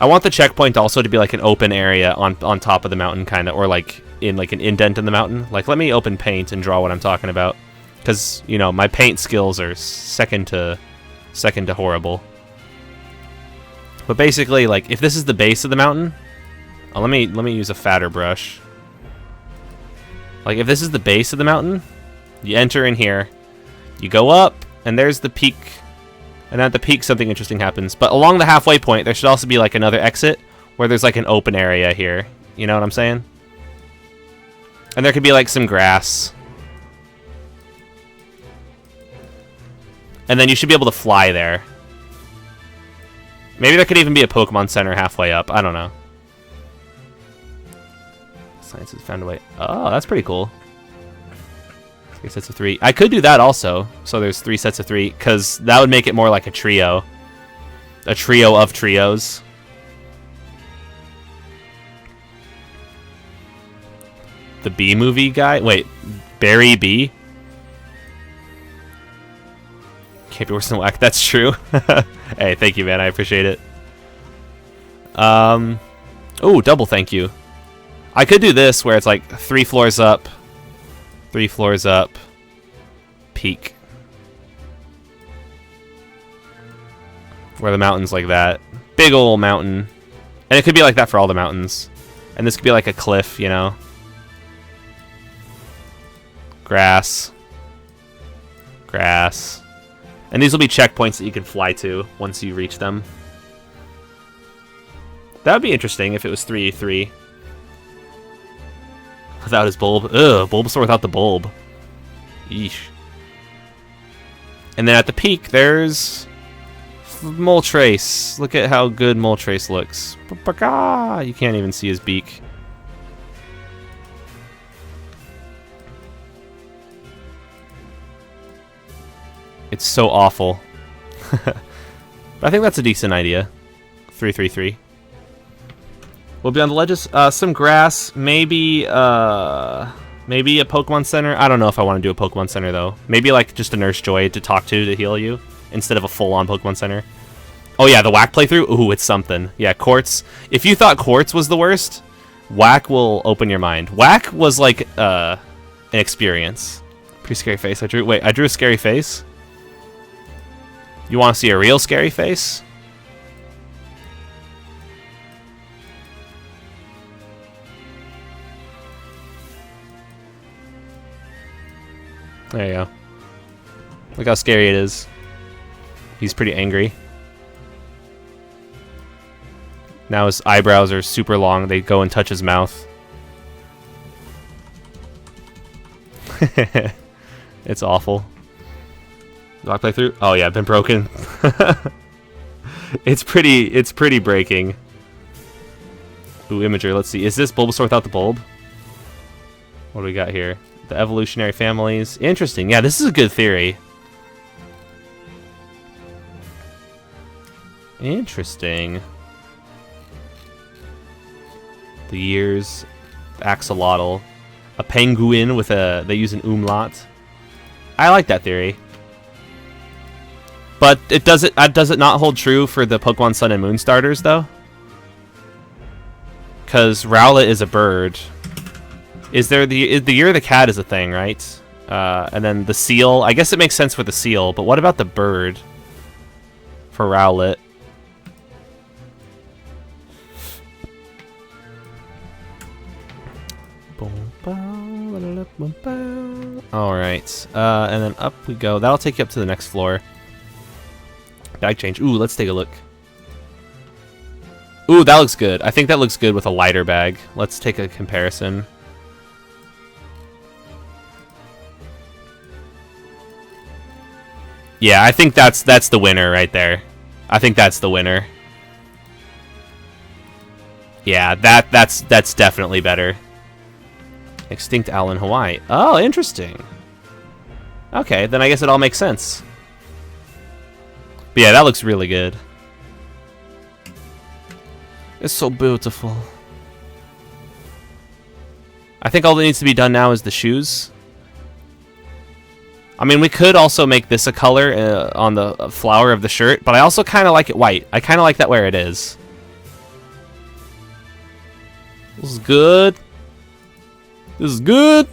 I want the checkpoint also to be like an open area on top of the mountain, kind of, or like in like an indent in the mountain. Like, let me open paint and draw what I'm talking about, because you know my paint skills are second to horrible. But basically, like if this is the base of the mountain. Oh, let me use a fatter brush. Like, if this is the base of the mountain, you enter in here, you go up, and there's the peak. And at the peak, something interesting happens. But along the halfway point, there should also be, like, another exit, where there's, like, an open area here. You know what I'm saying? And there could be, like, some grass. And then you should be able to fly there. Maybe there could even be a Pokemon Center halfway up. I don't know. Science has found a way. Oh, that's pretty cool. 3 sets of 3. I could do that also. So there's 3 sets of 3, because that would make it more like a trio. A trio of trios. The B movie guy? Wait, Barry B? Can't be worse than whack. That's true. Hey, thank you, man. I appreciate it. Oh, double thank you. I could do this where it's like 3 floors up, 3 floors up, peak. Where the mountain's like that. Big ol' mountain. And it could be like that for all the mountains. And this could be like a cliff, you know. Grass. Grass. And these will be checkpoints that you can fly to once you reach them. That would be interesting if it was 3-3. Without his bulb. Ugh, Bulbasaur without the bulb. Yeesh. And then at the peak, there's Moltres. Look at how good Moltres looks. You can't even see his beak. It's so awful. But I think that's a decent idea. 3-3-3. We'll be on the ledges. Some grass, maybe a Pokemon Center. I don't know if I want to do a Pokemon Center though. Maybe like just a Nurse Joy to talk to heal you instead of a full-on Pokemon Center. Oh yeah, the Whack playthrough. Ooh, it's something. Yeah, Quartz. If you thought Quartz was the worst, Whack will open your mind. Whack was like an experience. Pretty scary face. I drew a scary face. You want to see a real scary face? There you go. Look how scary it is. He's pretty angry. Now his eyebrows are super long. They go and touch his mouth. It's awful. Do I play through? Oh yeah, I've been broken. It's pretty breaking. Ooh, Imager, let's see. Is this Bulbasaur without the bulb? What do we got here? The evolutionary families. Interesting. Yeah, this is a good theory. Interesting. The years. The axolotl. A penguin with a... They use an umlaut. I like that theory. But does it not hold true for the Pokemon Sun and Moon starters, though? Because Rowlet is a bird. Is there the Year of the Cat is a thing, right? And then the seal. I guess it makes sense for the seal, but what about the bird for Rowlet? Alright, and then up we go. That'll take you up to the next floor. Bag change. Ooh, let's take a look. Ooh, that looks good. I think that looks good with a lighter bag. Let's take a comparison. Yeah, I think that's the winner right there. I think that's the winner. Yeah, that's definitely better. Extinct owl in Hawaii. Oh, interesting. Okay, then I guess it all makes sense. But yeah, that looks really good. It's so beautiful. I think all that needs to be done now is the shoes. I mean, we could also make this a color on the flower of the shirt, but I also kind of like it white. I kind of like that where it is. This is good. This is good.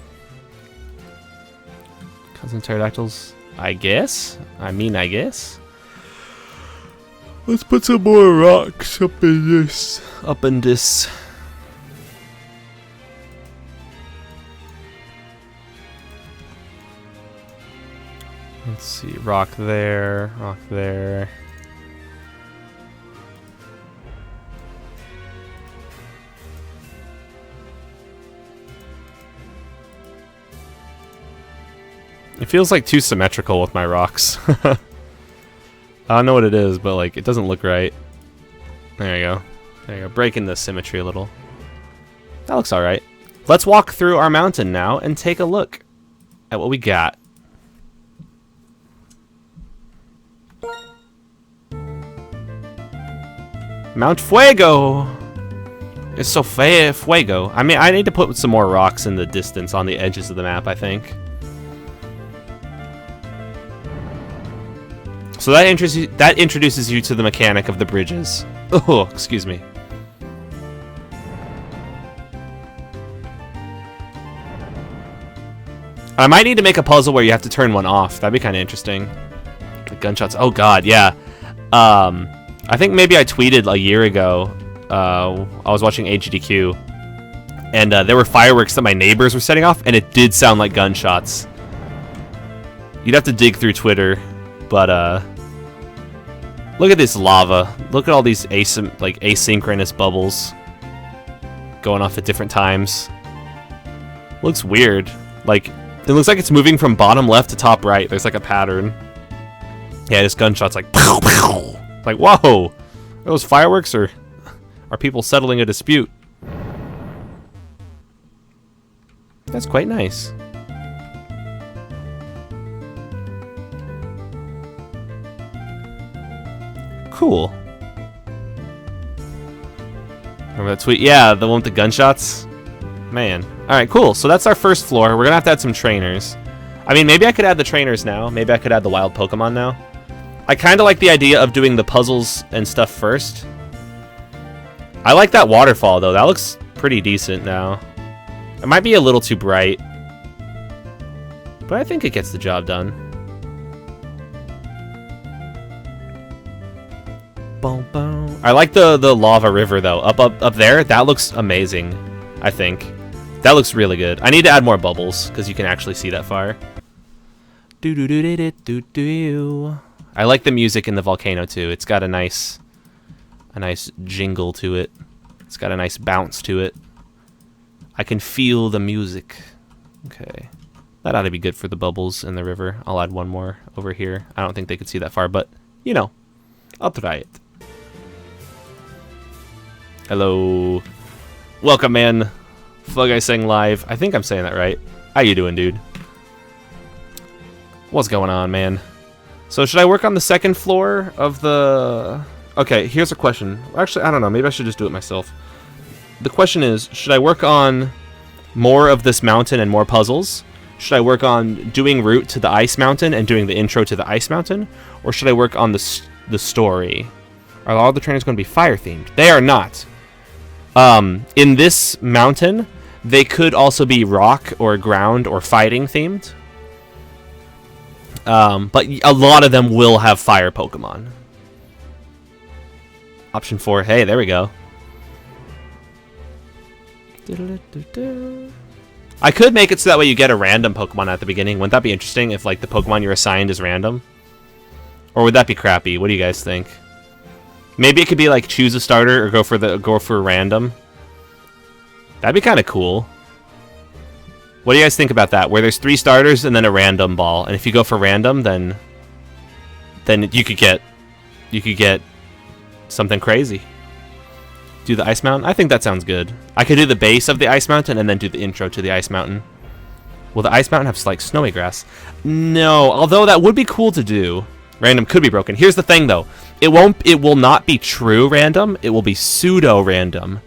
Cousin pterodactyls, I guess. I guess. Let's put some more rocks up in this. Let's see, rock there, rock there. It feels like too symmetrical with my rocks. I don't know what it is, but like it doesn't look right. There you go. There you go. Breaking the symmetry a little. That looks alright. Let's walk through our mountain now and take a look at what we got. Mount Fuego! It's so Fuego. I mean, I need to put some more rocks in the distance on the edges of the map, I think. So that introduces you to the mechanic of the bridges. Oh, excuse me. I might need to make a puzzle where you have to turn one off. That'd be kind of interesting. The gunshots. Oh god, yeah. I think maybe I tweeted a year ago. I was watching HDQ, and there were fireworks that my neighbors were setting off, and it did sound like gunshots. You'd have to dig through Twitter, but look at this lava. Look at all these asynchronous bubbles going off at different times. Looks weird. Like, it looks like it's moving from bottom left to top right. There's like a pattern. Yeah, this gunshot's like pow, pow. Like, whoa! Are those fireworks, or are people settling a dispute? That's quite nice. Cool. Remember that tweet? Yeah, the one with the gunshots? Man. Alright, cool. So that's our first floor. We're gonna have to add some trainers. I mean, maybe I could add the trainers now. Maybe I could add the wild Pokemon now. I kind of like the idea of doing the puzzles and stuff first. I like that waterfall, though. That looks pretty decent now. It might be a little too bright, but I think it gets the job done. I like the lava river, though. Up there, that looks amazing, I think. That looks really good. I need to add more bubbles, because you can actually see that far. I like the music in the volcano, too. It's got a nice jingle to it. It's got a nice bounce to it. I can feel the music. Okay. That ought to be good for the bubbles in the river. I'll add one more over here. I don't think they could see that far, but, you know, I'll try it. Hello. Welcome, man. Fuego saying live. I think I'm saying that right. How you doing, dude? What's going on, man? So should I work on the second floor of the... Okay, here's a question. Actually, I don't know. Maybe I should just do it myself. The question is, should I work on more of this mountain and more puzzles? Should I work on doing route to the ice mountain and doing the intro to the ice mountain? Or should I work on the story? Are all the trainers going to be fire themed? They are not. In this mountain, they could also be rock or ground or fighting themed. But a lot of them will have fire Pokemon. Option 4. Hey, there we go. I could make it so that way you get a random Pokemon at the beginning. Wouldn't that be interesting if like the Pokemon you're assigned is random? Or would that be crappy? What do you guys think? Maybe it could be like choose a starter or go for a random. That'd be kind of cool. What do you guys think about that? Where there's 3 starters and then a random ball, and if you go for random, then you could get something crazy. Do the ice mountain? I think that sounds good. I could do the base of the ice mountain and then do the intro to the ice mountain. Will the ice mountain have like snowy grass? No, although that would be cool to do. Random could be broken. Here's the thing though. It will not be true random. It will be pseudo random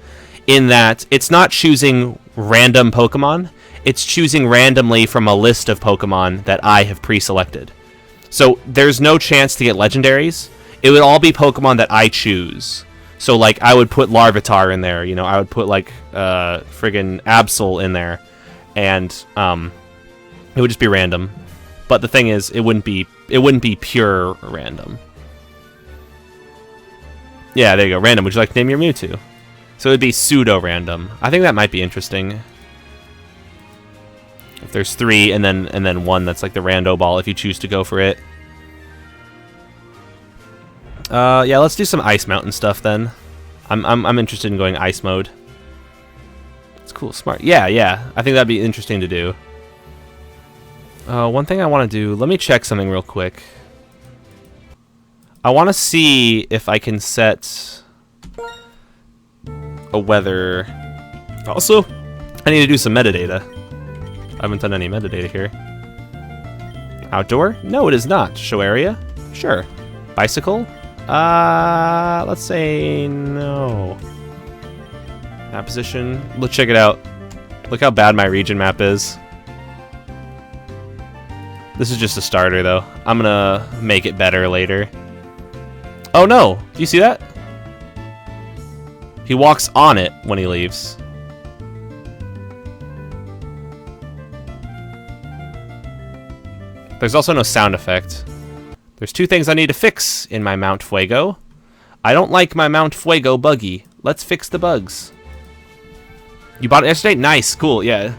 in that it's not choosing random Pokemon. It's choosing randomly from a list of Pokemon that I have pre-selected. So there's no chance to get legendaries. It would all be Pokemon that I choose. So like I would put Larvitar in there, you know, I would put like friggin' Absol in there, and it would just be random. But the thing is, it wouldn't be pure random. Yeah, there you go. Random. Would you like to name your Mewtwo? So it'd be pseudo random. I think that might be interesting. If there's 3 and then 1 that's like the rando ball if you choose to go for it. Yeah, let's do some Ice Mountain stuff then. I'm interested in going Ice mode. It's cool, smart. Yeah. I think that'd be interesting to do. One thing I want to do. Let me check something real quick. I want to see if I can set a weather. Also, I need to do some metadata. I haven't done any metadata here. Outdoor? No, it is not. Show area? Sure. Bicycle? Let's say no. Map position. Let's check it out. Look how bad my region map is. This is just a starter, though. I'm gonna make it better later. Oh no! Do you see that? He walks on it when he leaves. There's also no sound effect. There's 2 things I need to fix in my Mount Fuego. I don't like my Mount Fuego buggy. Let's fix the bugs. You bought it yesterday? Nice, cool, yeah.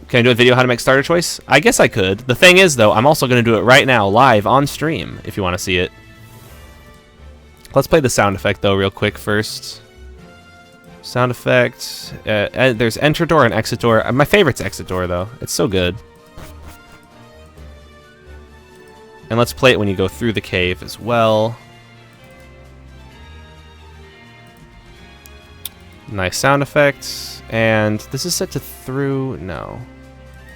Can I do a video how to make starter choice? I guess I could. The thing is, though, I'm also going to do it right now, live, on stream, if you want to see it. Let's play the sound effect, though, real quick first. Sound effect. There's enter door and exit door. My favorite's exit door, though. It's so good. And let's play it when you go through the cave as well. Nice sound effects. And this is set to through... No.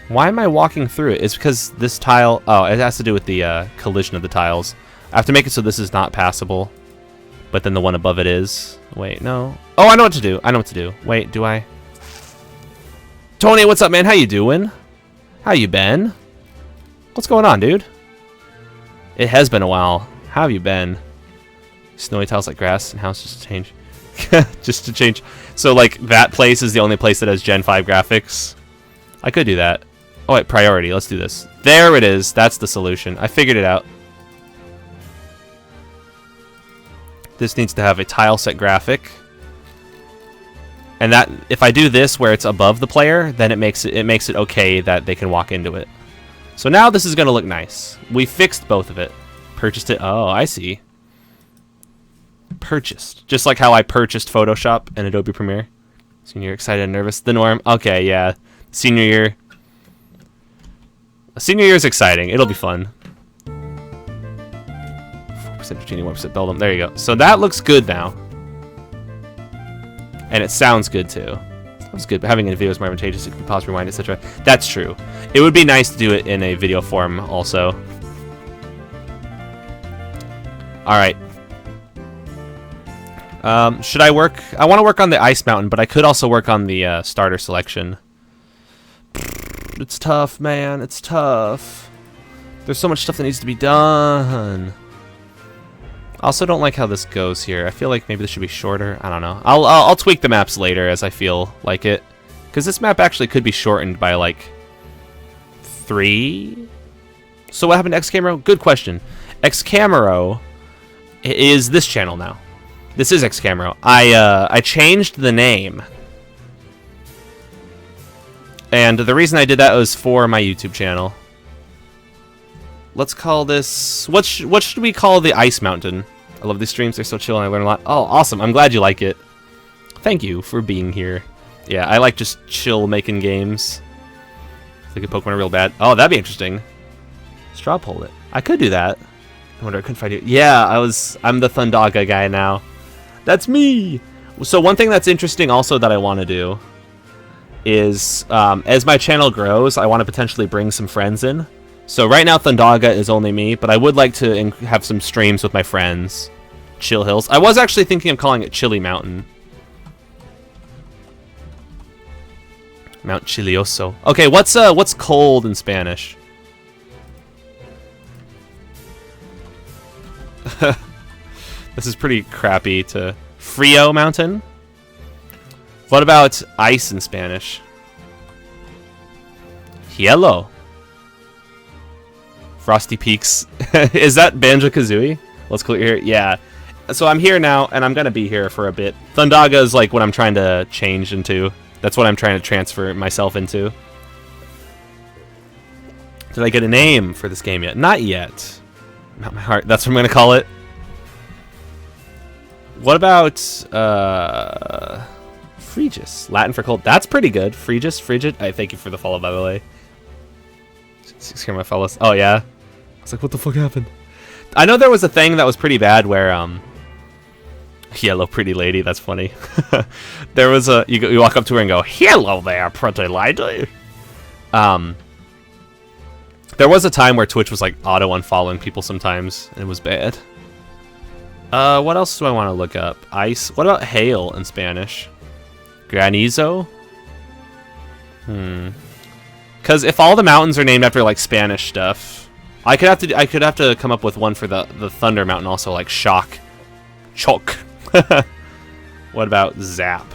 Why am I walking through it? It's because this tile... Oh, it has to do with the collision of the tiles. I have to make it so this is not passable. But then the one above it is. Wait, no. Oh, I know what to do. I know what to do. Wait, do I? Tony, what's up, man? How you doing? How you been? What's going on, dude? It has been a while. How have you been? Snowy tiles like grass and house just to change. Just to change. So, like, that place is the only place that has Gen 5 graphics. I could do that. Oh, wait, priority. Let's do this. There it is. That's the solution. I figured it out. This needs to have a tile set graphic. And that, if I do this where it's above the player, then it makes it okay that they can walk into it. So now this is going to look nice. We fixed both of it. Purchased it. Oh, I see. Purchased. Just like how I purchased Photoshop and Adobe Premiere. Senior year, excited and nervous. The norm. Okay, yeah. Senior year. Senior year is exciting. It'll be fun. 4% retaining, 1% build them. There you go. So that looks good now. And it sounds good too. That's good, but having it in video is more advantageous. It can pause, rewind, etc. That's true. It would be nice to do it in a video form also. Alright. Should I work? I want to work on the ice mountain, but I could also work on the starter selection. It's tough, man. It's tough. There's so much stuff that needs to be done. I also don't like how this goes here. I feel like maybe this should be shorter. I don't know. I'll tweak the maps later as I feel like it. Because this map actually could be shortened by like 3. So what happened to Xcamero? Good question. Xcamero is this channel now. This is Xcamero. I changed the name. And the reason I did that was for my YouTube channel. Let's call this... What should we call the Ice Mountain? I love these streams. They're so chill and I learn a lot. Oh, awesome. I'm glad you like it. Thank you for being here. Yeah, I like just chill making games. Like a Pokemon real bad. Oh, that'd be interesting. Straw pull it. I could do that. I wonder I couldn't find you. Yeah, I'm the Thundaga guy now. That's me! So one thing that's interesting also that I want to do is, as my channel grows, I want to potentially bring some friends in. So right now Thundaga is only me, but I would like to have some streams with my friends. Chill Hills. I was actually thinking of calling it Chili Mountain. Mount Chilioso. Okay, what's cold in Spanish? This is pretty crappy to... Frio Mountain? What about ice in Spanish? Hielo. Frosty Peaks. Is that Banjo-Kazooie? Let's clear here. Yeah. So I'm here now, and I'm going to be here for a bit. Thundaga is like what I'm trying to change into. That's what I'm trying to transfer myself into. Did I get a name for this game yet? Not yet. Not my heart. That's what I'm going to call it. What about Frigis? Latin for cold. That's pretty good. Frigis, Frigid. I thank you for the follow, by the way. Scare my fellas. Oh yeah. I was like, what the fuck happened? I know there was a thing that was pretty bad where hello, pretty lady. That's funny. There was a you walk up to her and go, hello there, pretty lady. There was a time where Twitch was like auto unfollowing people sometimes, and it was bad. What else do I want to look up? Ice. What about hail in Spanish? Granizo? Because if all the mountains are named after like Spanish stuff, I could have to come up with one for the Thunder Mountain also, like Shock. Choke. What about Zap?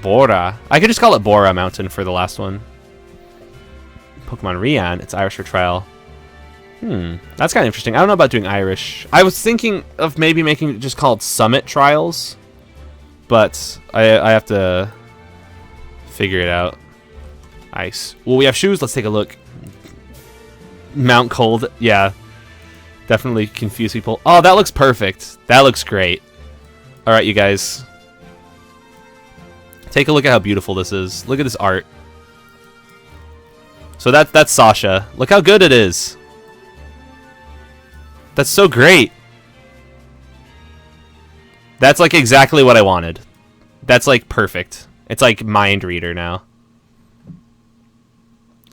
Bora. I could just call it Bora Mountain for the last one. Pokemon Rian. It's Irish for trial. That's kind of interesting. I don't know about doing Irish. I was thinking of maybe making it just called Summit Trials, but I have to figure it out. Ice. Well, we have shoes. Let's take a look. Mount Cold. Yeah. Definitely confuse people. Oh, that looks perfect. That looks great. All right, you guys. Take a look at how beautiful this is. Look at this art. So that's Sasha. Look how good it is. That's so great. That's like exactly what I wanted. That's like perfect. It's like mind reader now.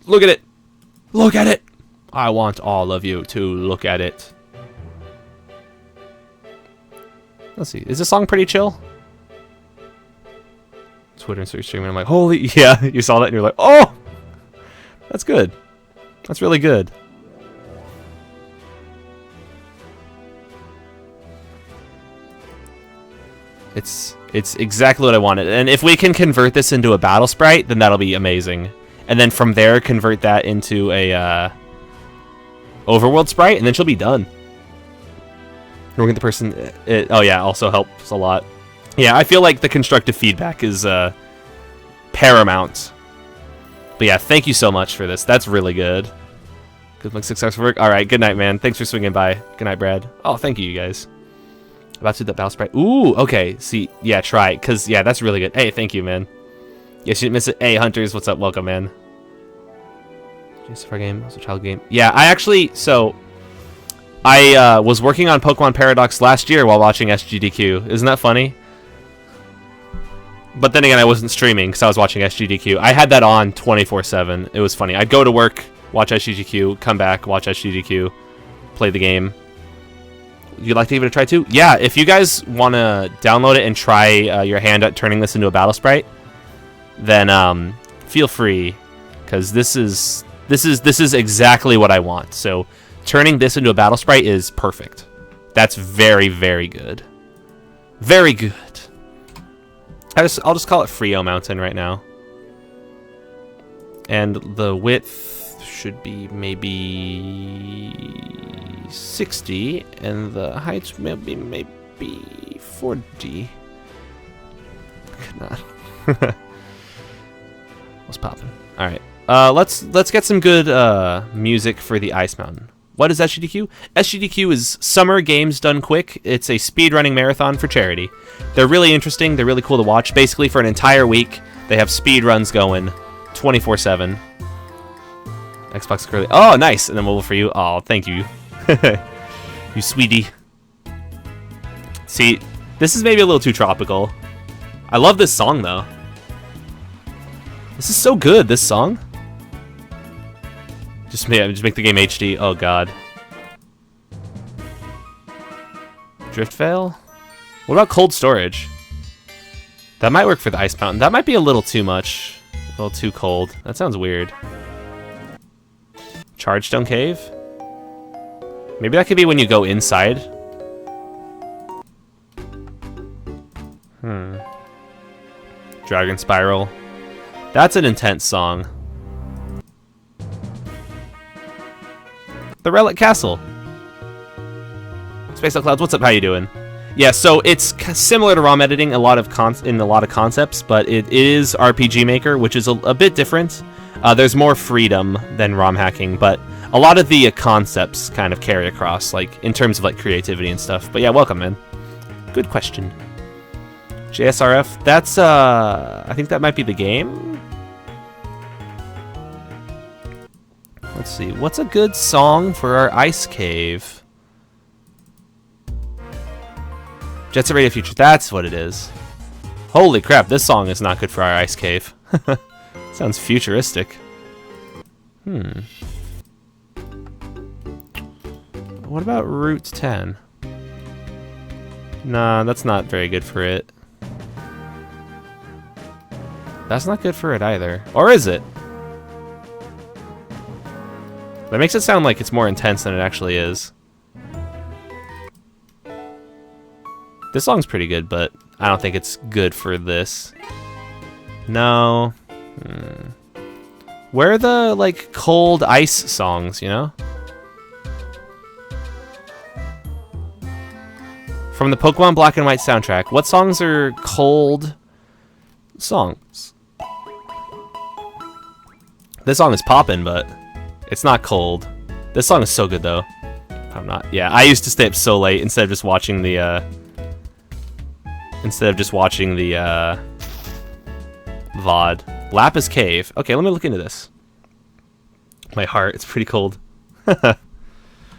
Look at it. Look at it. I want all of you to look at it. Let's see. Is this song pretty chill? Twitter and streaming. I'm like, holy, yeah. You saw that and you're like, oh, that's good. That's really good. It's exactly what I wanted. And if we can convert this into a battle sprite, then that'll be amazing. And then from there, convert that into a overworld sprite, and then she'll be done. Working the person... oh yeah, also helps a lot. Yeah, I feel like the constructive feedback is paramount. But yeah, thank you so much for this. That's really good. Good luck, success for work. All right, good night, man. Thanks for swinging by. Good night, Brad. Oh, thank you, you guys. About to do that battle sprite. Ooh, okay. See, yeah, try it. Because, yeah, that's really good. Hey, thank you, man. Yes, you didn't miss it. Hey, Hunters, what's up? Welcome, man. Just for a game. Also, child game. Yeah, I actually... So, I was working on Pokemon Paradox last year while watching SGDQ. Isn't that funny? But then again, I wasn't streaming because I was watching SGDQ. I had that on 24/7. It was funny. I'd go to work, watch SGDQ, come back, watch SGDQ, play the game. You'd like to give it a try too? Yeah, if you guys want to download it and try your hand at turning this into a battle sprite, then feel free, because this is exactly what I want. So turning this into a battle sprite is perfect. That's very, very good. Very good. I'll just call it Frio Mountain right now. And the width should be maybe 60, and the height maybe 40. Could not. What's poppin'? All right. Let's get some good music for the Ice Mountain. What is SGDQ? SGDQ is Summer Games Done Quick. It's a speedrunning marathon for charity. They're really interesting. They're really cool to watch. Basically, for an entire week, they have speedruns going 24/7. Xbox Curly. Oh, nice. And then mobile for you. Oh, thank you. You sweetie. See, this is maybe a little too tropical. I love this song, though. This is so good, this song. Just make the game HD. Oh god. Drift fail? What about cold storage? That might work for the Ice Mountain. That might be a little too much. A little too cold. That sounds weird. Chargestone Cave? Maybe that could be when you go inside. Dragon Spiral. That's an intense song. The Relic Castle. Space Out Clouds, what's up? How you doing? Yeah, so it's similar to ROM editing in a lot of concepts, but it is RPG Maker, which is a bit different. There's more freedom than ROM hacking, but a lot of the concepts kind of carry across, like in terms of like creativity and stuff. But yeah, welcome, man. Good question. JSRF. That's I think that might be the game. Let's see, what's a good song for our ice cave? Jet Set Radio Future, that's what it is. Holy crap, this song is not good for our ice cave. Sounds futuristic. What about Route 10? Nah, that's not very good for it. That's not good for it either. Or is it? That makes it sound like it's more intense than it actually is. This song's pretty good, but I don't think it's good for this. No. Where are the, like, cold ice songs, you know? From the Pokemon Black and White soundtrack, what songs are cold songs? This song is poppin', but it's not cold. This song is so good, though. I'm not. Yeah, I used to stay up so late instead of just watching the, VOD. Lapis Cave. Okay, let me look into this. My heart, it's pretty cold.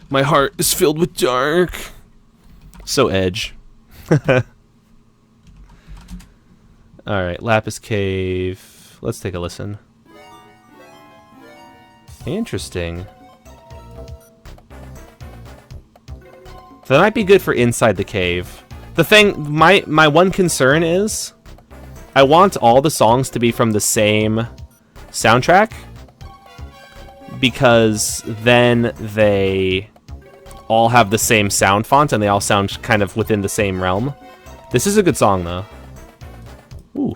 My heart is filled with dark. So edge. Alright, Lapis Cave. Let's take a listen. Interesting. So that might be good for inside the cave. The thing, my one concern is, I want all the songs to be from the same soundtrack, because then they all have the same sound font and they all sound kind of within the same realm. This is a good song, though. Ooh.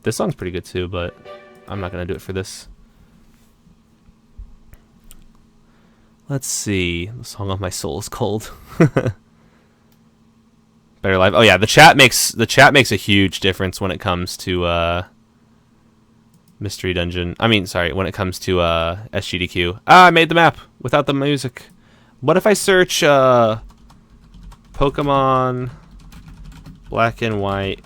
This song's pretty good too, but I'm not gonna do it for this. Let's see. The song of my soul is cold. Better Life. Oh yeah, the chat makes a huge difference when it comes to Mystery Dungeon. I mean, sorry, when it comes to SGDQ. Ah, I made the map without the music. What if I search Pokemon Black and White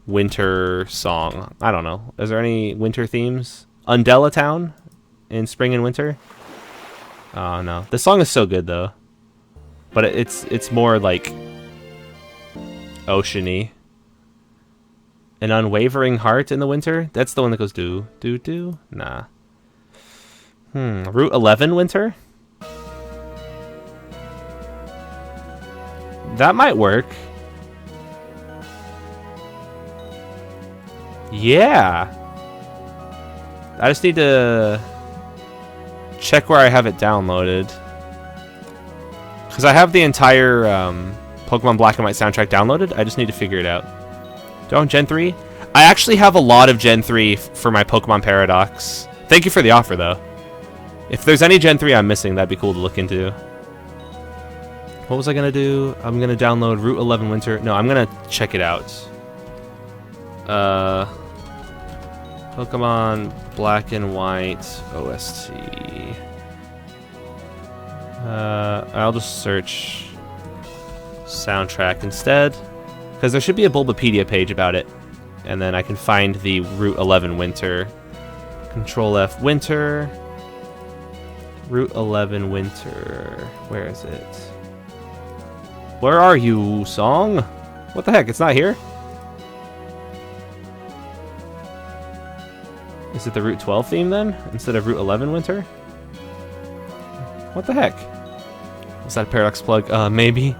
winter song? I don't know. Is there any winter themes? Undella Town in spring and winter? Oh no. This song is so good though. But it's more like, oceany. An unwavering heart in the winter? That's the one that goes do, do, do? Nah. Route 11 winter? That might work. Yeah. I just need to check where I have it downloaded. Because I have the entire Pokemon Black and White soundtrack downloaded. I just need to figure it out. Do I own Gen 3? I actually have a lot of Gen 3 for my Pokemon Paradox. Thank you for the offer, though. If there's any Gen 3 I'm missing, that'd be cool to look into. What was I going to do? I'm going to download Route 11 Winter. No, I'm going to check it out. Pokemon Black and White OST. I'll just search soundtrack instead. Because there should be a Bulbapedia page about it. And then I can find the Route 11 Winter. Control F Winter. Route 11 Winter. Where is it? Where are you, song? What the heck? It's not here? Is it the Route 12 theme then? Instead of Route 11 Winter? What the heck? Was that a Paradox plug? Maybe.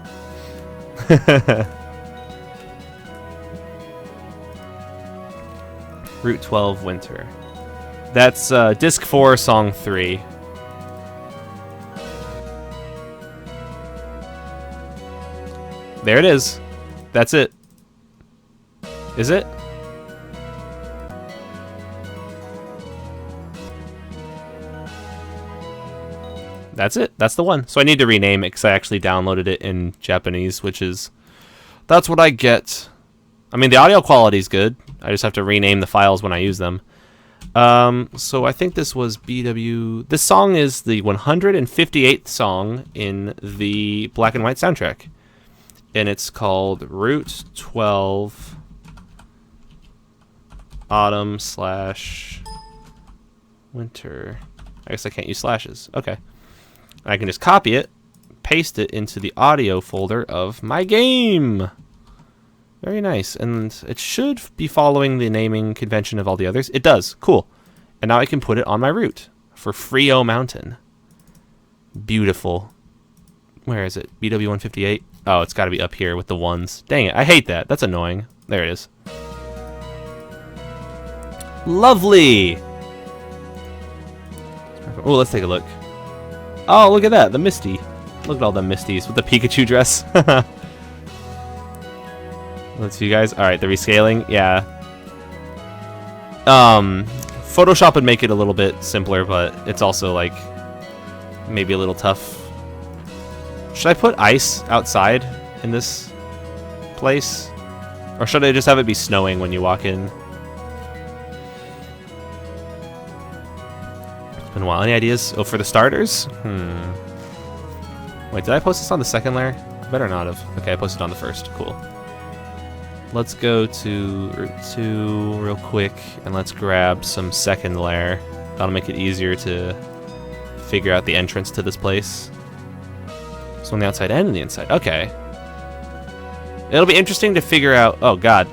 Route 12 Winter. That's Disc 4, Song 3. There it is. That's it. Is it? That's it. That's the one. So I need to rename it because I actually downloaded it in Japanese, which is... That's what I get. I mean, the audio quality is good. I just have to rename the files when I use them. So I think this was BW... This song is the 158th song in the Black and White soundtrack. And it's called Route 12 Autumn / Winter. I guess I can't use slashes. Okay. I can just copy it, paste it into the audio folder of my game. Very nice. And it should be following the naming convention of all the others. It does. Cool. And now I can put it on my route for Frio Mountain. Beautiful. Where is it? BW 158? Oh, it's got to be up here with the ones. Dang it. I hate that. That's annoying. There it is. Lovely. Oh, let's take a look. Oh, look at that. The Misty. Look at all the Misties with the Pikachu dress. Let's see, you guys. All right, the rescaling. Yeah. Photoshop would make it a little bit simpler, but it's also, like, maybe a little tough. Should I put ice outside in this place? Or should I just have it be snowing when you walk in? It's been a while. Any ideas? Oh, for the starters? Wait, did I post this on the second layer? I better not have. Okay, I posted on the first. Cool. Let's go to Route 2 real quick, and let's grab some second layer. That'll make it easier to figure out the entrance to this place. So on the outside and on the inside. Okay. It'll be interesting to figure out... Oh, God.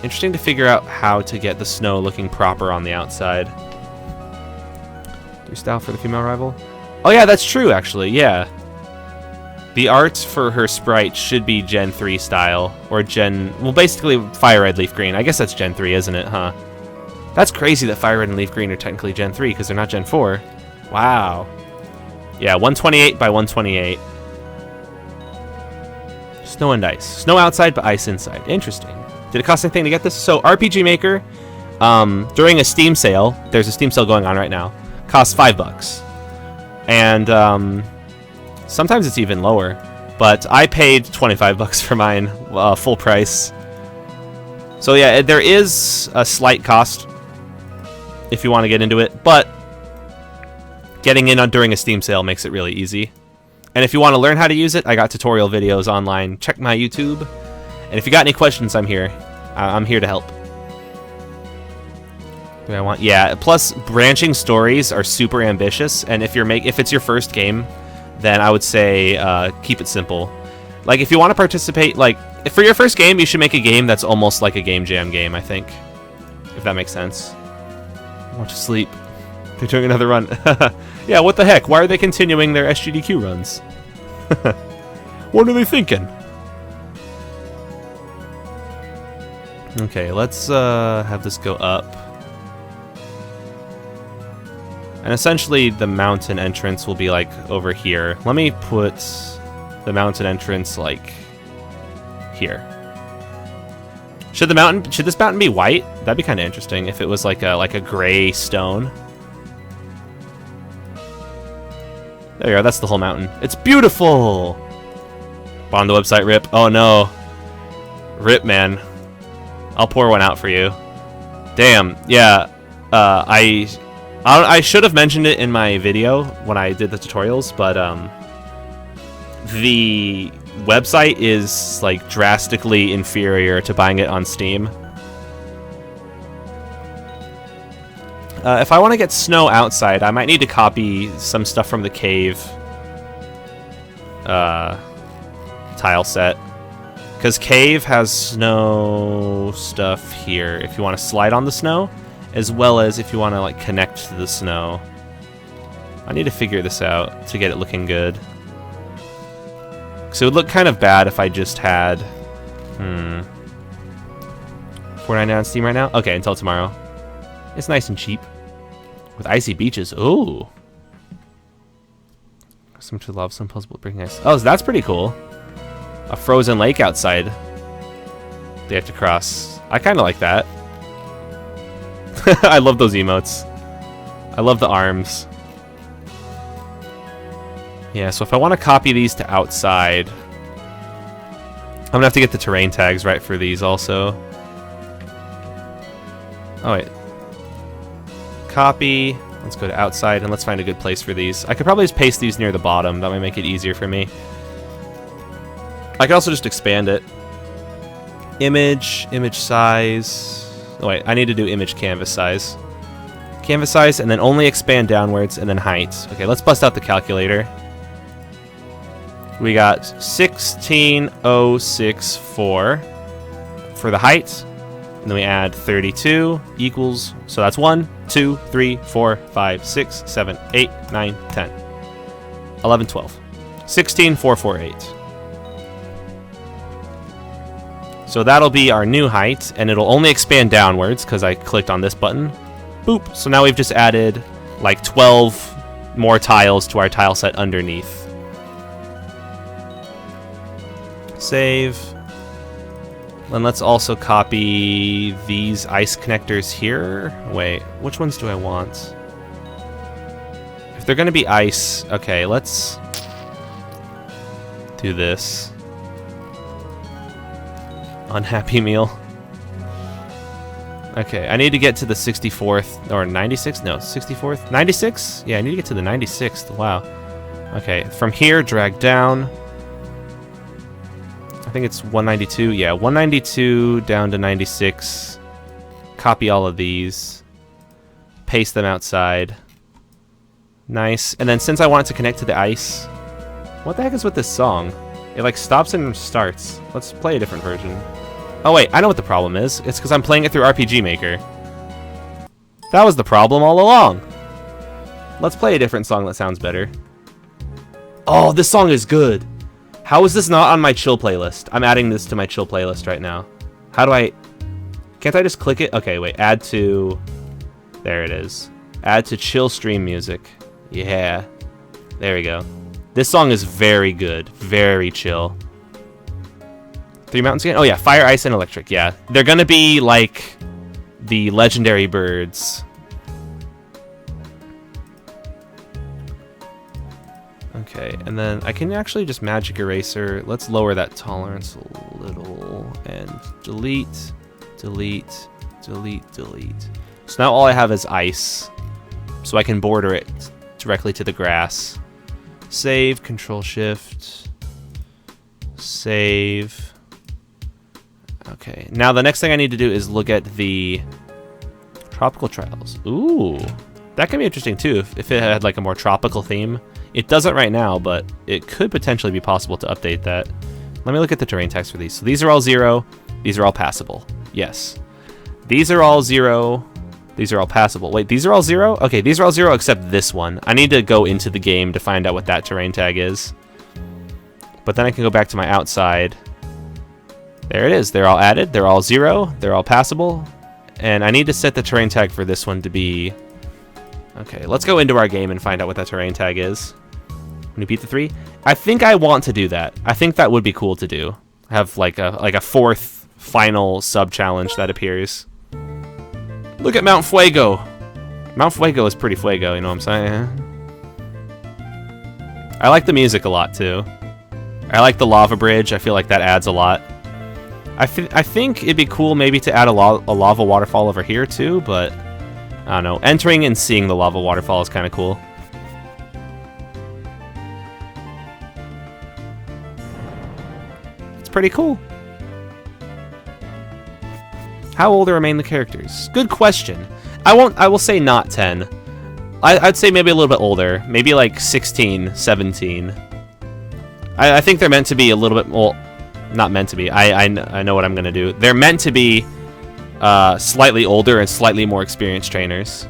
Interesting to figure out how to get the snow looking proper on the outside. 3 style for the female rival? Oh, yeah, that's true, actually. Yeah. The art for her sprite should be Gen 3 style. Or Gen... Well, basically, Fire Red, Leaf Green. I guess that's Gen 3, isn't it, huh? That's crazy that Fire Red and Leaf Green are technically Gen 3, because they're not Gen 4. Wow. Yeah, 128 by 128. Snow and ice. Snow outside, but ice inside. Interesting. Did it cost anything to get this? So, RPG Maker, during a Steam sale, there's a Steam sale going on right now, costs $5. And sometimes it's even lower. But I paid $25 for mine, full price. So yeah, there is a slight cost if you want to get into it, but getting in during a Steam sale makes it really easy. And if you want to learn how to use it, I got tutorial videos online. Check my YouTube. And if you got any questions, I'm here. I'm here to help. Do I want? Yeah. Plus, branching stories are super ambitious. And if it's your first game, then I would say keep it simple. Like, if you want to participate, like, For your first game, you should make a game that's almost like a Game Jam game, I think. If that makes sense. Want to sleep. They're doing another run. Yeah, what the heck? Why are they continuing their SGDQ runs? What are they thinking? Okay, let's have this go up. And essentially, the mountain entrance will be, like, over here. Let me put the mountain entrance, like, here. Should this mountain be white? That'd be kind of interesting if it was like a gray stone. There you go, that's the whole mountain. It's beautiful! On the website, Rip. Oh no. Rip, man. I'll pour one out for you. Damn, yeah. I should have mentioned it in my video when I did the tutorials, but the website is like drastically inferior to buying it on Steam. If I want to get snow outside, I might need to copy some stuff from the cave tile set. Because cave has snow stuff here if you want to slide on the snow, as well as if you want to like connect to the snow. I need to figure this out to get it looking good. So it would look kind of bad if I just had... $4.99 on Steam right now? Okay, until tomorrow. It's nice and cheap. With icy beaches. Ooh. Some to love, some possible bring ice. Oh, so that's pretty cool. A frozen lake outside. They have to cross. I kind of like that. I love those emotes. I love the arms. Yeah, so if I want to copy these to outside, I'm going to have to get the terrain tags right for these also. Oh, wait. Copy. Let's go to outside, and let's find a good place for these. I could probably just paste these near the bottom. That might make it easier for me. I could also just expand it. Image size. Oh, wait. I need to do image canvas size. Canvas size, and then only expand downwards, and then height. Okay, let's bust out the calculator. We got 16064 for the height, and then we add 32 equals, so that's 1, 2, 3, 4, 5, 6, 7, 8, 9, 10, 11, 12, 16448. So that'll be our new height, and it'll only expand downwards because I clicked on this button. Boop. So now we've just added like 12 more tiles to our tile set underneath. Save. And let's also copy these ice connectors here. Wait, which ones do I want? If they're going to be ice, okay, let's do this. Unhappy meal. Okay, I need to get to the 64th, or 96th? No, 64th? 96? Yeah, I need to get to the 96th. Wow. Okay, from here, drag down. I think it's 192. Yeah, 192 down to 96. Copy all of these. Paste them outside. Nice. And then since I want it to connect to the ice... What the heck is with this song? It like stops and starts. Let's play a different version. Oh wait, I know what the problem is. It's because I'm playing it through RPG Maker. That was the problem all along. Let's play a different song that sounds better. Oh, this song is good. How is this not on my chill playlist? I'm adding this to my chill playlist right now. How do I... Can't I just click it? Okay, wait. Add to... There it is. Add to chill stream music. Yeah. There we go. This song is very good. Very chill. 3 mountains again? Oh yeah, fire, ice, and electric. Yeah. They're gonna be like the legendary birds. Okay, and then I can actually just magic eraser. Let's lower that tolerance a little and delete, delete, delete, delete. So now all I have is ice, so I can border it directly to the grass. Save, Control Shift, save. Okay, now the next thing I need to do is look at the tropical trials. Ooh, that could be interesting too if it had like a more tropical theme. It doesn't right now, but it could potentially be possible to update that. Let me look at the terrain tags for these. So these are all 0. These are all passable. Yes. These are all 0. These are all passable. Wait, these are all 0? Okay, these are all 0 except this one. I need to go into the game to find out what that terrain tag is. But then I can go back to my outside. There it is. They're all added. They're all 0. They're all passable. And I need to set the terrain tag for this one to be... Okay, let's go into our game and find out what that terrain tag is. When you beat the 3? I think I want to do that. I think that would be cool to do. Have like a fourth final sub-challenge that appears. Look at Mount Fuego. Mount Fuego is pretty Fuego, you know what I'm saying? I like the music a lot, too. I like the lava bridge. I feel like that adds a lot. I think it'd be cool maybe to add a lava waterfall over here, too, but... I don't know. Entering and seeing the lava waterfall is kind of cool. It's pretty cool. How old are main the characters? Good question. I will say not 10. I'd say maybe a little bit older. Maybe like 16, 17. I think they're meant to be a little bit... Well, not meant to be. I know what I'm going to do. They're meant to be slightly older and slightly more experienced trainers.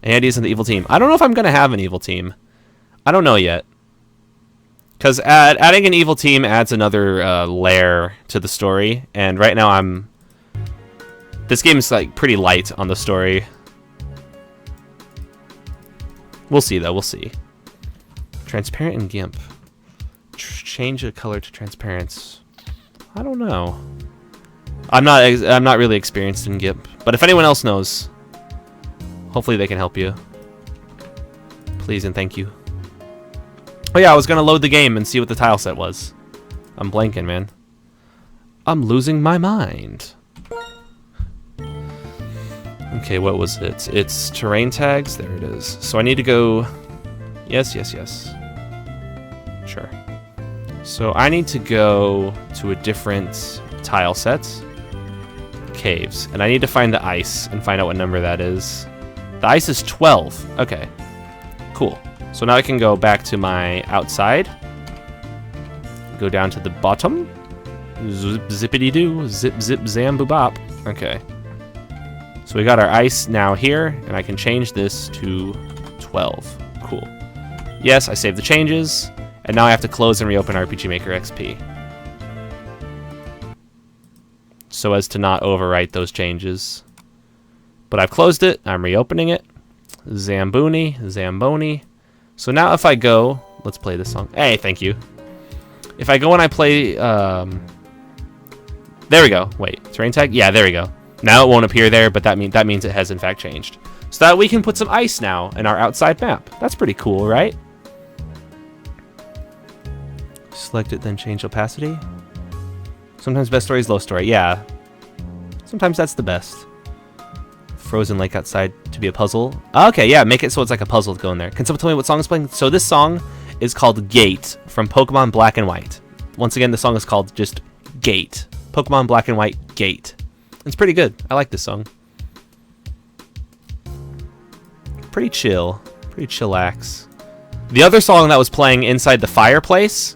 Andy's in the evil team. I don't know if I'm going to have an evil team. I don't know yet. Because adding an evil team adds another layer to the story. And right now I'm... This game is like pretty light on the story. We'll see though, we'll see. Transparent and GIMP. Change the color to transparent. I don't know. I'm not really experienced in GIMP, but if anyone else knows, hopefully they can help you. Please and thank you. Oh yeah, I was gonna load the game and see what the tile set was. I'm blanking, man. I'm losing my mind. Okay, what was it? It's terrain tags. There it is. So I need to go... Yes, yes, yes. Sure. So I need to go to a different tile set. Caves. And I need to find the ice and find out what number that is. The ice is 12. Okay. Cool. So now I can go back to my outside. Go down to the bottom. Zip, zippity-doo. Zip, zip, zam, boop-bop. Okay. So we got our ice now here, and I can change this to 12. Cool. Yes, I saved the changes, and now I have to close and reopen RPG Maker XP. So as to not overwrite those changes. But I've closed it, I'm reopening it. Zamboni, Zamboni. So now if I go, let's play this song. Hey, thank you. If I go and I play, there we go. Wait, terrain tag? Yeah, there we go. Now it won't appear there, but that means it has in fact changed. So that we can put some ice now in our outside map. That's pretty cool, right? Select it, then change opacity. Sometimes best story is low story. Yeah. Sometimes that's the best. Frozen lake outside to be a puzzle. Okay, yeah, make it so it's like a puzzle to go in there. Can someone tell me what song is playing? So this song is called Gate from Pokemon Black and White. Once again, the song is called just Gate. Pokemon Black and White Gate. It's pretty good. I like this song. Pretty chill. Pretty chillax. The other song that was playing inside the fireplace,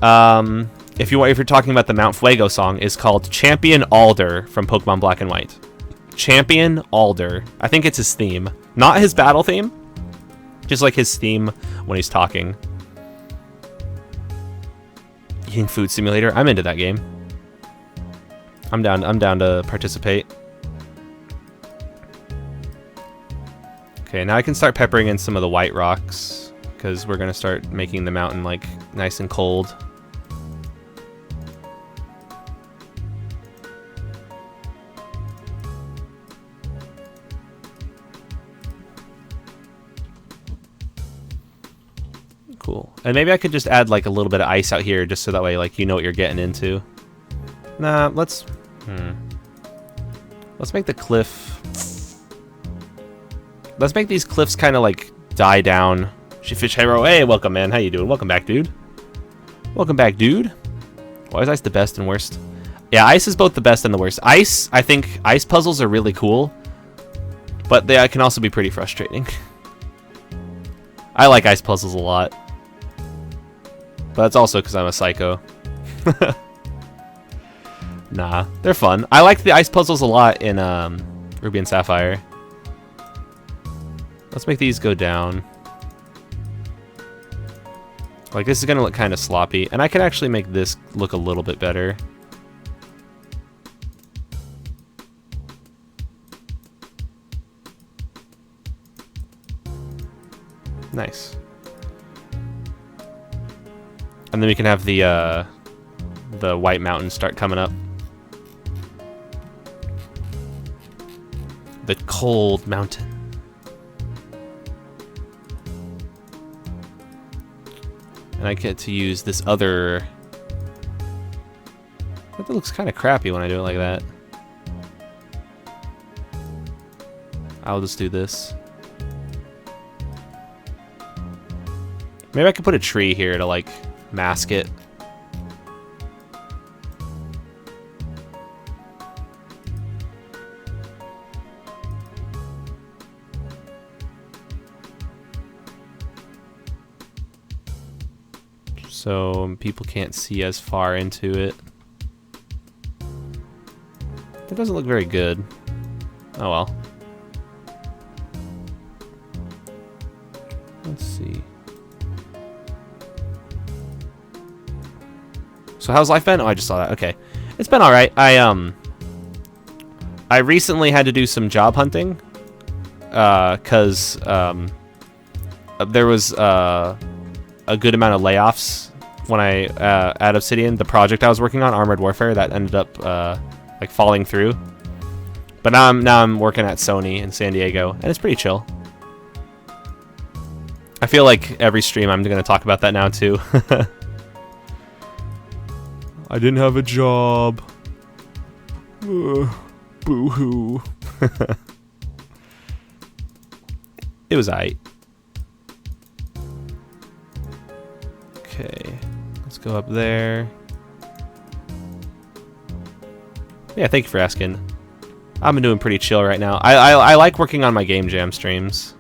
if you're talking about the Mount Fuego song, is called Champion Alder from Pokemon Black and White. Champion Alder. I think it's his theme. Not his battle theme. Just like his theme when he's talking. Eating Food Simulator. I'm into that game. I'm down to participate. Okay, now I can start peppering in some of the white rocks, because we're gonna start making the mountain like nice and cold. Cool. And maybe I could just add like a little bit of ice out here, just so that way like you know what you're getting into. Nah, let's make the cliff. Let's make these cliffs kind of like die down. Fish Hero, hey, welcome, man. How you doing? Welcome back, dude. Welcome back, dude. Why is ice the best and worst? Yeah, ice is both the best and the worst. Ice, I think ice puzzles are really cool, but they can also be pretty frustrating. I like ice puzzles a lot, but that's also because I'm a psycho. Nah, they're fun. I like the ice puzzles a lot in Ruby and Sapphire. Let's make these go down. Like, this is gonna look kind of sloppy, and I could actually make this look a little bit better. Nice. And then we can have the White Mountain start coming up. The cold mountain. And I get to use this other... That looks kind of crappy when I do it like that. I'll just do this. Maybe I could put a tree here to, like, mask it. So people can't see as far into it. That doesn't look very good. Oh well. Let's see. So how's life been? Oh, I just saw that. Okay. It's been alright. I recently had to do some job hunting. Cause there was a good amount of layoffs when I at Obsidian. The project I was working on, Armored Warfare, that ended up like falling through. But now I'm working at Sony in San Diego, and it's pretty chill. I feel like every stream I'm gonna talk about that now too. I didn't have a job. Boo-hoo. It was aight. Okay, let's go up there. Yeah, thank you for asking. I've been doing pretty chill right now. I like working on my Game Jam streams.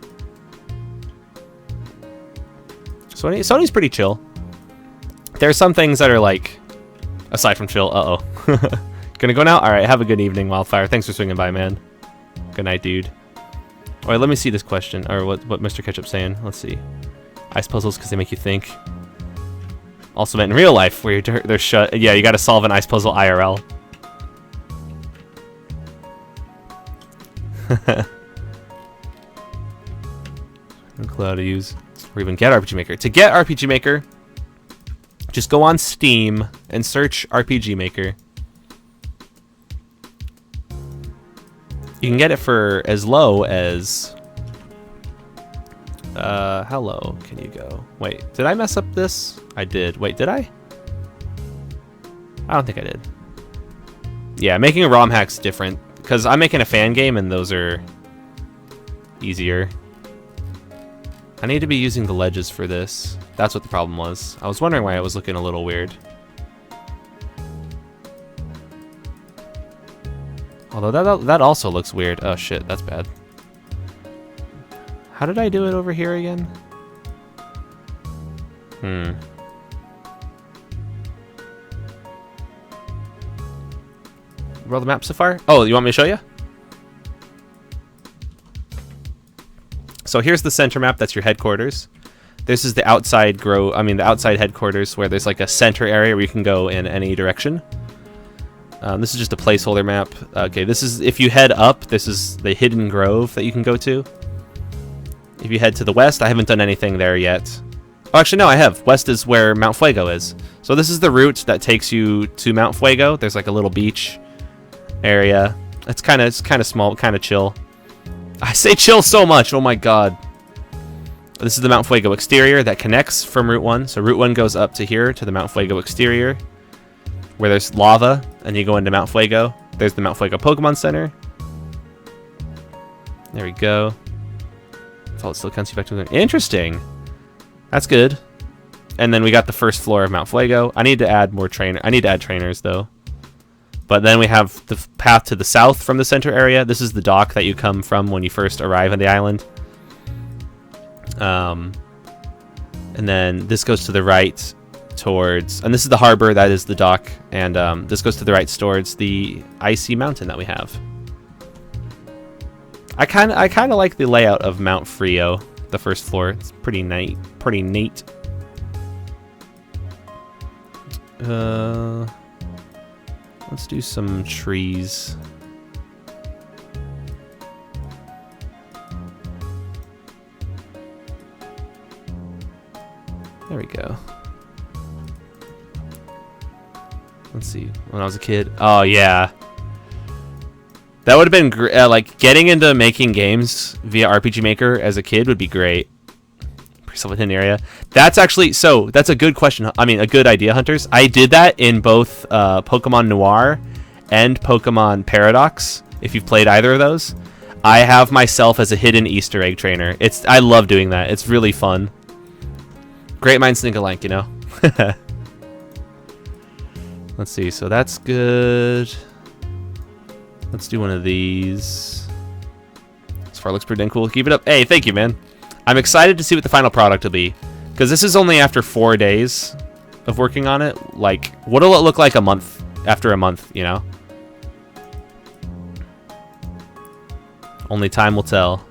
Sony's pretty chill. There are some things that are like, aside from chill, Gonna go now? Alright, have a good evening, Wildfire. Thanks for swinging by, man. Good night, dude. Alright, let me see this question, or what Mr. Ketchup's saying. Let's see. Ice puzzles because they make you think. Also meant in real life, where they're shut. Yeah, you gotta solve an ice puzzle IRL. No clue how to use or even get RPG Maker. To get RPG Maker, just go on Steam and search RPG Maker. You can get it for as low as... how low can you go? Wait, did I mess up this? I did. Wait, did I? I don't think I did. Yeah, making a ROM hack's different, because I'm making a fan game and those are easier. I need to be using the ledges for this. That's what the problem was. I was wondering why it was looking a little weird. Although that also looks weird. Oh shit, that's bad. How did I do it over here again? Roll the map so far? Oh, you want me to show you? So here's the center map. That's your headquarters. This is the outside the outside headquarters, where there's like a center area where you can go in any direction. This is just a placeholder map. Okay, this is, if you head up, this is the hidden grove that you can go to. If you head to the west, I haven't done anything there yet. Oh, actually, no, I have. West is where Mount Fuego is. So this is the route that takes you to Mount Fuego. There's like a little beach area. It's kind of small, kind of chill. I say chill so much. Oh my god. This is the Mount Fuego exterior that connects from Route 1. So Route 1 goes up to here, to the Mount Fuego exterior, where there's lava, and you go into Mount Fuego. There's the Mount Fuego Pokemon Center. There we go. Fault still counts you back to the... Interesting. That's good. And then we got the first floor of Mount Fuego. I need to add more I need to add trainers, though. But then we have the path to the south from the center area. This is the dock that you come from when you first arrive on the island. And then this goes to the right towards, and this is the harbor, that is the dock, and this goes to the right towards the icy mountain that we have. I kind of like the layout of Mount Frio, the first floor. It's pretty neat. Pretty neat. Let's do some trees. There we go. Let's see. When I was a kid. Oh, yeah. That would have been great. Like, getting into making games via RPG Maker as a kid would be great. Yourself in an area. That's actually... So, that's a good question. I mean, a good idea, Hunters. I did that in both Pokemon Noir and Pokemon Paradox, if you've played either of those. I have myself as a hidden Easter egg trainer. I love doing that. It's really fun. Great minds think alike, you know? Let's see. So, that's good. Let's do one of these. This far looks pretty dang cool. Keep it up. Hey, thank you, man. I'm excited to see what the final product will be. Because this is only after 4 days of working on it. Like, what'll it look like a month after a month, you know? Only time will tell.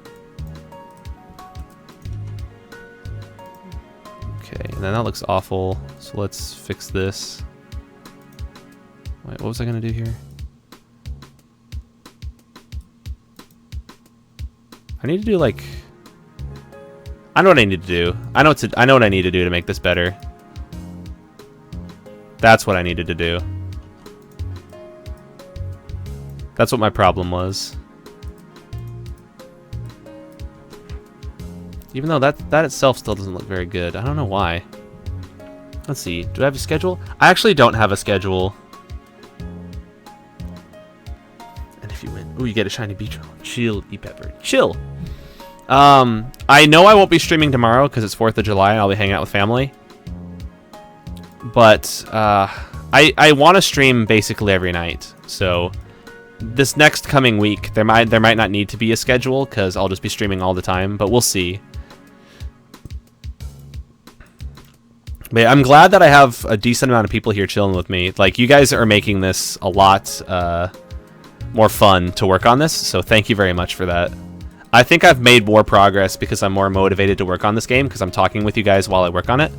Okay, and then that looks awful. So let's fix this. Wait, what was I going to do here? I need to do like... I know what I need to do. I know what I need to do to make this better. That's what I needed to do. That's what my problem was. Even though that itself still doesn't look very good. I don't know why. Let's see. Do I have a schedule? I actually don't have a schedule. And if you win... Ooh, you get a shiny beach roll. Chill, E-Pepper. Chill! I know I won't be streaming tomorrow because it's 4th of July and I'll be hanging out with family. But, I want to stream basically every night. So, this next coming week, there might not need to be a schedule because I'll just be streaming all the time, but we'll see. But yeah, I'm glad that I have a decent amount of people here chilling with me. Like, you guys are making this a lot, more fun to work on this, so thank you very much for that. I think I've made more progress because I'm more motivated to work on this game because I'm talking with you guys while I work on it.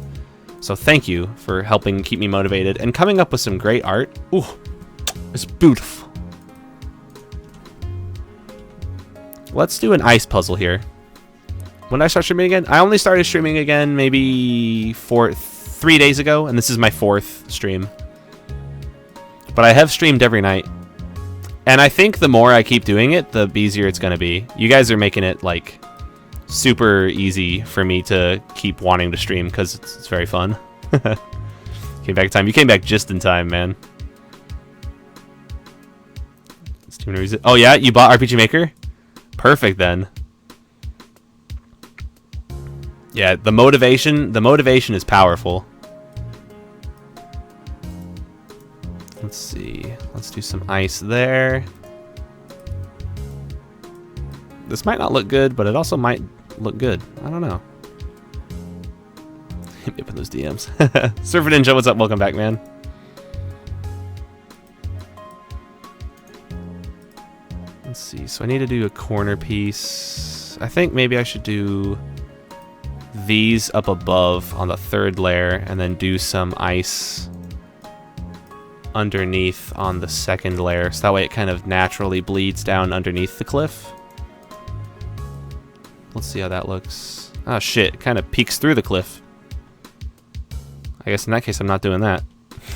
So thank you for helping keep me motivated and coming up with some great art. Ooh, it's beautiful. Let's do an ice puzzle here. When did I start streaming again? I only started streaming again maybe 3 days ago, and this is my 4th stream. But I have streamed every night. And I think the more I keep doing it, the easier it's going to be. You guys are making it, like, super easy for me to keep wanting to stream because it's very fun. Came back in time. You came back just in time, man. Oh, yeah? You bought RPG Maker? Perfect, then. Yeah, the motivation is powerful. Let's see. Let's do some ice there. This might not look good, but it also might look good. I don't know. Hit me up in those DMs. Surfer Ninja, what's up? Welcome back, man. Let's see. So I need to do a corner piece. I think maybe I should do these up above on the 3rd layer and then do some ice underneath on the 2nd layer, so that way it kind of naturally bleeds down underneath the cliff. Let's see how that looks. Oh shit, it kind of peeks through the cliff. I guess in that case I'm not doing that.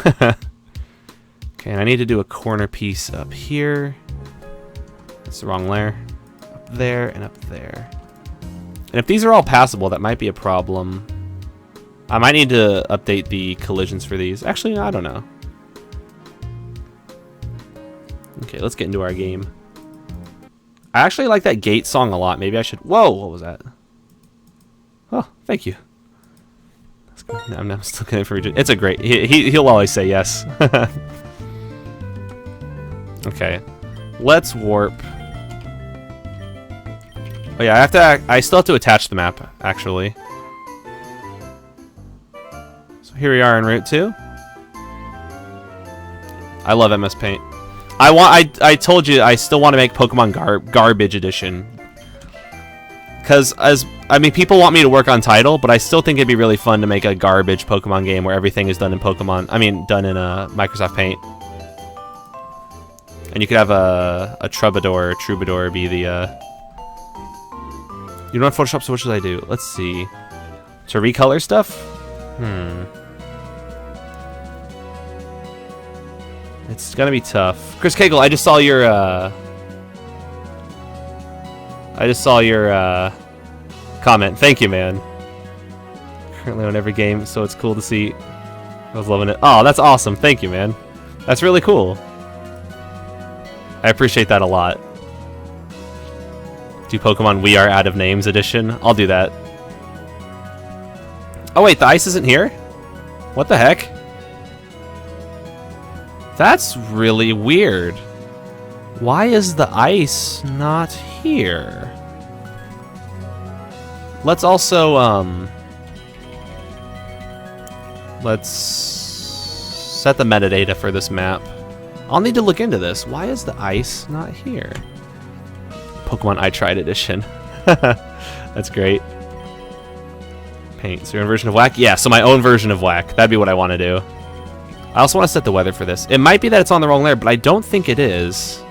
Okay, and I need to do a corner piece up here. That's the wrong layer. Up there and up there. And if these are all passable, that might be a problem. I might need to update the collisions for these. Actually, no, I don't know. Okay, let's get into our game. I actually like that gate song a lot. Maybe I should... Whoa, what was that? Oh, thank you. That's good. I'm still going for it. It's a great... He'll always say yes. Okay, let's warp. Oh yeah, I still have to attach the map, actually. So Here we are in Route 2. I love MS Paint. I told you I still want to make Pokemon Garbage Edition. Because, I mean, people want me to work on title, but I still think it'd be really fun to make a garbage Pokemon game where everything is done in done in Microsoft Paint. And you could have a Troubadour be the, You don't have Photoshop, so what should I do? Let's see. To recolor stuff? It's gonna be tough. Chris Cagle, I just saw your comment. Thank you, man. Currently on every game, so it's cool to see. I was loving it. Oh, that's awesome. Thank you, man. That's really cool. I appreciate that a lot. Do Pokemon We Are Out of Names edition? I'll do that. Oh wait, the ice isn't here? What the heck? That's really weird. Why is the ice not here? Let's also, let's set the metadata for this map. I'll need to look into this. Why is the ice not here? Pokemon I Tried Edition. That's great. Paint. So your own version of Whack? Yeah, so my own version of Whack. That'd be what I want to do. I also want to set the weather for this. It might be that it's on the wrong layer, but I don't think it is.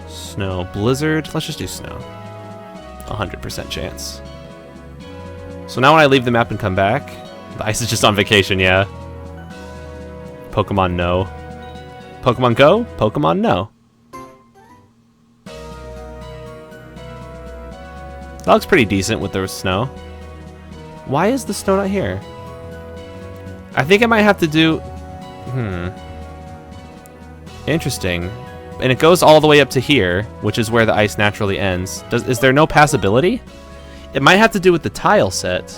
Snow. Blizzard. Let's just do snow. 100% chance. So now when I leave the map and come back, the ice is just on vacation, yeah. Pokemon no. Pokemon Go? Pokemon no. That looks pretty decent with the snow. Why is the snow not here? I think I might have to do... Interesting. And it goes all the way up to here, which is where the ice naturally ends. Is there no passability? It might have to do with the tile set.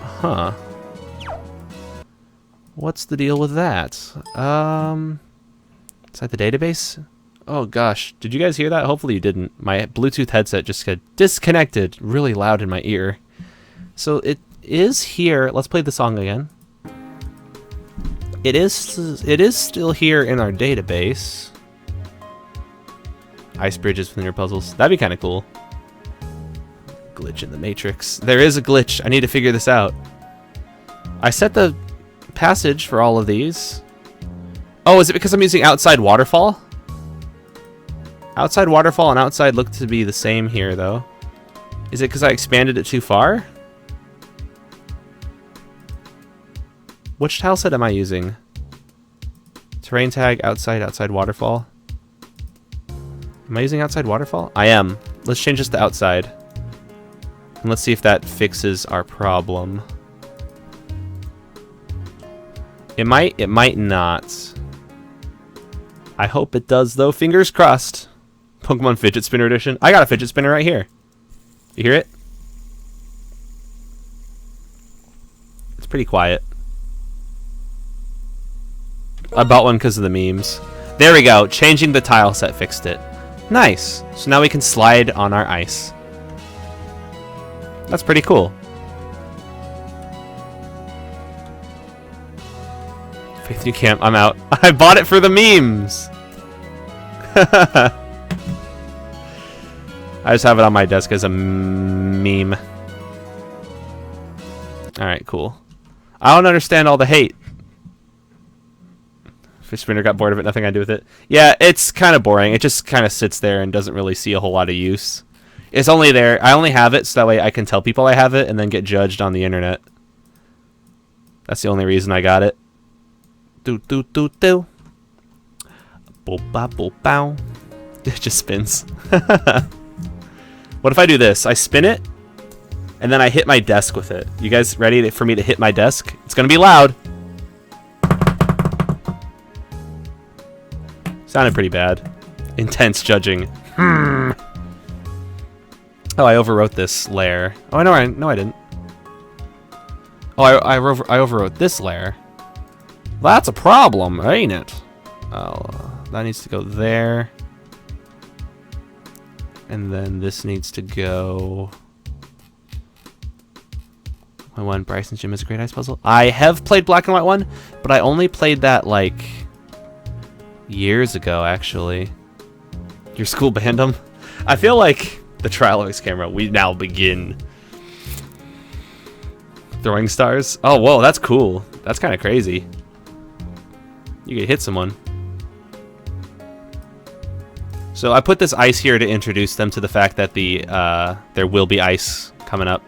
Huh. What's the deal with that? Inside the database? Oh gosh, did you guys hear that? Hopefully you didn't. My Bluetooth headset just got disconnected really loud in my ear. So it is here. Let's play the song again. It is still here in our database. Ice bridges within your puzzles. That'd be kind of cool. Glitch in the Matrix. There is a glitch. I need to figure this out. I set the passage for all of these. Oh, is it because I'm using outside waterfall? Outside waterfall and outside look to be the same here, though. Is it because I expanded it too far? Which tile set am I using? Terrain tag, outside waterfall. Am I using outside waterfall? I am. Let's change this to outside. And let's see if that fixes our problem. It might not. I hope it does, though. Fingers crossed. Pokemon Fidget Spinner Edition. I got a fidget spinner right here. You hear it? It's pretty quiet. I bought one because of the memes. There we go. Changing the tile set fixed it. Nice. So now we can slide on our ice. That's pretty cool. Faith New Camp, I'm out. I bought it for the memes. I just have it on my desk as a meme. Alright, cool. I don't understand all the hate. Fish Spinner got bored of it, nothing I do with it. Yeah, it's kind of boring. It just kind of sits there and doesn't really see a whole lot of use. It's only there. I only have it so that way I can tell people I have it and then get judged on the internet. That's the only reason I got it. Do do do do. Boop ba boop bow. It just spins. What if I do this? I spin it and then I hit my desk with it. You guys ready for me to hit my desk? It's gonna be loud. Sounded pretty bad. Intense judging. Oh, I overwrote this layer. Oh, no, I didn't. Oh, I overwrote this layer. That's a problem, ain't it? Oh, that needs to go there. And then this needs to go My one, Bryson's Gym is a great ice puzzle. I have played Black and White 1, but I only played that like years ago, actually. Your school banned them? I feel like the trial of camera, we now begin throwing stars. Oh, whoa, that's cool. That's kind of crazy. You could hit someone. So I put this ice here to introduce them to the fact that there will be ice coming up.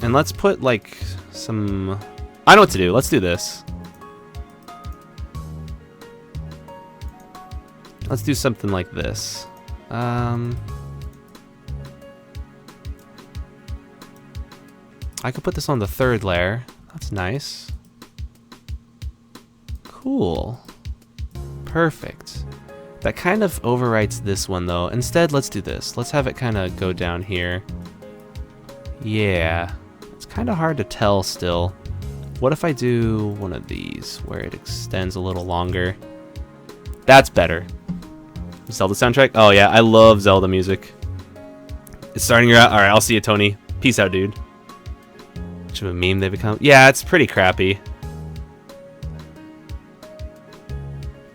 And let's put like some... I know what to do. Let's do this. Let's do something like this. I could put this on the third layer. That's nice. Cool. Perfect. That kind of overwrites this one though. Instead, let's do this. Let's have it kind of go down here. Yeah. It's kind of hard to tell still. What if I do one of these where it extends a little longer? That's better. Zelda soundtrack? Oh yeah, I love Zelda music. It's starting your out. Alright, I'll see you, Tony. Peace out, dude. Much of a meme they become. Yeah, it's pretty crappy.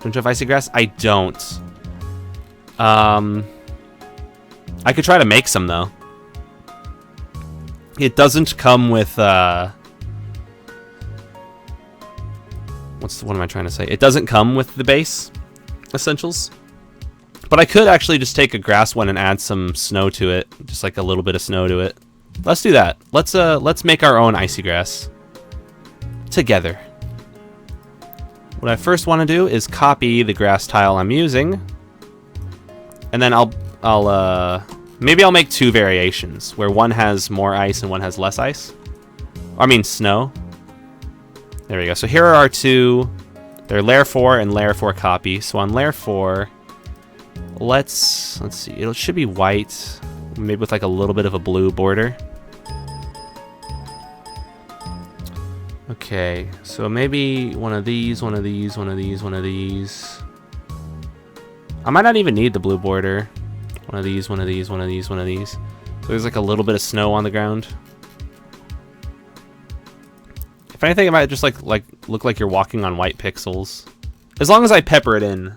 Don't you have icy grass? I don't. I could try to make some though. It doesn't come with what am I trying to say? It doesn't come with the base essentials. But I could actually just take a grass one and add some snow to it, just like a little bit of snow to it. Let's do that. Let's make our own icy grass together. What I first want to do is copy the grass tile I'm using, and then maybe I'll make two variations where one has more ice and one has less ice. I mean snow. There we go. So here are our two. They're layer 4 and layer 4 copy. So on layer 4, let's see. It should be white, maybe with like a little bit of a blue border. Okay, so maybe one of these, one of these, one of these, one of these. I might not even need the blue border. One of these, one of these, one of these, one of these. So there's like a little bit of snow on the ground. If anything, it might just like look like you're walking on white pixels. As long as I pepper it in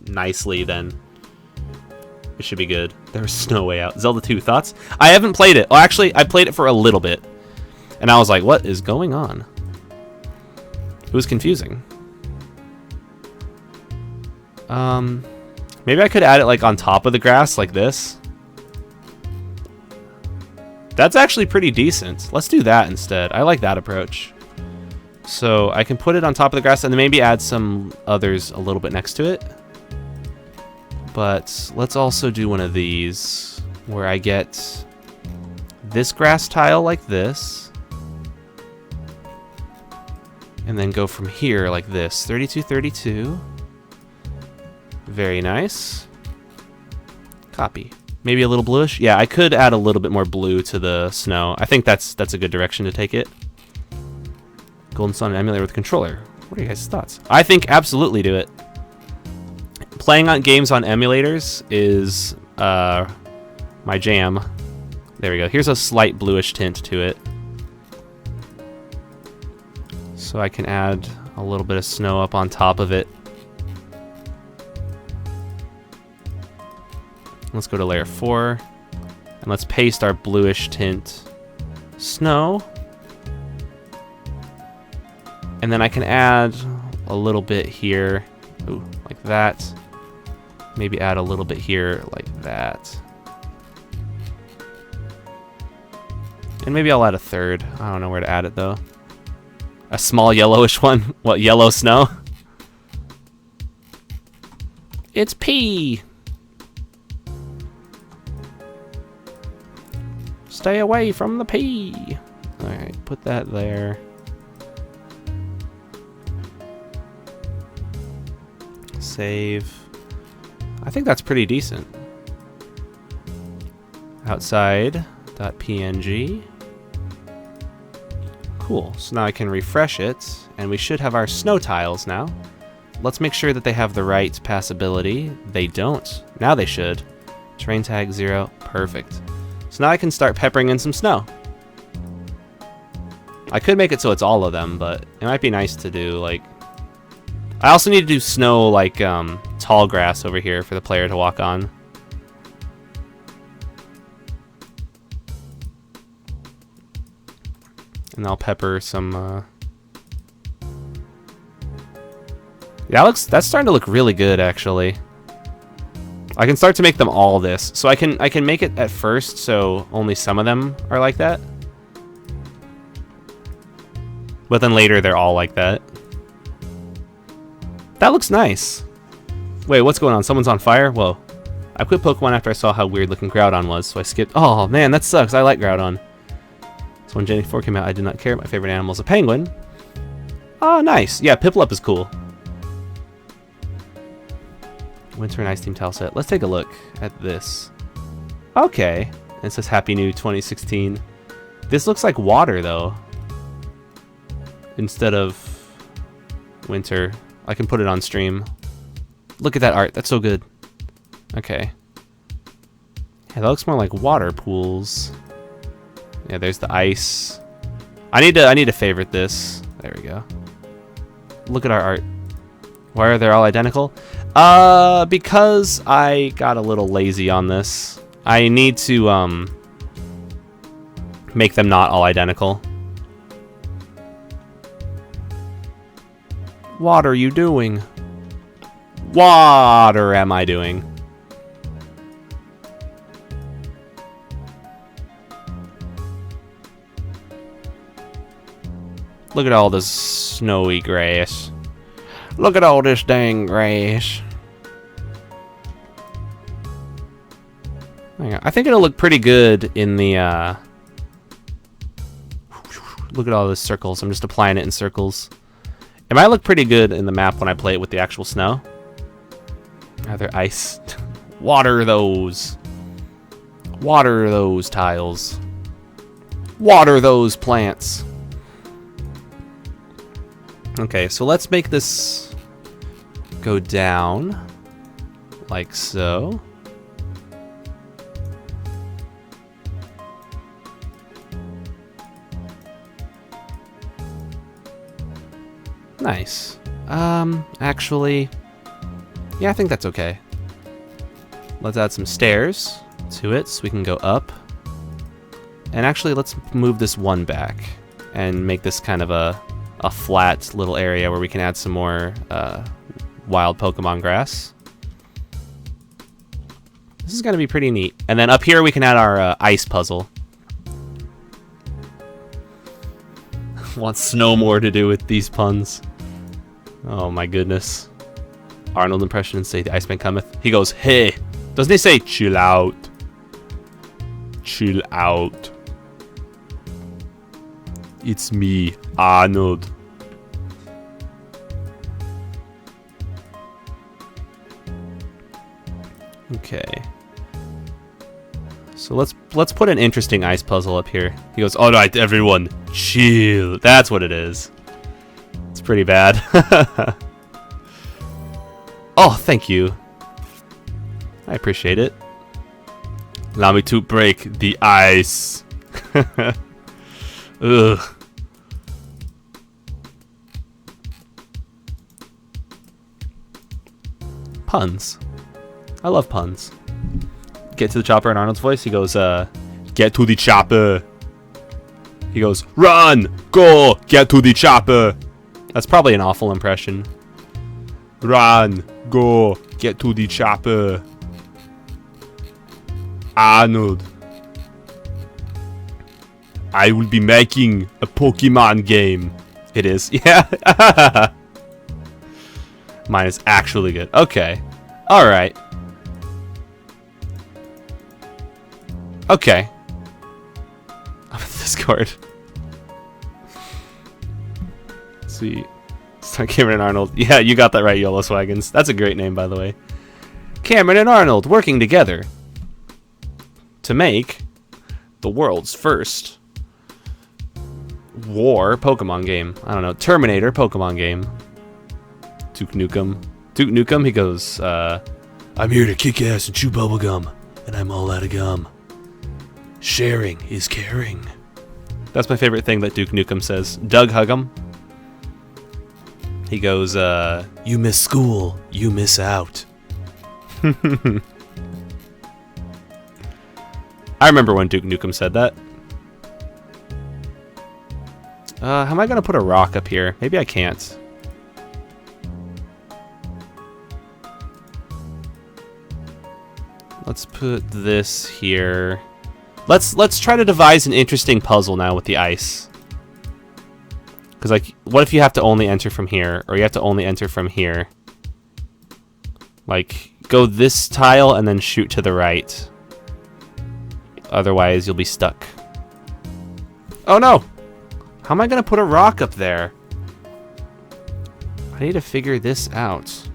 nicely, then it should be good. There's Snow Way Out. Zelda 2, thoughts? I haven't played it. Oh, actually, I played it for a little bit. And I was like, what is going on? It was confusing. Maybe I could add it like on top of the grass, like this. That's actually pretty decent. Let's do that instead. I like that approach. So I can put it on top of the grass and then maybe add some others a little bit next to it. But let's also do one of these where I get this grass tile like this. And then go from here like this. 32, 32. Very nice. Copy. Maybe a little bluish? Yeah, I could add a little bit more blue to the snow. I think that's a good direction to take it. Golden Sun emulator with controller. What are you guys' thoughts? I think absolutely do it. Playing on games on emulators is my jam. There we go. Here's a slight bluish tint to it. So I can add a little bit of snow up on top of it. Let's go to layer 4. And let's paste our bluish tint snow. And then I can add a little bit here. Ooh, like that. Maybe add a little bit here like that. And maybe I'll add a third. I don't know where to add it though. A small yellowish one. What, yellow snow? It's pee! Stay away from the pee! Alright, put that there. Save. I think that's pretty decent. Outside.png. Cool, so now I can refresh it, and we should have our snow tiles now. Let's make sure that they have the right passability. They don't. Now they should. Terrain tag 0. Perfect. So now I can start peppering in some snow. I could make it so it's all of them, but it might be nice to do, like... I also need to do snow, like, tall grass over here for the player to walk on. And I'll pepper some, Yeah, that's starting to look really good, actually. I can start to make them all this. So I can make it at first so only some of them are like that. But then later they're all like that. That looks nice. Wait, what's going on? Someone's on fire? Whoa. I quit Pokemon after I saw how weird looking Groudon was, so I skipped. Oh man, that sucks. I like Groudon. So when Gen 4 came out, I did not care. My favorite animal is a penguin. Oh, nice. Yeah, Piplup is cool. Winter and Ice Team tile set. Let's take a look at this. Okay. It says Happy New 2016. This looks like water, though. Instead of winter. I can put it on stream. Look at that art. That's so good. Okay. Yeah, that looks more like water pools. Yeah, there's the ice. I need to favorite this. There we go. Look at our art. Why are they all identical? Because I got a little lazy on this. I need to make them not all identical. What are you doing? What am I doing? Look at all this snowy grass. Look at all this dang grass. I think it'll look pretty good in the, look at all those circles. I'm just applying it in circles. It might look pretty good in the map when I play it with the actual snow. Rather ice. Water those. Water those tiles. Water those plants. Okay, so let's make this go down like so. Nice. Actually, yeah, I think that's okay. Let's add some stairs to it so we can go up. And actually, let's move this one back and make this kind of a flat little area where we can add some more wild Pokemon grass. This is going to be pretty neat. And then up here we can add our ice puzzle. Wants no more to do with these puns. Oh my goodness. Arnold impression and say the Iceman cometh. He goes, hey. Doesn't he say chill out? Chill out. It's me, Arnold. Okay. So let's put an interesting ice puzzle up here. He goes, all right, everyone, chill. That's what it is. It's pretty bad. Oh, thank you. I appreciate it. Allow me to break the ice. Ugh. Puns. I love puns. Get to the chopper in Arnold's voice. He goes, get to the chopper. He goes, run, go, get to the chopper. That's probably an awful impression. Run, go, get to the chopper. Arnold. I will be making a Pokemon game. It is, yeah. Mine is actually good. Okay. Alright. Okay. I'm in Discord. Let's see. Start Cameron and Arnold. Yeah, you got that right, YOLO Swaggins. That's a great name, by the way. Cameron and Arnold working together to make the world's first war Pokemon game. I don't know. Terminator Pokemon game. Duke Nukem. Duke Nukem, he goes, I'm here to kick ass and chew bubblegum. and I'm all out of gum. Sharing is caring. That's my favorite thing that Duke Nukem says. Doug Huggum. He goes, you miss school, you miss out. I remember when Duke Nukem said that. How am I going to put a rock up here? Maybe I can't. Let's put this here. Let's try to devise an interesting puzzle now with the ice. Because, like, what if you have to only enter from here? Or you have to only enter from here? Like, go this tile and then shoot to the right. Otherwise, you'll be stuck. Oh, no! How am I going to put a rock up there? I need to figure this out.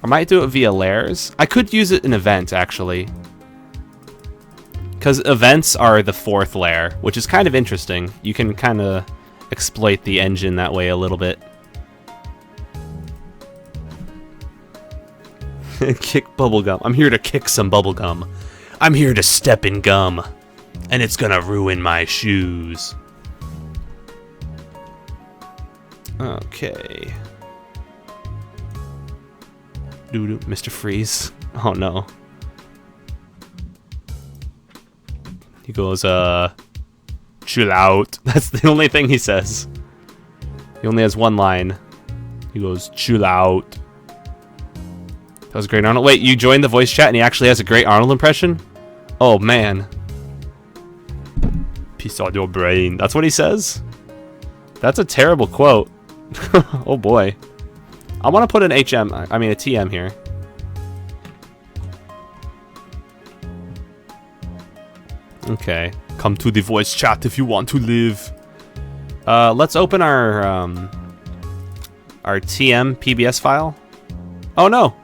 I might do it via layers. I could use it in event, actually. Because events are the 4th layer, which is kind of interesting. You can kind of exploit the engine that way a little bit. Kick bubblegum. I'm here to kick some bubblegum. I'm here to step in gum. And it's gonna ruin my shoes. Okay. Doo-doo, Mr. Freeze. Oh no. He goes, chill out. That's the only thing he says. He only has one line. He goes, chill out. That was great, Arnold. Wait, you joined the voice chat and he actually has a great Arnold impression? Oh, man. Peace on your brain. That's what he says? That's a terrible quote. Oh, boy. I want to put an a TM here. Okay. Come to the voice chat if you want to live. Let's open our TM PBS file. Oh no.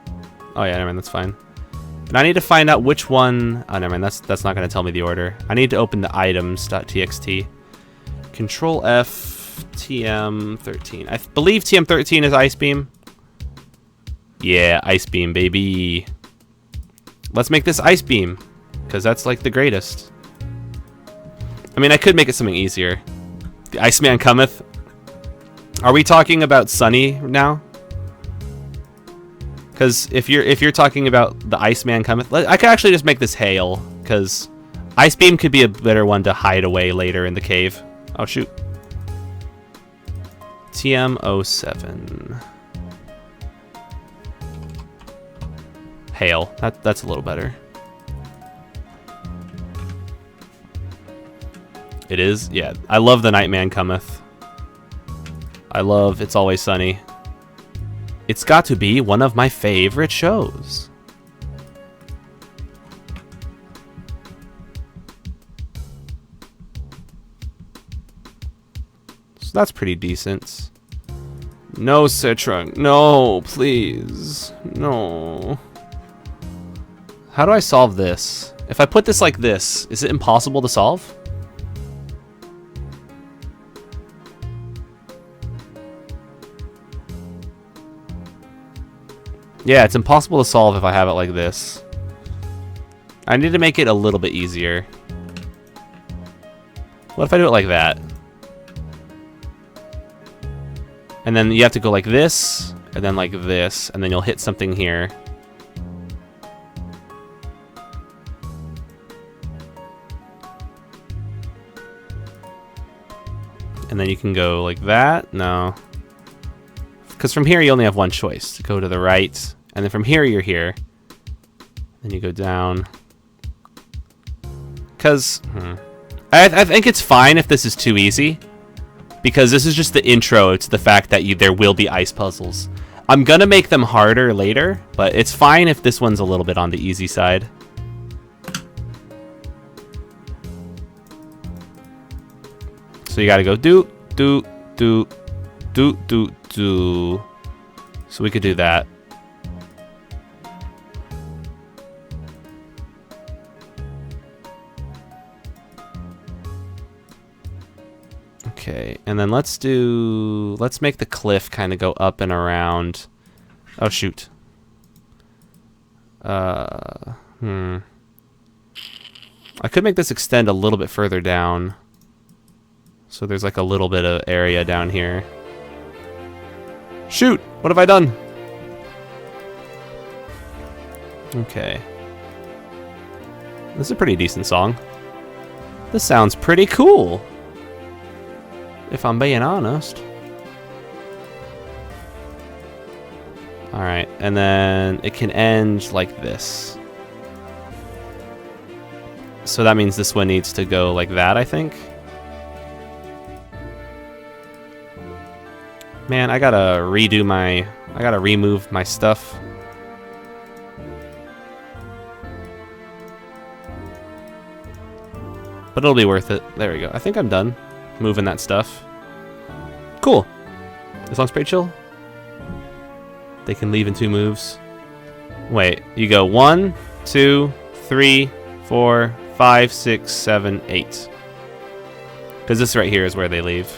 Oh yeah, never mind, that's fine. And I need to find out which one. Oh, never mind. That's not going to tell me the order. I need to open the items.txt. Control F TM13. I believe TM13 is Ice Beam. Yeah, Ice Beam, baby. Let's make this Ice Beam, because that's like the greatest. I mean, I could make it something easier. The Iceman cometh. Are we talking about Sunny now? Because if you're talking about the Iceman cometh, I could actually just make this Hail, because Ice Beam could be a better one to hide away later in the cave. Oh shoot. TM07. Hail. That's a little better. It is? Yeah. I love The Nightman Cometh. I love It's Always Sunny. It's got to be one of my favorite shows. So that's pretty decent. No, Citrunk. No, please. No. How do I solve this? If I put this like this, is it impossible to solve? Yeah, it's impossible to solve if I have it like this. I need to make it a little bit easier. What if I do it like that? And then you have to go like this, and then like this, and then you'll hit something here. And then you can go like that? No. Because from here you only have one choice. To go to the right, and then from here you're here. Then you go down. Because I think it's fine if this is too easy. Because this is just the intro to the fact that there will be ice puzzles. I'm gonna make them harder later, but it's fine if this one's a little bit on the easy side. So you gotta go do. So we could do that. Okay, and then let's make the cliff kind of go up and around. Oh shoot. I could make this extend a little bit further down. So there's like a little bit of area down here. Shoot! What have I done? Okay. This is a pretty decent song. This sounds pretty cool, if I'm being honest. Alright, and then it can end like this. So that means this one needs to go like that, I think. Man, I gotta remove my stuff. But it'll be worth it. There we go. I think I'm done moving that stuff. Cool. This song's pretty chill. They can leave in 2 moves. Wait, you go 1, 2, 3, 4, 5, 6, 7, 8. Because this right here is where they leave.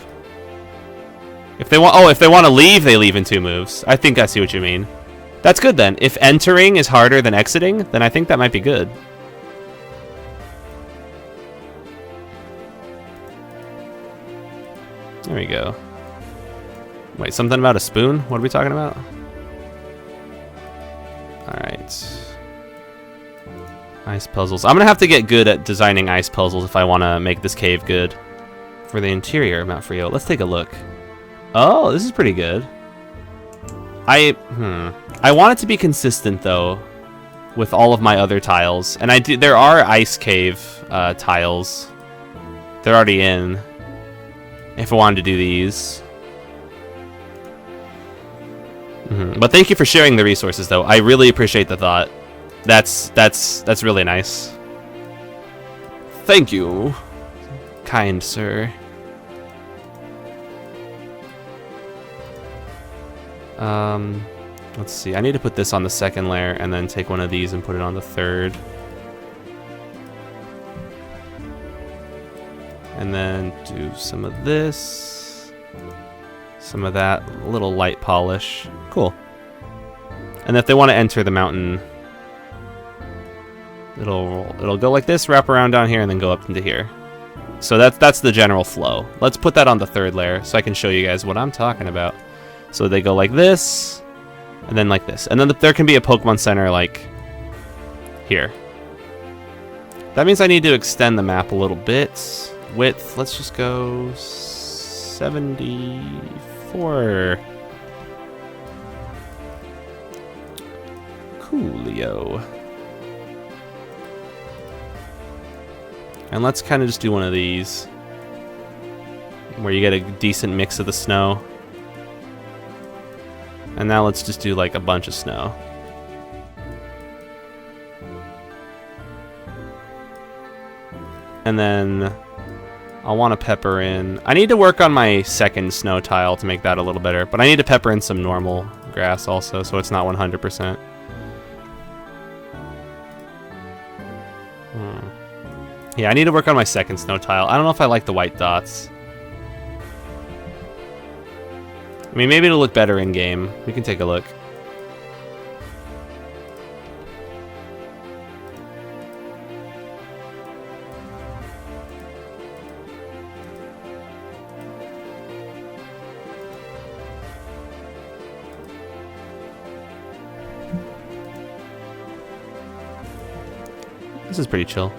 If they want, if they want to leave, they leave in 2 moves. I think I see what you mean. That's good then. If entering is harder than exiting, then I think that might be good. There we go. Wait, something about a spoon? What are we talking about? Alright. Ice puzzles. I'm gonna have to get good at designing ice puzzles if I want to make this cave good. For the interior of Mount Frio. Let's take a look. Oh, this is pretty good. I want it to be consistent though with all of my other tiles. And there are ice cave tiles. They're already in. If I wanted to do these. But thank you for sharing the resources though. I really appreciate the thought. That's really nice. Thank you, kind sir. Let's see. I need to put this on the 2nd layer and then take one of these and put it on the 3rd. And then do some of this, some of that, a little light polish. Cool. And if they want to enter the mountain, it'll go like this, wrap around down here, and then go up into here. So that's the general flow. Let's put that on the 3rd layer so I can show you guys what I'm talking about. So they go like this, and then like this. And then there can be a Pokemon Center like here. That means I need to extend the map a little bit. Width, let's just go 74. Coolio. And let's kind of just do one of these where you get a decent mix of the snow. And now let's just do like a bunch of snow. And then I want to pepper in. I need to work on my 2nd snow tile to make that a little better. But I need to pepper in some normal grass also, so it's not 100%. Yeah, I need to work on my 2nd snow tile. I don't know if I like the white dots. I mean, maybe it'll look better in game. We can take a look. This is pretty chill.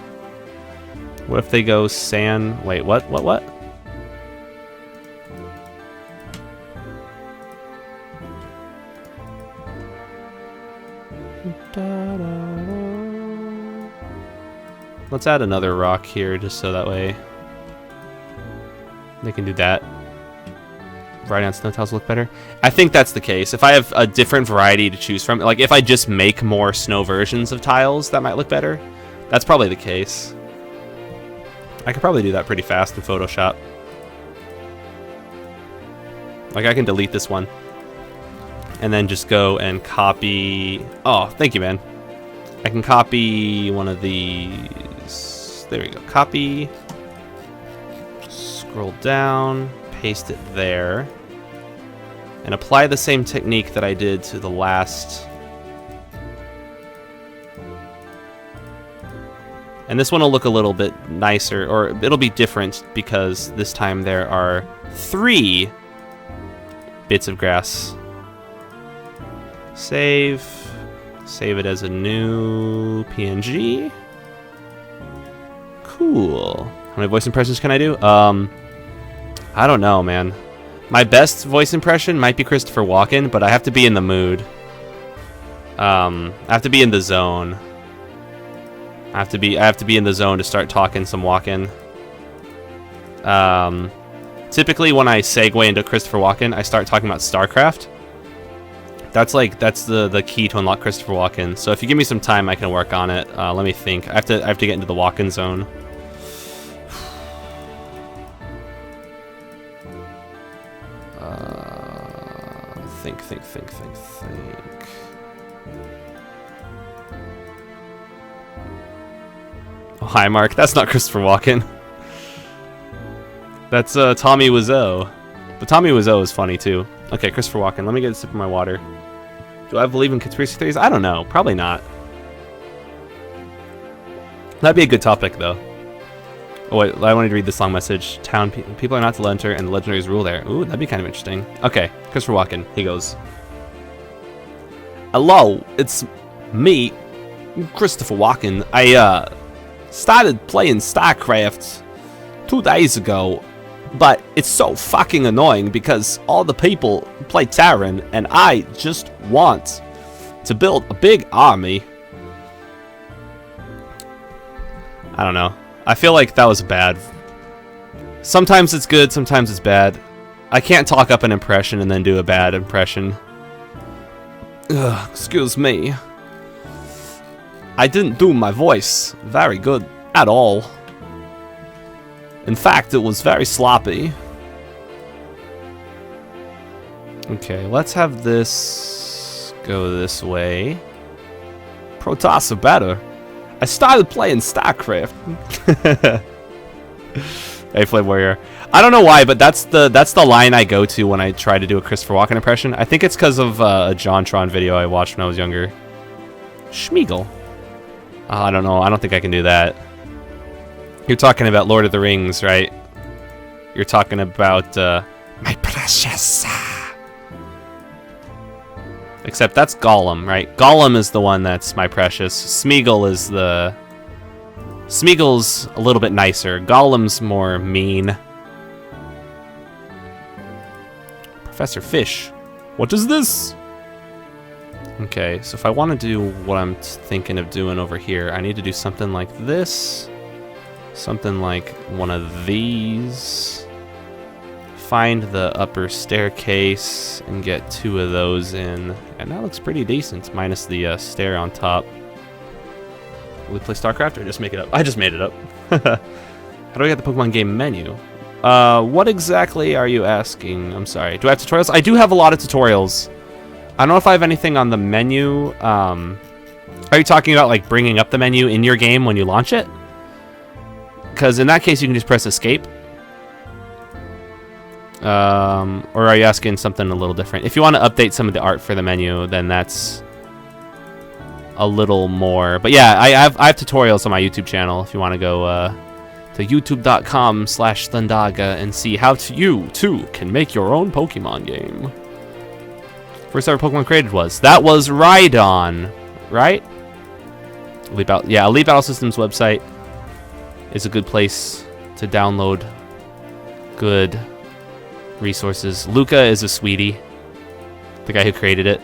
What if they go sand? Wait, what? Let's add another rock here just so that way they can do that. Variety on snow tiles look better. I think that's the case. If I have a different variety to choose from, like if I just make more snow versions of tiles, that might look better. That's probably the case. I could probably do that pretty fast in Photoshop. Like I can delete this one and then just go and copy. Oh, thank you, man. I can copy one of these. There we go. Copy. Scroll down, paste it there, and apply the same technique that I did to the last And this one will look a little bit nicer, or it'll be different because this time there are 3 bits of grass. Save it as a new PNG. Cool. How many voice impressions can I do? I don't know, man. My best voice impression might be Christopher Walken, but I have to be in the mood. I have to be in the zone. I have to be in the zone to start talking some Walken. Typically when I segue into Christopher Walken, I start talking about StarCraft. That's the key to unlock Christopher Walken. So if you give me some time, I can work on it. Let me think. I have to get into the Walken zone. Think. Oh, hi, Mark. That's not Christopher Walken. That's Tommy Wiseau. But Tommy Wiseau is funny too. Okay, Christopher Walken. Let me get a sip of my water. Do I believe in conspiracy theories? I don't know. Probably not. That'd be a good topic, though. Oh, wait. I wanted to read this long message. Town people are not to enter, and the legendaries rule there. Ooh, that'd be kind of interesting. Okay, Christopher Walken. He goes. Hello, it's me, Christopher Walken. I started playing StarCraft 2 days ago, but it's so fucking annoying because all the people play Terran, and I just want to build a big army. I don't know. I feel like that was bad. Sometimes it's good, sometimes it's bad. I can't talk up an impression and then do a bad impression. Ugh, excuse me. I didn't do my voice very good at all. In fact, it was very sloppy. Okay, let's have this go this way. Protoss are better. I started playing StarCraft. Hey, Flame Warrior. I don't know why, but that's the line I go to when I try to do a Christopher Walken impression. I think it's because of a JonTron video I watched when I was younger. Schmeagol. I don't know. I don't think I can do that. You're talking about Lord of the Rings, right? You're talking about my precious. Except that's Gollum, right? Gollum is the one that's my precious. Smeagol is the... Smeagol's a little bit nicer. Gollum's more mean. Professor Fish. What is this? Okay, so if I want to do what I'm thinking of doing over here, I need to do something like this. Something like one of these. Find the upper staircase and get 2 of those in. And that looks pretty decent, minus the stair on top. Will we play StarCraft or just make it up? I just made it up. How do I get the Pokemon game menu? What exactly are you asking? I'm sorry. Do I have tutorials? I do have a lot of tutorials. I don't know if I have anything on the menu. Are you talking about like bringing up the menu in your game when you launch it? Because in that case, you can just press escape. Or are you asking something a little different? If you want to update some of the art for the menu, then that's a little more. But yeah, I have tutorials on my YouTube channel if you want to go to youtube.com/Thundaga and see how you too can make your own Pokemon game. First ever Pokemon created was Rhydon, right? Elite Battle Systems website is a good place to download good resources. Luca is a sweetie, the guy who created it.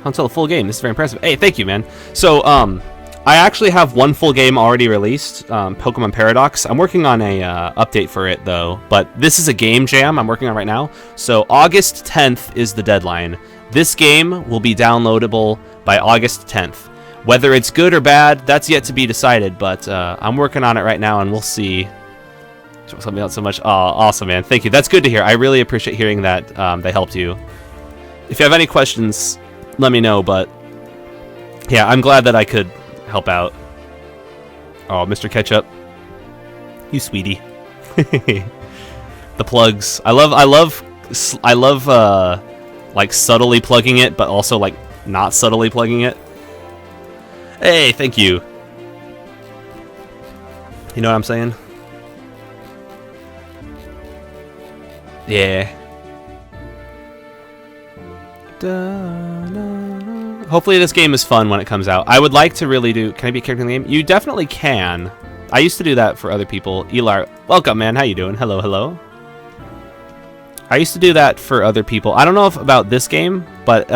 Until the full game. This is very impressive. Hey, thank you, man. So, I actually have one full game already released, Pokemon Paradox. I'm working on a update for it, though. But this is a game jam I'm working on right now. So, August 10th is the deadline. This game will be downloadable by August 10th. Whether it's good or bad, that's yet to be decided. But I'm working on it right now, and we'll see. Something else so much. Oh, awesome, man. Thank you. That's good to hear. I really appreciate hearing that they helped you. If you have any questions, let me know, but yeah, I'm glad that I could help out. Oh, Mr. Ketchup, you sweetie. The plugs. I love like subtly plugging it, but also like not subtly plugging it. Hey, thank you. You know what I'm saying? Yeah. Hopefully this game is fun when it comes out. I would like to really do... Can I be a character in the game? You definitely can. I used to do that for other people. Elar, welcome, man. How you doing? Hello, hello. I used to do that for other people. I don't know if about this game, but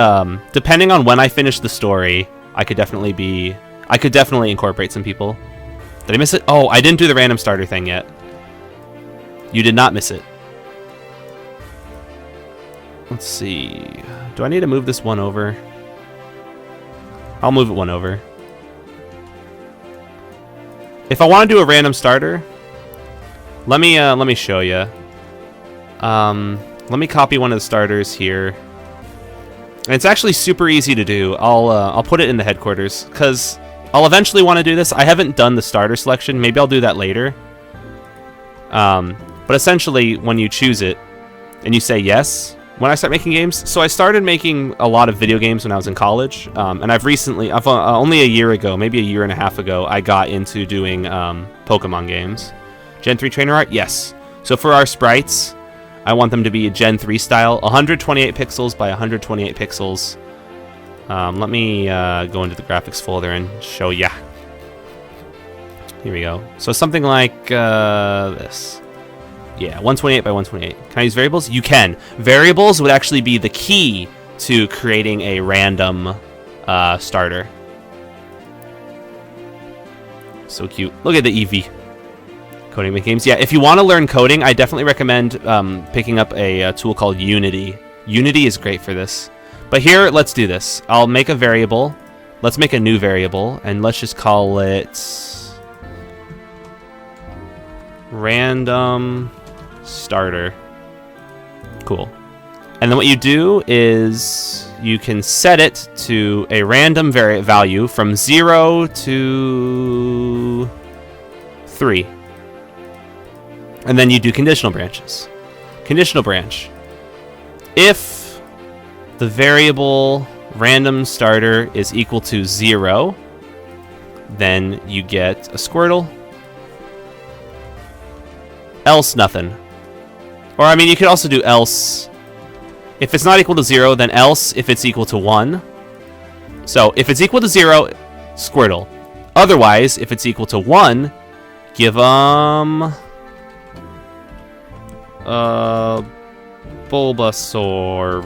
depending on when I finish the story, I could definitely incorporate some people. Did I miss it? Oh, I didn't do the random starter thing yet. You did not miss it. Let's see. Do I need to move this one over? I'll move it one over. If I want to do a random starter, let me show you. Let me copy one of the starters here. And it's actually super easy to do. I'll put it in the headquarters because I'll eventually want to do this. I haven't done the starter selection. Maybe I'll do that later. But essentially, when you choose it and you say yes, when I start making games, so I started making a lot of video games when I was in college, and I've only a year ago, maybe a year and a half ago, I got into doing Pokemon games. Gen 3 trainer art, yes. So for our sprites, I want them to be a Gen 3 style, 128 pixels by 128 pixels. Let me go into the graphics folder and show ya. Here we go. So something like this. Yeah, 128 by 128. Can I use variables? You can. Variables would actually be the key to creating a random starter. So cute. Look at the Eevee. Coding with games. Yeah, if you want to learn coding, I definitely recommend picking up a tool called Unity. Unity is great for this. But here, let's do this. I'll make a variable. Let's make a new variable, and let's just call it random starter. Cool. And then what you do is you can set it to a random value from 0 to 3. And then you do conditional branches. Conditional branch. If the variable random starter is equal to 0, then you get a Squirtle. Else nothing. Or, I mean, you could also do else. If it's not equal to 0, then else if it's equal to 1. So, if it's equal to 0, Squirtle. Otherwise, if it's equal to 1, give them... Bulbasaur.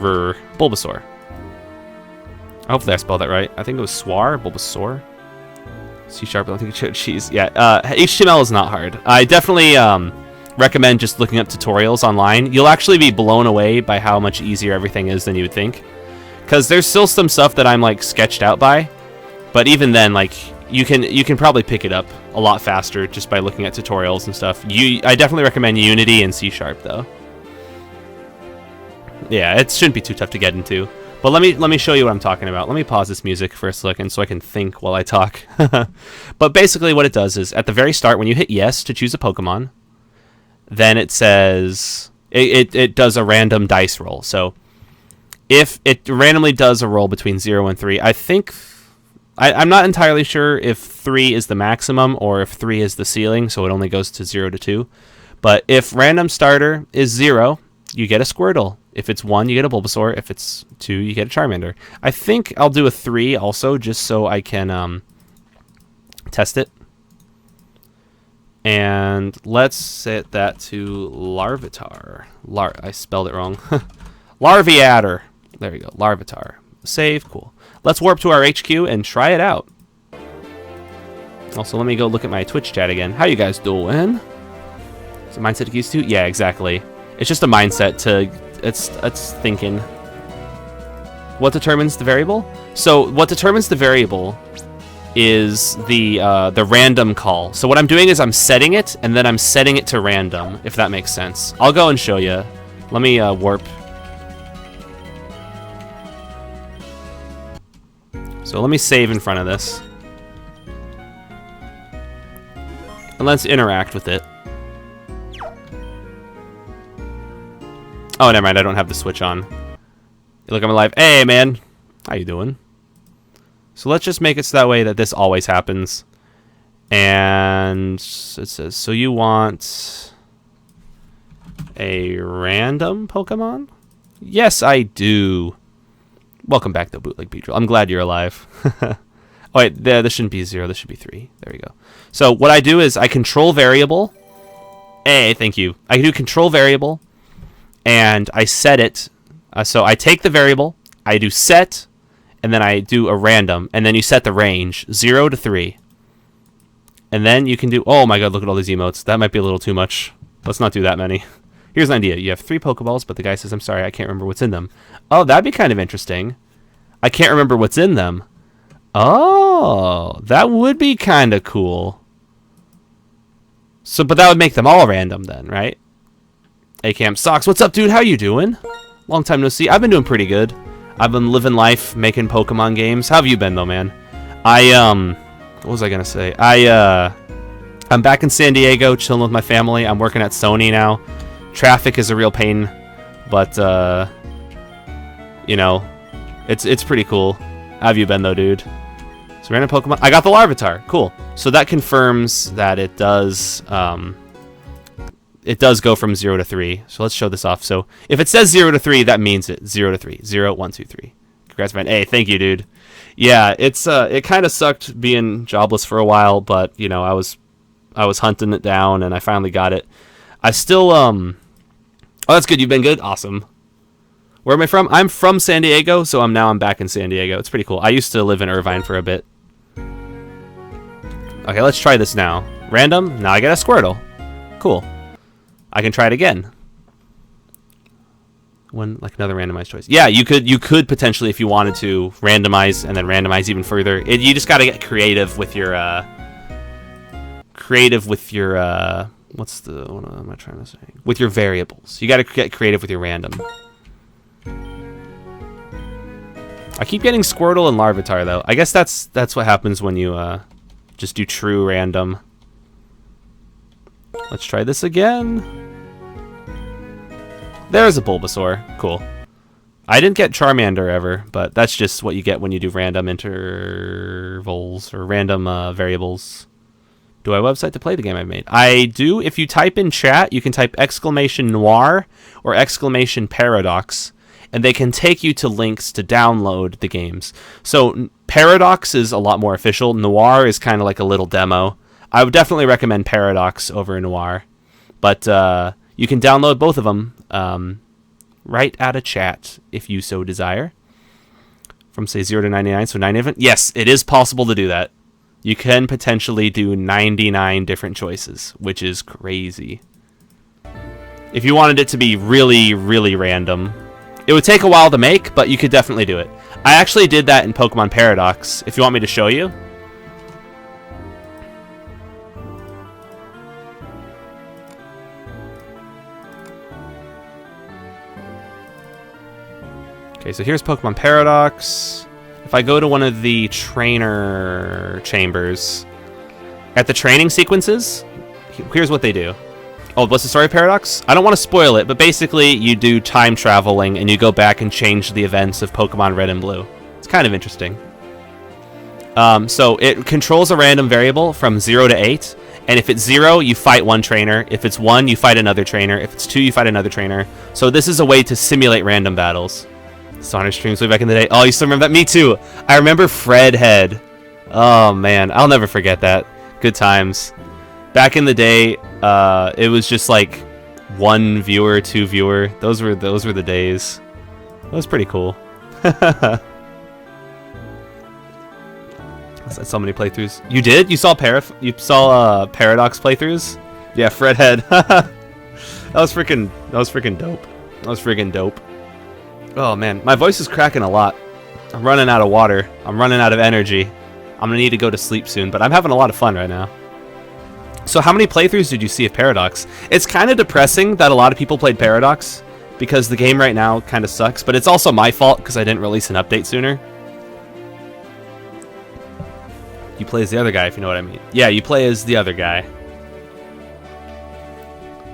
Hopefully I spelled that right. I think it was Swar, Bulbasaur. C#, I don't think it showed cheese. Yeah, HTML is not hard. I definitely recommend just looking up tutorials online. You'll actually be blown away by how much easier everything is than you would think. Because there's still some stuff that I'm like sketched out by, but even then, like you can probably pick it up a lot faster just by looking at tutorials and stuff. I definitely recommend Unity and C# though. Yeah, it shouldn't be too tough to get into. But let me show you what I'm talking about. Let me pause this music for a second so I can think while I talk. But basically what it does is at the very start when you hit yes to choose a Pokemon, then it says it does a random dice roll. So if it randomly does a roll between 0 and 3, I think I'm not entirely sure if 3 is the maximum or if 3 is the ceiling, so it only goes to 0 to 2. But if random starter is 0, you get a Squirtle. If it's 1, you get a Bulbasaur. If it's 2, you get a Charmander. I think I'll do a 3 also, just so I can test it. And let's set that to Larvitar. I spelled it wrong. Larviator. There we go. Larvitar. Save. Cool. Let's warp to our HQ and try it out. Also, let me go look at my Twitch chat again. How you guys doing? Is it mindset to use to? Yeah, exactly. It's just a mindset to... It's thinking. What determines the variable? So what determines the variable is the random call. So what I'm doing is I'm setting it, and then I'm setting it to random, if that makes sense. I'll go and show you. Let me warp. So let me save in front of this. And let's interact with it. Oh, never mind. I don't have the switch on. You look, I'm alive. Hey, man. How you doing? So let's just make it so that way that this always happens. And it says, so you want a random Pokemon? Yes, I do. Welcome back to Bootleg Beedrill. I'm glad you're alive. Oh, wait, this shouldn't be 0. This should be 3. There we go. So what I do is I control variable. Hey, thank you. I do control variable, and I set it. So I take the variable, I do set, and then I do a random, and then you set the range 0 to 3. And then you can do... Oh my god, look at all these emotes. That might be a little too much. Let's not do that many. Here's an idea. You have 3 Pokeballs, but the guy says, I'm sorry, I can't remember what's in them. Oh, that'd be kind of interesting. I can't remember what's in them. Oh, that would be kind of cool. So, but that would make them all random then, right? Acam Socks, what's up, dude? How you doing? Long time no see. I've been doing pretty good. I've been living life, making Pokemon games. How have you been, though, man? What was I gonna say? I'm back in San Diego, chilling with my family. I'm working at Sony now. Traffic is a real pain, but you know, it's pretty cool. How have you been, though, dude? So random Pokemon. I got the Larvitar. Cool. So that confirms that it does go from 0 to 3. So let's show this off. So if it says 0 to 3, that means it 0 to 3. 0, 1, 2, 3. Congrats, man. Hey, thank you, dude. Yeah, it kind of sucked being jobless for a while, but you know, I was hunting it down and I finally got it. I still Oh, that's good. You've been good. Awesome. Where am I from? I'm from San Diego, so I'm back in San Diego. It's pretty cool. I used to live in Irvine for a bit. Okay, let's try this now. Random. Now I get a Squirtle. Cool. I can try it again. Like another randomized choice. Yeah, you could potentially, if you wanted to, randomize and then randomize even further. You just got to get creative with your what am I trying to say? With your variables. You got to get creative with your random. I keep getting Squirtle and Larvitar though. I guess that's what happens when you just do true random. Let's try this again. There's a Bulbasaur. Cool. I didn't get Charmander ever, but that's just what you get when you do random intervals or random variables. Do I have a website to play the game I've made? I do. If you type in chat, you can type !noir or !paradox, and they can take you to links to download the games. So Paradox is a lot more official. Noir is kind of like a little demo. I would definitely recommend Paradox over Noir, but you can download both of them right out of chat if you so desire. From say 0 to 99, so 9 event. Yes, it is possible to do that. You can potentially do 99 different choices, which is crazy. If you wanted it to be really, really random, it would take a while to make, but you could definitely do it. I actually did that in Pokemon Paradox, if you want me to show you. Okay, so here's Pokemon Paradox. If I go to one of the trainer chambers, at the training sequences, here's what they do. Oh, what's the story of Paradox? I don't want to spoil it, but basically you do time traveling and you go back and change the events of Pokemon Red and Blue. It's kind of interesting. So it controls a random variable from 0 to 8, and if it's 0, you fight one trainer. If it's 1, you fight another trainer. If it's 2, you fight another trainer. So this is a way to simulate random battles. Sonic streams way back in the day. Oh, you still remember that? Me too. I remember Fredhead. Oh man, I'll never forget that. Good times. Back in the day, it was just like 1 viewer, 2 viewer. Those were the days. That was pretty cool. That's so many playthroughs. You did? You saw Paradox playthroughs? Yeah, Fredhead. That was freaking dope. That was freaking dope. Oh man, my voice is cracking a lot. I'm running out of water. I'm running out of energy. I'm gonna need to go to sleep soon, but I'm having a lot of fun right now. So how many playthroughs did you see of Paradox? It's kind of depressing that a lot of people played Paradox because the game right now kind of sucks, but it's also my fault because I didn't release an update sooner. You play as the other guy, if you know what I mean. Yeah, you play as the other guy.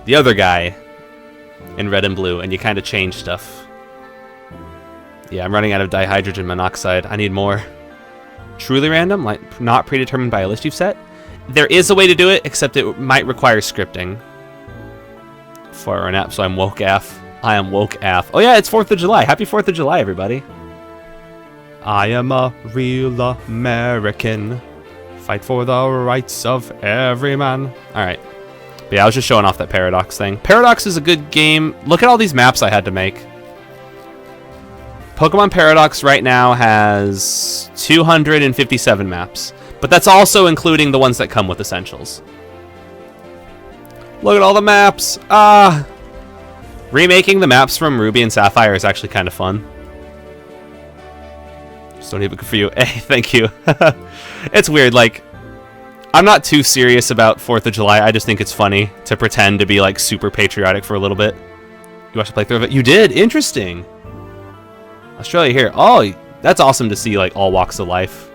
The other guy in Red and Blue, and you kind of change stuff. Yeah, I'm running out of dihydrogen monoxide. I need more. truly random, like not predetermined by a list you've set. There is a way to do it, except it might require scripting. For an app, so I'm woke AF. I am woke AF. Oh yeah, it's 4th of July. Happy 4th of July, everybody. I am a real American. Fight for the rights of every man. Alright. But yeah, I was just showing off that Paradox thing. Paradox is a good game. Look at all these maps I had to make. Pokemon Paradox right now has 257 maps. But that's also including the ones that come with Essentials. Look at all the maps! Ah! Remaking the maps from Ruby and Sapphire is actually kind of fun. Just don't even good for you. Hey, thank you. It's weird, like, I'm not too serious about 4th of July. I just think it's funny to pretend to be, like, super patriotic for a little bit. You watched a playthrough of it? You did? Interesting. Australia here. Oh, that's awesome to see, like, all walks of life.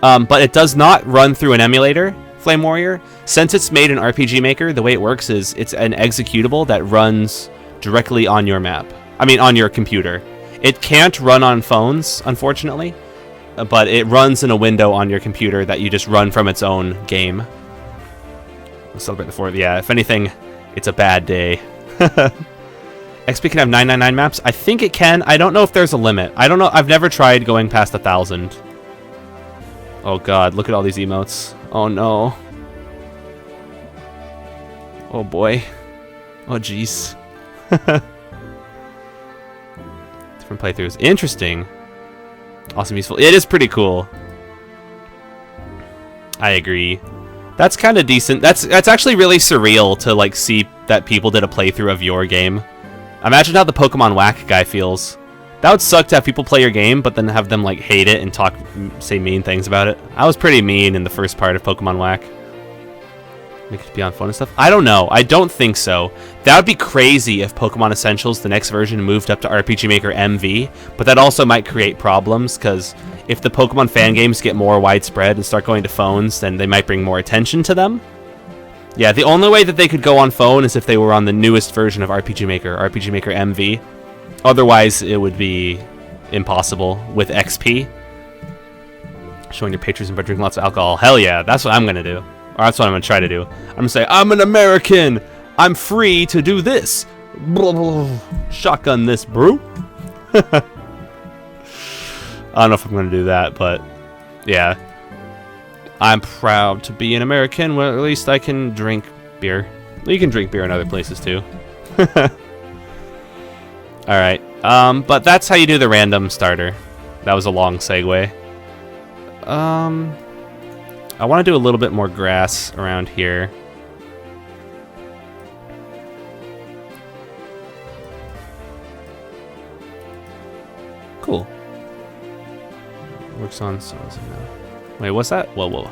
But it does not run through an emulator, Flame Warrior. Since it's made in RPG Maker, the way it works is it's an executable that runs directly on your map. I mean, on your computer. It can't run on phones, unfortunately, but it runs in a window on your computer that you just run from its own game. We'll celebrate the 4th. Yeah, if anything, it's a bad day. XP can have 999 maps? I think it can. I don't know if there's a limit. I don't know. I've never tried going past 1,000. Oh god, look at all these emotes. Oh no. Oh boy. Oh jeez. Different playthroughs. Interesting. Awesome, useful. It is pretty cool. I agree. That's kind of decent. That's actually really surreal to like see that people did a playthrough of your game. Imagine how the Pokemon Whack guy feels. That would suck to have people play your game, but then have them like hate it and say mean things about it. I was pretty mean in the first part of Pokemon Whack. Make it be on phone and stuff? I don't know. I don't think so. That would be crazy if Pokemon Essentials, the next version, moved up to RPG Maker MV, but that also might create problems, because if the Pokemon fan games get more widespread and start going to phones, then they might bring more attention to them. Yeah, the only way that they could go on phone is if they were on the newest version of RPG Maker MV. Otherwise, it would be impossible with XP. Showing your patriotism by drinking lots of alcohol. Hell yeah, that's what I'm going to do. Or that's what I'm going to try to do. I'm going to say, I'm an American. I'm free to do this. Shotgun this, bro. I don't know if I'm going to do that, but yeah. I'm proud to be an American. Well, at least I can drink beer. You can drink beer in other places, too. Alright, but that's how you do the random starter. That was a long segue. I want to do a little bit more grass around here. Cool. Works on so now. Wait, what's that? Whoa, whoa.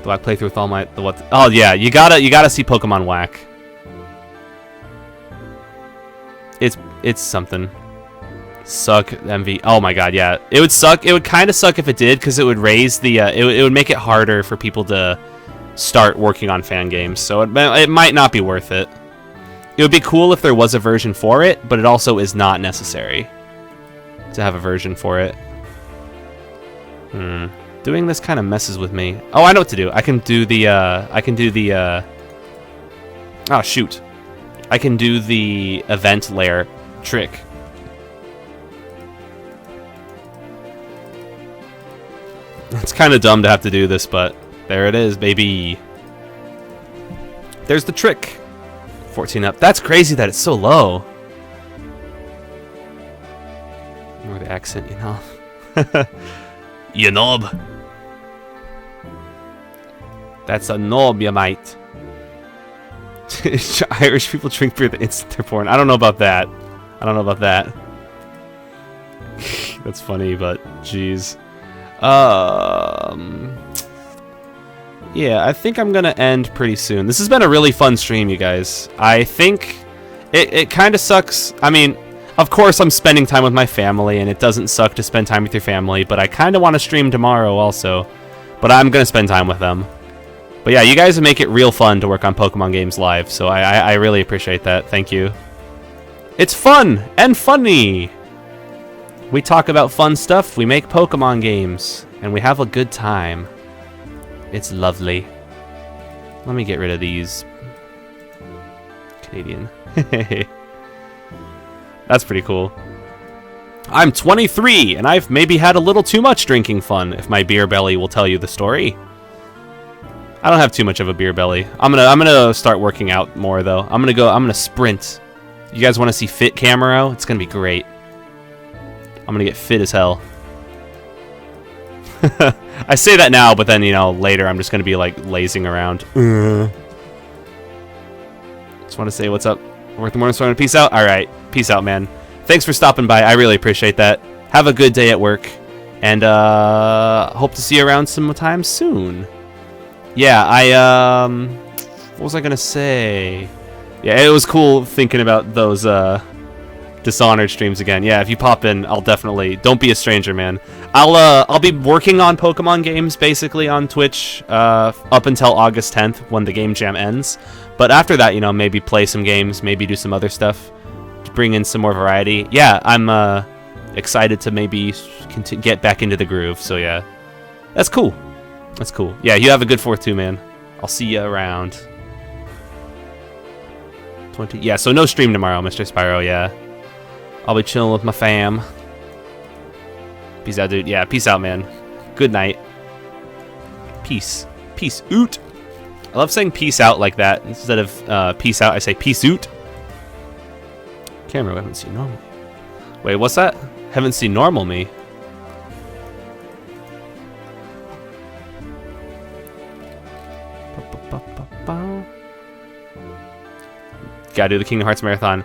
Do I play through with all my what? Oh yeah, you gotta see Pokemon Whack. It's something. Suck MV. Oh my god, yeah. It would suck. It would kind of suck if it did, because it would raise the it would make it harder for people to start working on fan games. So it might not be worth it. It would be cool if there was a version for it, but it also is not necessary to have a version for it. Doing this kind of messes with me. Oh, I know what to do. I can do the oh shoot. I can do the event layer trick. It's kind of dumb to have to do this, but there it is, baby. There's the trick. 14 up. That's crazy that it's so low. More the accent, you know. You knob. That's a knob, you might. Irish people drink beer the instant they're born. I don't know about that. I don't know about that. That's funny, but jeez. Yeah, I think I'm gonna end pretty soon. This has been a really fun stream, you guys. I think it kind of sucks. I mean, of course I'm spending time with my family, and it doesn't suck to spend time with your family, but I kind of want to stream tomorrow also. But I'm gonna spend time with them. But yeah, you guys make it real fun to work on Pokemon games live, so I really appreciate that. Thank you. It's fun and funny. We talk about fun stuff, we make Pokemon games, and we have a good time. It's lovely. Let me get rid of these. Canadian. That's pretty cool. I'm 23, and I've maybe had a little too much drinking fun, if my beer belly will tell you the story. I don't have too much of a beer belly. I'm gonna start working out more, though. I'm gonna sprint. You guys want to see fit Camaro? It's gonna be great. I'm gonna get fit as hell. I say that now, but then, you know, later I'm just gonna be like lazing around. Just want to say what's up. Work the morning storm. Peace out. All right, peace out, man. Thanks for stopping by. I really appreciate that. Have a good day at work, and hope to see you around sometime soon. Yeah, what was I gonna say? Yeah, it was cool thinking about those Dishonored streams again. Yeah, if you pop in, I'll definitely. Don't be a stranger, man. I'll be working on Pokemon games basically on Twitch up until August 10th when the game jam ends. But after that, you know, maybe play some games, maybe do some other stuff to bring in some more variety. Yeah, I'm excited to maybe get back into the groove. So yeah, that's cool. That's cool. Yeah, you have a good 4th too, man. I'll see you around. 20. Yeah, so no stream tomorrow, Mr. Spyro. Yeah. I'll be chilling with my fam. Peace out, dude. Yeah, peace out, man. Good night. Peace. Peace out. I love saying peace out like that. Instead of peace out, I say peace out. Camera, I haven't seen normal. Wait, what's that? Haven't seen normal me. Gotta do the Kingdom Hearts marathon.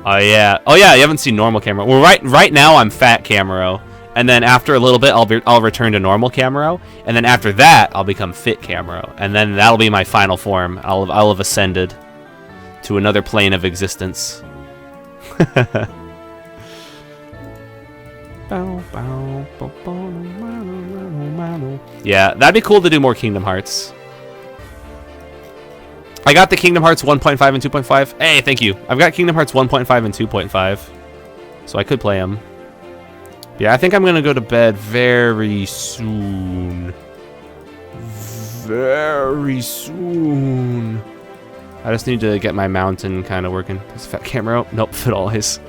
Oh yeah, you haven't seen normal Camaro. Well, right now I'm fat Camaro, and then after a little bit I'll return to normal Camaro, and then after that I'll become fit Camaro, and then that'll be my final form. I'll have ascended to another plane of existence. Yeah, that'd be cool to do more Kingdom Hearts. I got the Kingdom Hearts 1.5 and 2.5. Hey, thank you. I've got Kingdom Hearts 1.5 and 2.5. So I could play them. Yeah, I think I'm going to go to bed very soon. Very soon. I just need to get my mountain kind of working. Is Fat Camaro? Nope, fit always.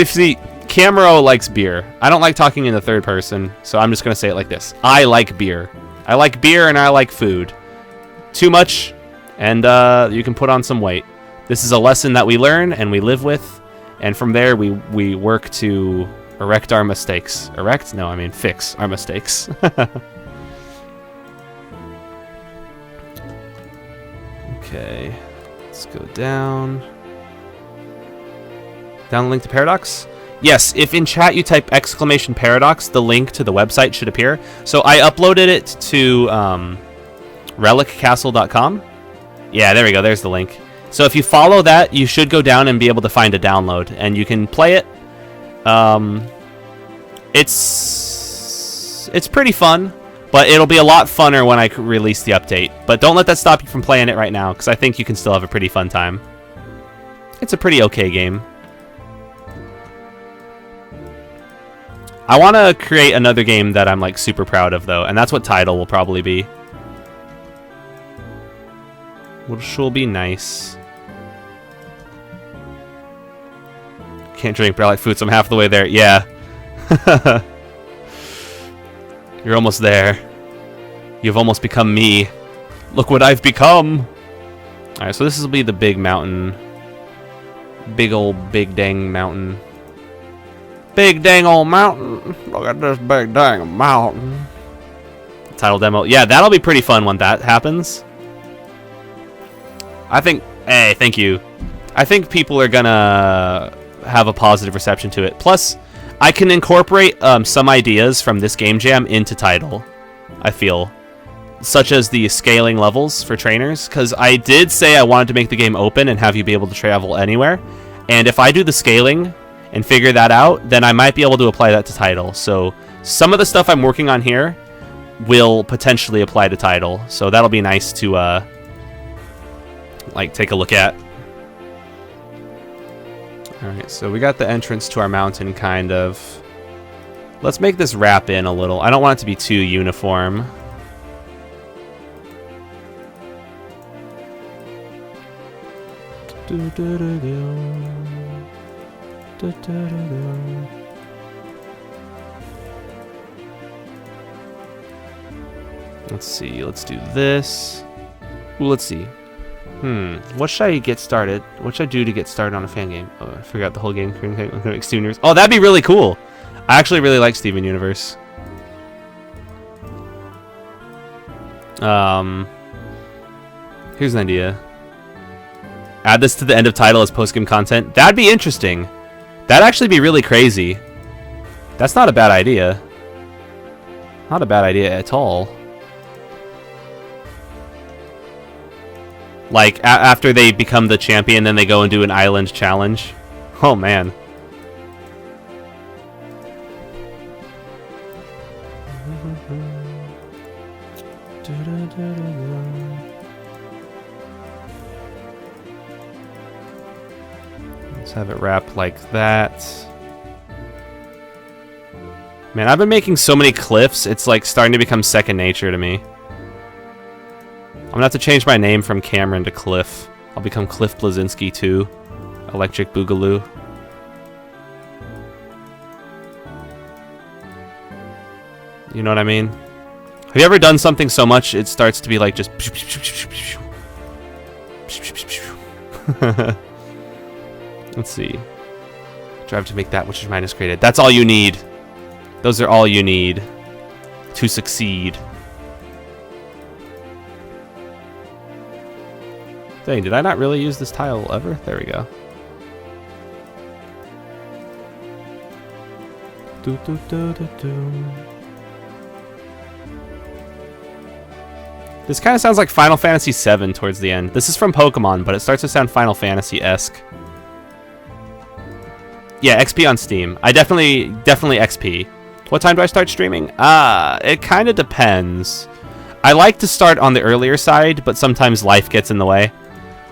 See, Camaro likes beer. I don't like talking in the third person, so I'm just going to say it like this. I like beer. I like beer and I like food. Too much, and you can put on some weight. This is a lesson that we learn and we live with, and from there we work to erect our mistakes. Erect? No, I mean fix our mistakes. Okay, let's go down. Down the link to Paradox? Yes, if in chat you type !Paradox, the link to the website should appear. So I uploaded it to reliccastle.com. Yeah, there we go. There's the link. So if you follow that, you should go down and be able to find a download, and you can play it. It's pretty fun, but it'll be a lot funner when I release the update. But don't let that stop you from playing it right now, because I think you can still have a pretty fun time. It's a pretty okay game. I want to create another game that I'm like super proud of, though, and that's what Tidal will probably be. Which will be nice. Can't drink, but I like food, so I'm half the way there. Yeah. You're almost there. You've almost become me. Look what I've become! Alright, so this will be the big mountain. Big dang mountain. Big dang old mountain. Look at this big dang mountain. Title demo. Yeah, that'll be pretty fun when that happens. I think... Hey, thank you. I think people are gonna have a positive reception to it. Plus, I can incorporate some ideas from this game jam into Tidal, I feel. Such as the scaling levels for trainers. Because I did say I wanted to make the game open and have you be able to travel anywhere. And if I do the scaling and figure that out, then I might be able to apply that to Tidal. So some of the stuff I'm working on here will potentially apply to Tidal. So that'll be nice to like take a look at. Alright, so we got the entrance to our mountain kind of. Let's make this wrap in a little. I don't want it to be too uniform. Let's see. Let's do this. Ooh, let's see. What should I get started? What should I do to get started on a fan game? Oh, I forgot the whole game. Steven Universe. Oh, that'd be really cool. I actually really like Steven Universe. Here's an idea. Add this to the end of title as post-game content. That'd be interesting. That'd actually be really crazy. That's not a bad idea. Not a bad idea at all. Like, after they become the champion, then they go and do an island challenge. Oh, man. Let's have it wrap like that. Man, I've been making so many cliffs, it's like starting to become second nature to me. I'm gonna have to change my name from Cameron to Cliff. I'll become Cliff Blazinski 2. Electric Boogaloo. You know what I mean? Have you ever done something so much it starts to be like just... Let's see. Drive to make that which is minus created. That's all you need. Those are all you need to succeed. Dang, did I not really use this tile ever? There we go. This kind of sounds like Final Fantasy VII towards the end. This is from Pokemon, but it starts to sound Final Fantasy-esque. Yeah, XP on Steam. I definitely XP. What time do I start streaming? It kind of depends. I like to start on the earlier side, but sometimes life gets in the way.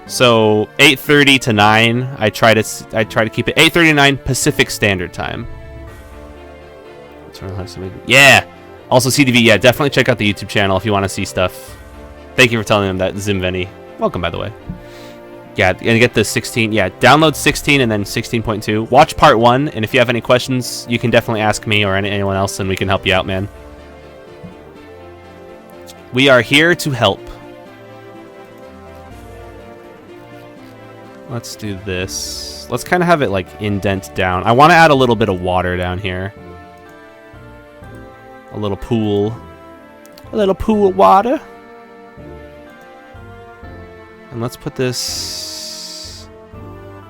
So 8:30 to 9. I try to keep it 8:30 to 9 Pacific Standard Time. Yeah. Also CDV. Yeah, definitely check out the YouTube channel if you want to see stuff. Thank you for telling them that, Zimveni. Welcome, by the way. Yeah, and get the 16. Yeah, download 16 and then 16.2. Watch part 1, and if you have any questions, you can definitely ask me or anyone else, and we can help you out, man. We are here to help. Let's do this. Let's kind of have it like indent down. I want to add a little bit of water down here. A little pool. A little pool of water. And let's put this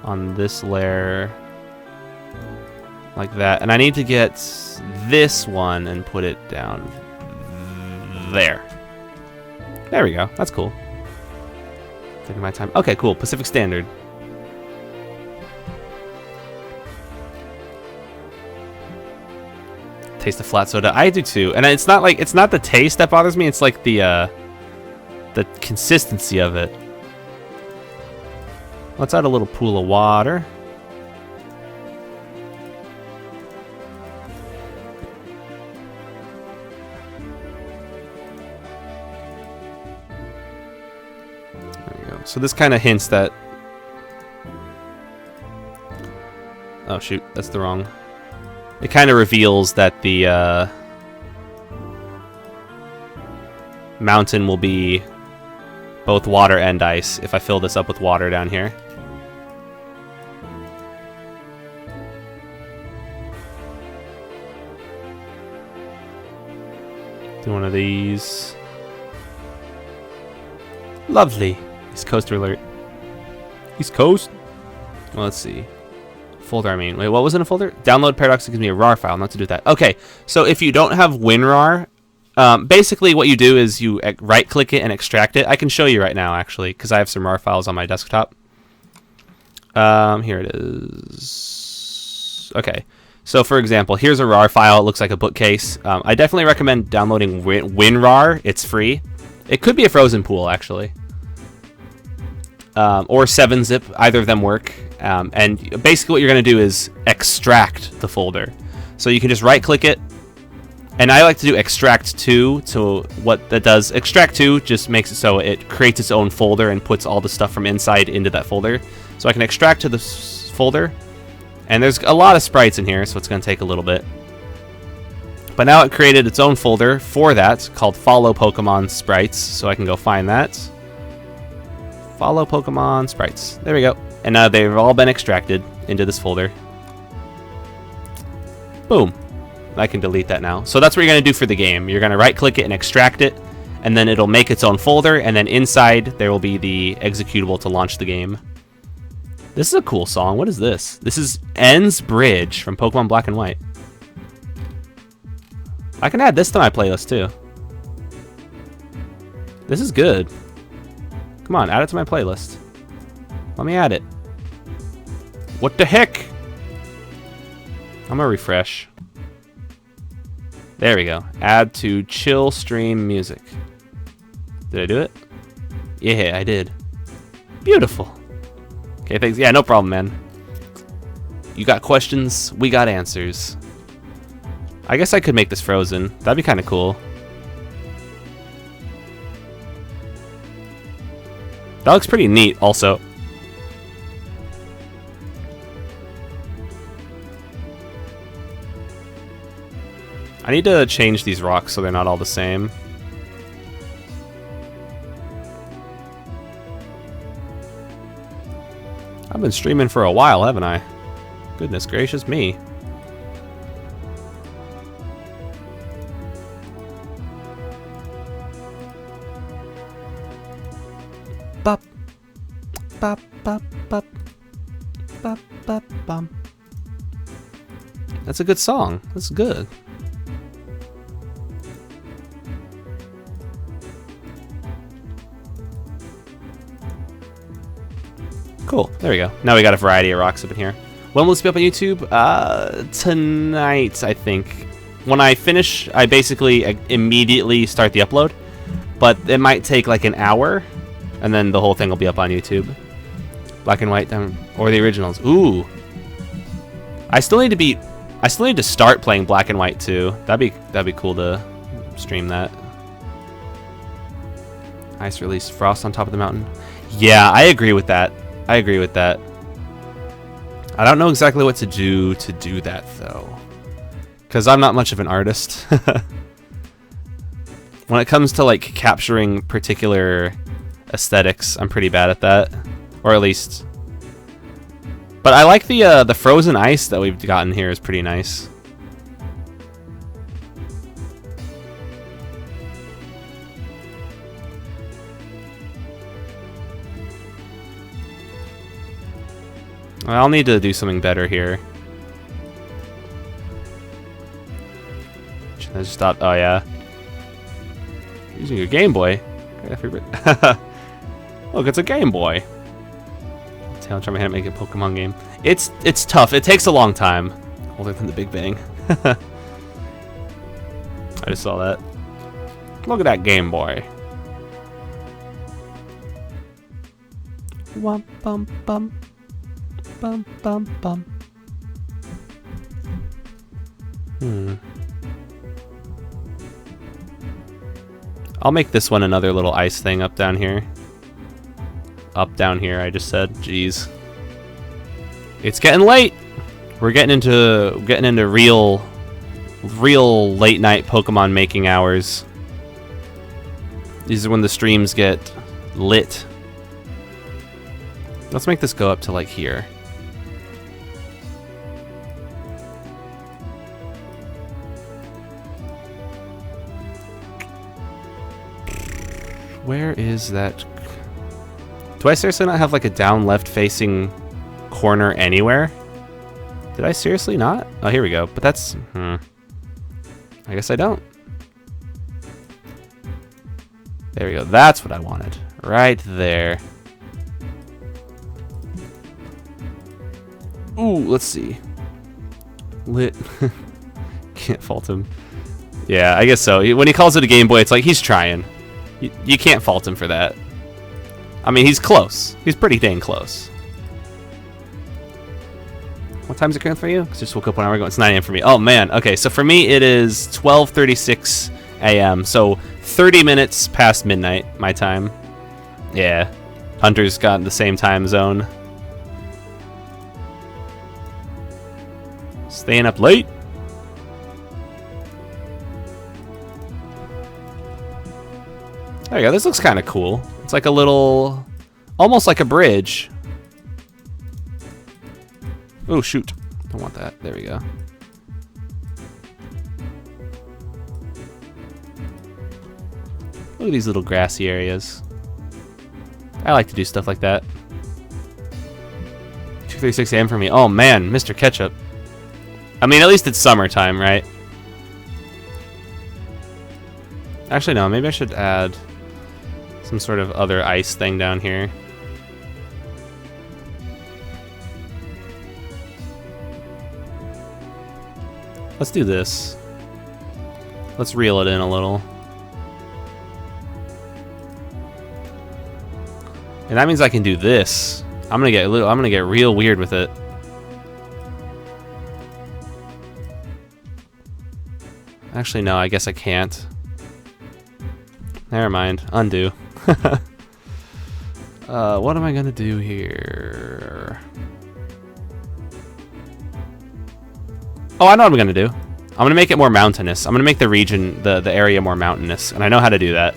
on this layer like that. And I need to get this one and put it down there. There we go. That's cool. Taking my time. Okay, cool. Pacific Standard. Taste of flat soda. I do too. And it's not the taste that bothers me, it's like the consistency of it. Let's add a little pool of water. There we go. So this kind of hints that... Oh shoot, that's the wrong... It kind of reveals that the mountain will be both water and ice if I fill this up with water down here. Do one of these. Lovely. East Coast alert. East Coast? Well, let's see. Folder, I mean. Wait, what was in a folder? Download Paradox gives me a RAR file. Not to do with that. Okay, so if you don't have WinRAR, basically what you do is you right-click it and extract it. I can show you right now, actually, because I have some RAR files on my desktop. Here it is. Okay, so for example, here's a RAR file. It looks like a bookcase. I definitely recommend downloading WinRAR. It's free. It could be a frozen pool, actually. Or 7-zip. Either of them work. And basically what you're going to do is extract the folder. So you can just right-click it. And I like to do extract to, so what that does, extract to just makes it so it creates its own folder and puts all the stuff from inside into that folder. So I can extract to this folder, and there's a lot of sprites in here, so it's going to take a little bit. But now it created its own folder for that called Follow Pokemon Sprites, so I can go find that. Follow Pokemon Sprites. There we go. And now they've all been extracted into this folder. Boom. I can delete that now. So that's what you're going to do for the game. You're going to right-click it and extract it, and then it'll make its own folder, and then inside there will be the executable to launch the game. This is a cool song. What is this? This is N's Bridge from Pokemon Black and White. I can add this to my playlist too. This is good. Come on, add it to my playlist. Let me add it. What the heck? I'm gonna refresh. There we go. Add to chill stream music. Did I do it? Yeah, I did. Beautiful. Okay, thanks. Yeah, no problem, man. You got questions, we got answers. I guess I could make this frozen. That'd be kind of cool. That looks pretty neat, also. I need to change these rocks so they're not all the same. I've been streaming for a while, haven't I? Goodness gracious me. Bop. Bop, bop, bop. Bop, bop, bum. That's a good song. That's good. Cool. There we go. Now we got a variety of rocks up in here. When will this be up on YouTube? Tonight, I think. When I finish, I basically immediately start the upload. But it might take like an hour, and then the whole thing will be up on YouTube. Black and White, or the originals. Ooh. I still need to start playing Black and White too. That'd be cool to stream that. Ice release, frost on top of the mountain. Yeah, I agree with that. I agree with that. I don't know exactly what to do that though, because I'm not much of an artist. When it comes to like capturing particular aesthetics, I'm pretty bad at that, or at least. But I like the frozen ice that we've gotten here is pretty nice. I'll need to do something better here. Should I just stop? Oh yeah. Using your Game Boy. Look, it's a Game Boy. I'm trying to make a Pokemon game. It's tough. It takes a long time. Older than the Big Bang. I just saw that. Look at that Game Boy. Wum bum bum. Bum bum bum. I'll make this one another little ice thing up down here. Up down here, I just said. Jeez. It's getting late. We're getting into real late night Pokemon making hours. These are when the streams get lit. Let's make this go up to like here. Where is that? Do I seriously not have like a down left facing corner anywhere? Did I seriously not? Oh, here we go. But that's... I guess I don't. There we go. That's what I wanted. Right there. Ooh, let's see. Lit. Can't fault him. Yeah, I guess so. When he calls it a Game Boy, it's like he's trying. You can't fault him for that. I mean, he's close. He's pretty dang close. What time is it current for you? Because just woke up 1 hour ago. It's 9 a.m. for me. Oh, man. Okay, so for me, it is 12:36 a.m. So 30 minutes past midnight, my time. Yeah. Hunter's got the same time zone. Staying up late. There you go. This looks kind of cool. It's like a little... almost like a bridge. Oh, shoot. Don't want that. There we go. Look at these little grassy areas. I like to do stuff like that. 2:36 a.m. for me. Oh, man. Mr. Ketchup. I mean, at least it's summertime, right? Actually, no. Maybe I should add some sort of other ice thing down here. Let's do this. Let's reel it in a little. And that means I can do this. I'm gonna get real weird with it. Actually, no, I guess I can't. Never mind. Undo. What am I gonna do here? Oh, I know what I'm gonna do. I'm gonna make it more mountainous. I'm gonna make the region, the area more mountainous, and I know how to do that.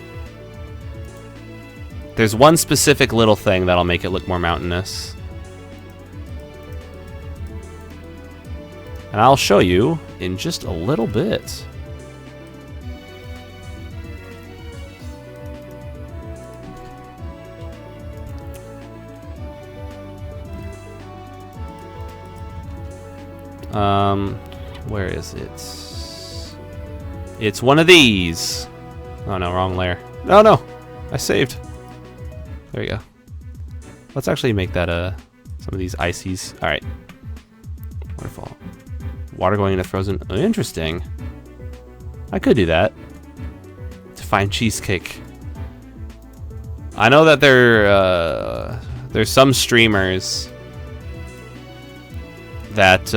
There's one specific little thing that'll make it look more mountainous. And I'll show you in just a little bit. Where is it? It's one of these. Oh no, wrong layer. No, no, I saved. There we go. Let's actually make that some of these ices. All right. Waterfall. Water going into frozen. Oh, interesting. I could do that. To find cheesecake. I know that there's some streamers that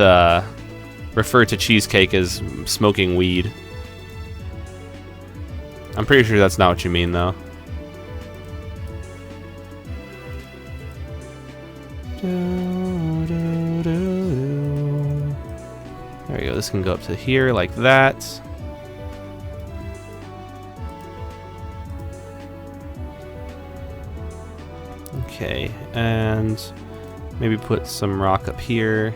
refer to cheesecake as smoking weed. I'm pretty sure that's not what you mean, though. There we go. This can go up to here like that. Okay, and maybe put some rock up here.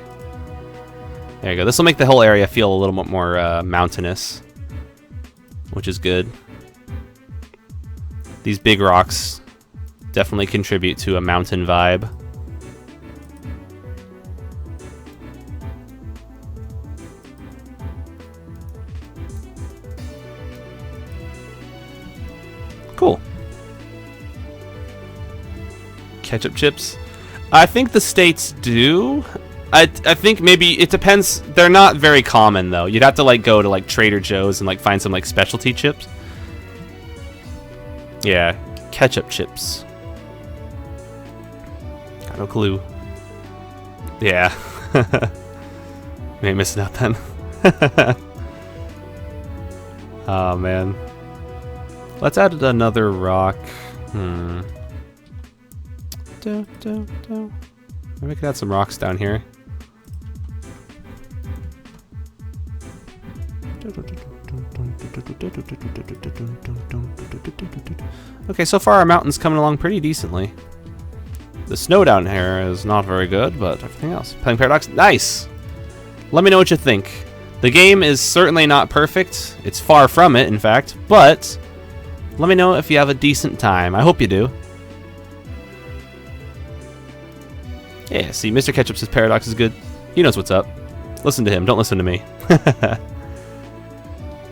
There you go. This will make the whole area feel a little bit more mountainous, which is good. These big rocks definitely contribute to a mountain vibe. Cool. Ketchup chips. I think the states do. I think maybe it depends. They're not very common though. You'd have to like go to like Trader Joe's and like find some like specialty chips. Yeah, ketchup chips. Got no clue. Yeah. We ain't missing out then. Oh man. Let's add another rock. Maybe we could add some rocks down here. Okay, so far our mountain's coming along pretty decently. The snow down here is not very good, but everything else. Playing Paradox, nice! Let me know what you think. The game is certainly not perfect. It's far from it, in fact, but let me know if you have a decent time. I hope you do. Yeah, see, Mr. Ketchup says Paradox is good. He knows what's up. Listen to him, don't listen to me.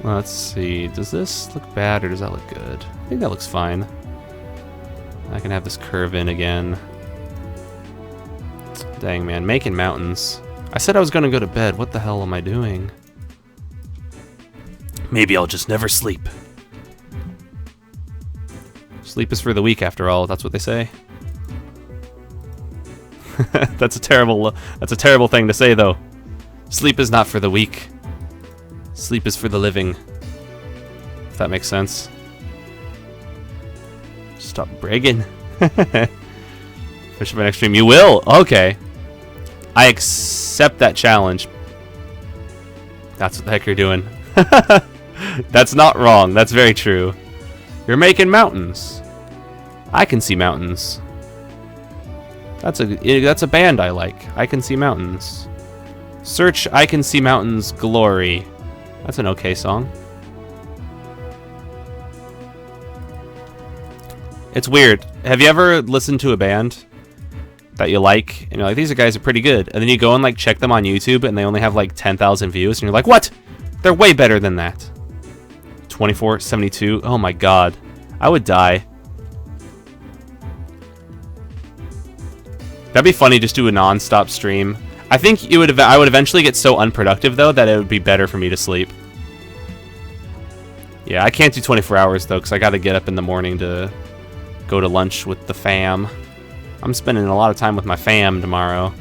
Let's see, does this look bad or does that look good? I think that looks fine. I can have this curve in again. Dang, man, making mountains. I said I was gonna go to bed. What the hell am I doing? Maybe I'll just never sleep. Sleep is for the weak, after all. That's what they say. That's a terrible thing to say, though. Sleep is not for the weak. Sleep is for the living. If that makes sense. Stop bragging. Finish my next stream. You will? Okay. I accept that challenge. That's what the heck you're doing. That's not wrong. That's very true. You're making mountains. I Can See Mountains. That's a band I like. I Can See Mountains. Search I Can See Mountains Glory. That's an okay song. It's weird. Have you ever listened to a band that you like, and you're like, these guys are pretty good, and then you go and like check them on YouTube, and they only have like 10,000 views, and you're like, what? They're way better than that. 2472. Oh my god, I would die. That'd be funny. Just do a non-stop stream. I think I would eventually get so unproductive though that it would be better for me to sleep. Yeah, I can't do 24 hours though, because I got to get up in the morning to go to lunch with the fam. I'm spending a lot of time with my fam tomorrow.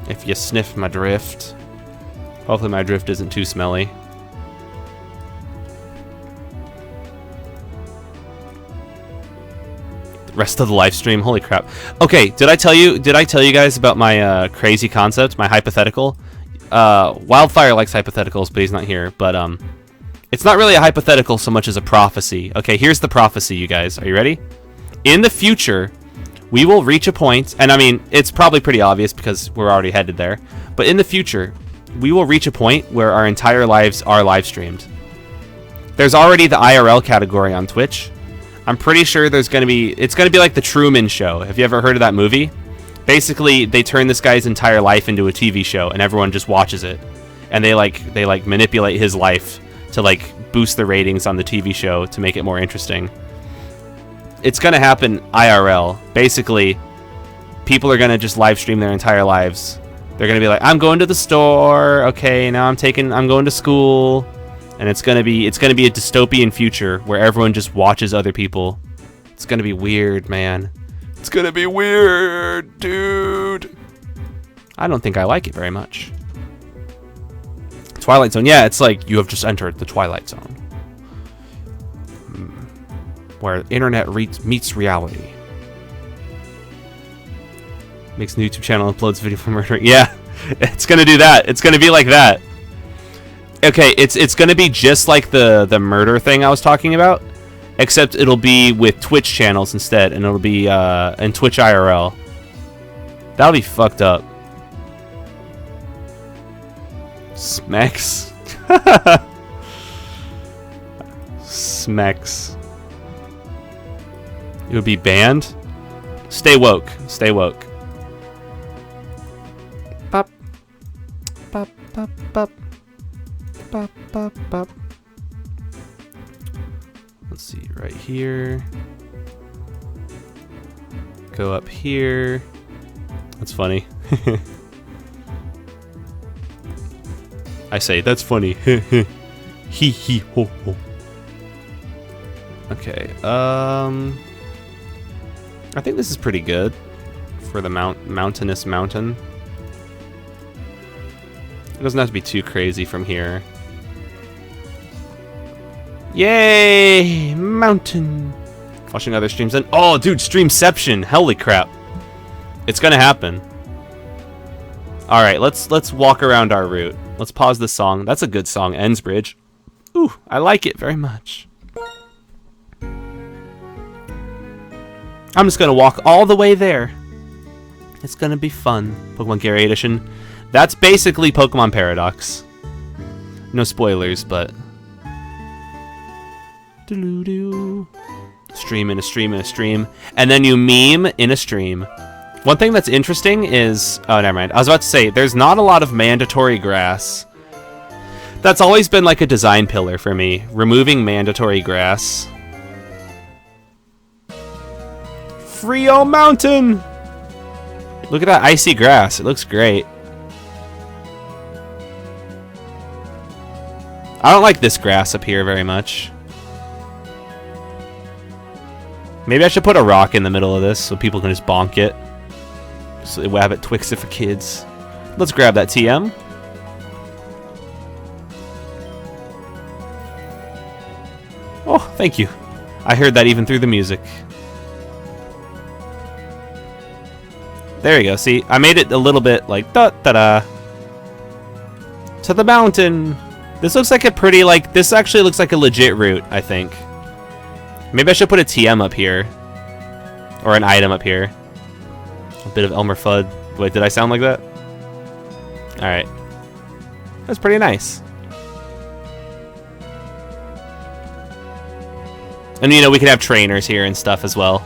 If you sniff my drift. Hopefully my drift isn't too smelly. The rest of the live stream, holy crap. Okay, did I tell you guys about my crazy concept, my hypothetical? Wildfire likes hypotheticals, but he's not here. But it's not really a hypothetical so much as a prophecy. Okay, here's the prophecy, you guys. Are you ready? In the future, we will reach a point, and I mean, it's probably pretty obvious because we're already headed there, but in the future, we will reach a point where our entire lives are live streamed. There's already the IRL category on Twitch. I'm pretty sure it's going to be like the Truman Show. Have you ever heard of that movie? Basically, they turn this guy's entire life into a TV show, and everyone just watches it, and they manipulate his life to like boost the ratings on the TV show to make it more interesting. It's going to happen IRL. Basically, people are going to just live stream their entire lives. They're going to be like, I'm going to the store. Okay, now I'm going to school. And it's going to be a dystopian future where everyone just watches other people. It's going to be weird, man. It's going to be weird, dude. I don't think I like it very much. Twilight Zone. Yeah, it's like you have just entered the Twilight Zone. Where internet meets reality. Makes a YouTube channel, uploads video for murdering. Yeah, it's gonna do that. It's gonna be like that. Okay, it's gonna be just like the murder thing I was talking about, except it'll be with Twitch channels instead, and it'll be in Twitch IRL. That'll be fucked up. Smacks. Smacks. It would be banned. Stay woke. Stay woke. Pop. Pop, pop, pop. Pop, pop, pop. Let's see, right here. Go up here. That's funny. I say, that's funny. Hee hee ho ho. Okay, I think this is pretty good for the mountainous mountain. It doesn't have to be too crazy from here. Yay! Mountain! Watching other streams then. Oh, dude, Streamception! Holy crap. It's gonna happen. Alright, let's walk around our route. Let's pause this song. That's a good song, Ends Bridge. Ooh, I like it very much. I'm just gonna walk all the way there. It's gonna be fun. Pokemon Gary Edition. That's basically Pokemon Paradox. No spoilers, but... Doo-doo-doo. Stream in a stream in a stream. And then you meme in a stream. One thing that's interesting is... Oh, never mind. I was about to say, there's not a lot of mandatory grass. That's always been like a design pillar for me. Removing mandatory grass. Frio Mountain! Look at that icy grass. It looks great. I don't like this grass up here very much. Maybe I should put a rock in the middle of this so people can just bonk it. So they have it Twix it for kids. Let's grab that TM. Oh, thank you. I heard that even through the music. There you go. See, I made it a little bit like da-da-da. To the mountain. This looks like a pretty, like, this actually looks like a legit route, I think. Maybe I should put a TM up here. Or an item up here. A bit of Elmer Fudd. Wait, did I sound like that? Alright. That's pretty nice. And, you know, we could have trainers here and stuff as well.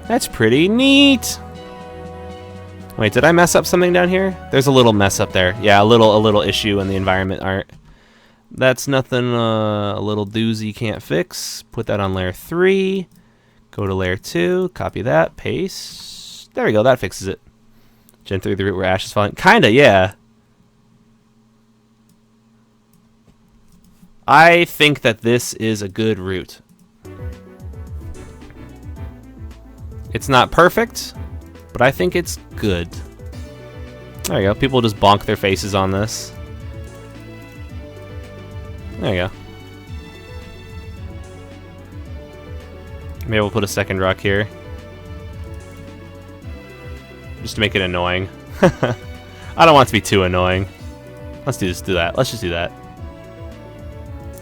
That's pretty neat. Wait, did I mess up something down here? There's a little mess up there. Yeah, a little issue in the environment art. That's nothing a little doozy can't fix. Put that on layer 3. Go to layer 2. Copy that. Paste. There we go. That fixes it. Gen 3 the route where ash is falling. Kinda, yeah. I think that this is a good route. It's not perfect, but I think it's good. There you go. People just bonk their faces on this. There you go. Maybe we'll put a second rock here. Just to make it annoying. I don't want it to be too annoying. Let's do that. Let's just do that.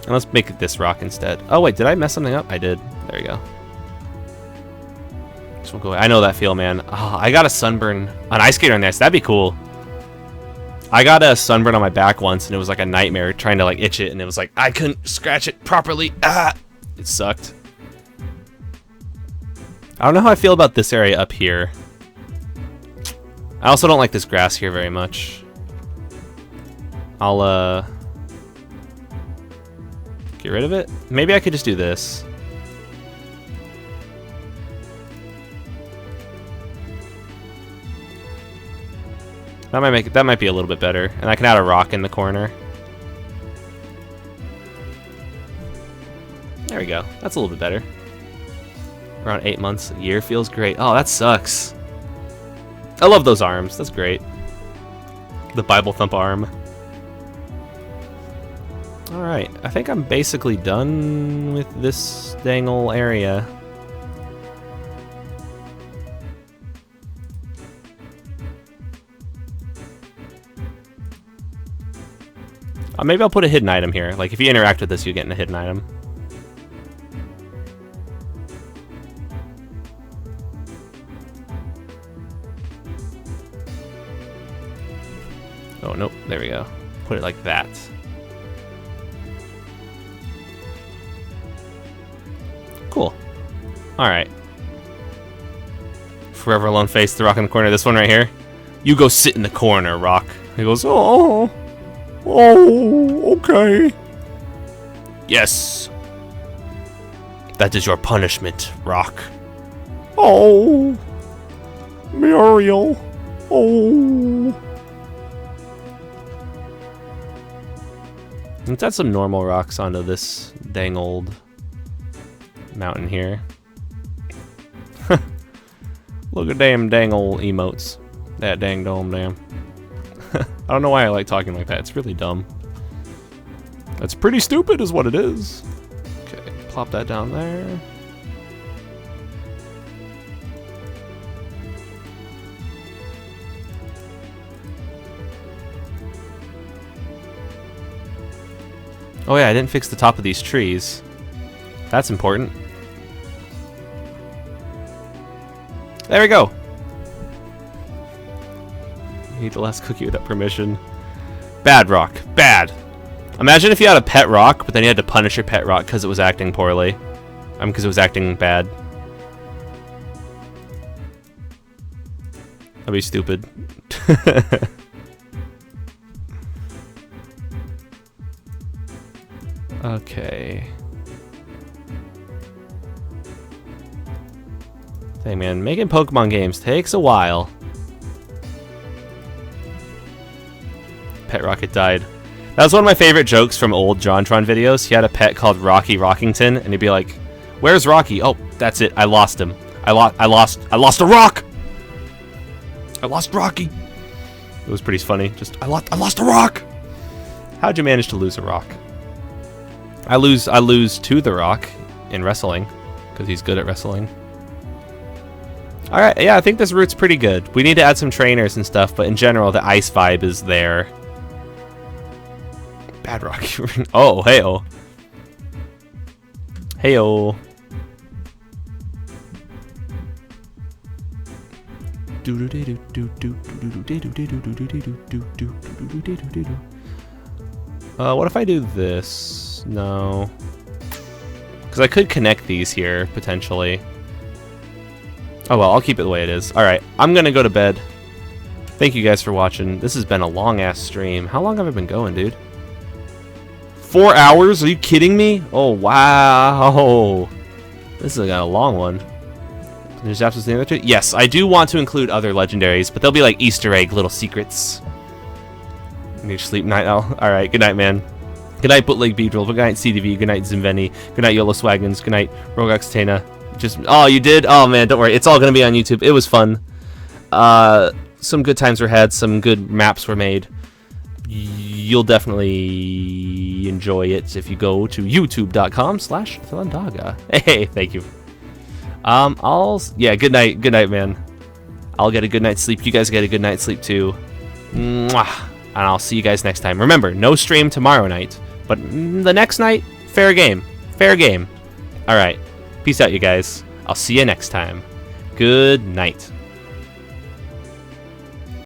And let's make it this rock instead. Oh wait, did I mess something up? I did. There you go. This will go away. I know that feel, man. Oh, I got a sunburn, an ice skater on this. That'd be cool. I got a sunburn on my back once, and it was like a nightmare trying to like itch it, and it was like I couldn't scratch it properly. Ah, it sucked. I don't know how I feel about this area up here. I also don't like this grass here very much. I'll get rid of it. Maybe I could just do this. That might make it, that might be a little bit better. And I can add a rock in the corner. There we go. That's a little bit better. Around 8 months a year feels great. Oh, that sucks. I love those arms. That's great. The Bible thump arm. Alright, I think I'm basically done with this dangle area. Maybe I'll put a hidden item here. Like, if you interact with this, you get a hidden item. Oh, nope. There we go. Put it like that. Cool. Alright. Forever alone face, the rock in the corner. This one right here. You go sit in the corner, rock. He goes, oh, okay. Yes. That is your punishment, rock. Oh, Muriel. Oh. Let's add some normal rocks onto this dang old mountain here. Look at dang old emotes. That dang damn. I don't know why I like talking like that. It's really dumb. That's pretty stupid is what it is. Okay, plop that down there. Oh yeah, I didn't fix the top of these trees. That's important. There we go. Eat the last cookie without permission. Bad rock. Bad. Imagine if you had a pet rock, but then you had to punish your pet rock because it was acting poorly. Because it was acting bad. That'd be stupid. Okay. Dang, man, making Pokemon games takes a while. Pet Rocket died. That was one of my favorite jokes from old JonTron videos. He had a pet called Rocky Rockington, and he'd be like, "Where's Rocky? Oh, that's it. I lost him. I lost a rock. I lost Rocky." It was pretty funny. Just I lost a rock. How'd you manage to lose a rock? I lose to the Rock in wrestling because he's good at wrestling. All right, yeah, I think this route's pretty good. We need to add some trainers and stuff, but in general, the ice vibe is there. Bad Rocky. Oh, hey-oh. Hey-oh. What if I do this? No. Because I could connect these here, potentially. Oh well, I'll keep it the way it is. Alright, I'm gonna go to bed. Thank you guys for watching. This has been a long-ass stream. How long have I been going, dude? 4 hours? Are you kidding me? Oh, wow. This is a long one. There's absolutely nothing. Yes, I do want to include other legendaries, but they'll be like Easter egg little secrets. I need to sleep, Night Owl. Alright, good night, man. Good night, Bootleg Beedrill. Good night, CDV. Good night, Zimveni. Good night, YOLO Swaggins. Good night, Rogax Tana. Just, oh, you did? Oh, man, don't worry. It's all going to be on YouTube. It was fun. Some good times were had. Some good maps were made. You'll definitely enjoy it if you go to youtube.com/Thundaga. Hey, thank you. Yeah, good night, man. I'll get a good night's sleep. You guys get a good night's sleep, too. Mwah. And I'll see you guys next time. Remember, no stream tomorrow night, but the next night, fair game. Fair game. All right. Peace out, you guys. I'll see you next time. Good night.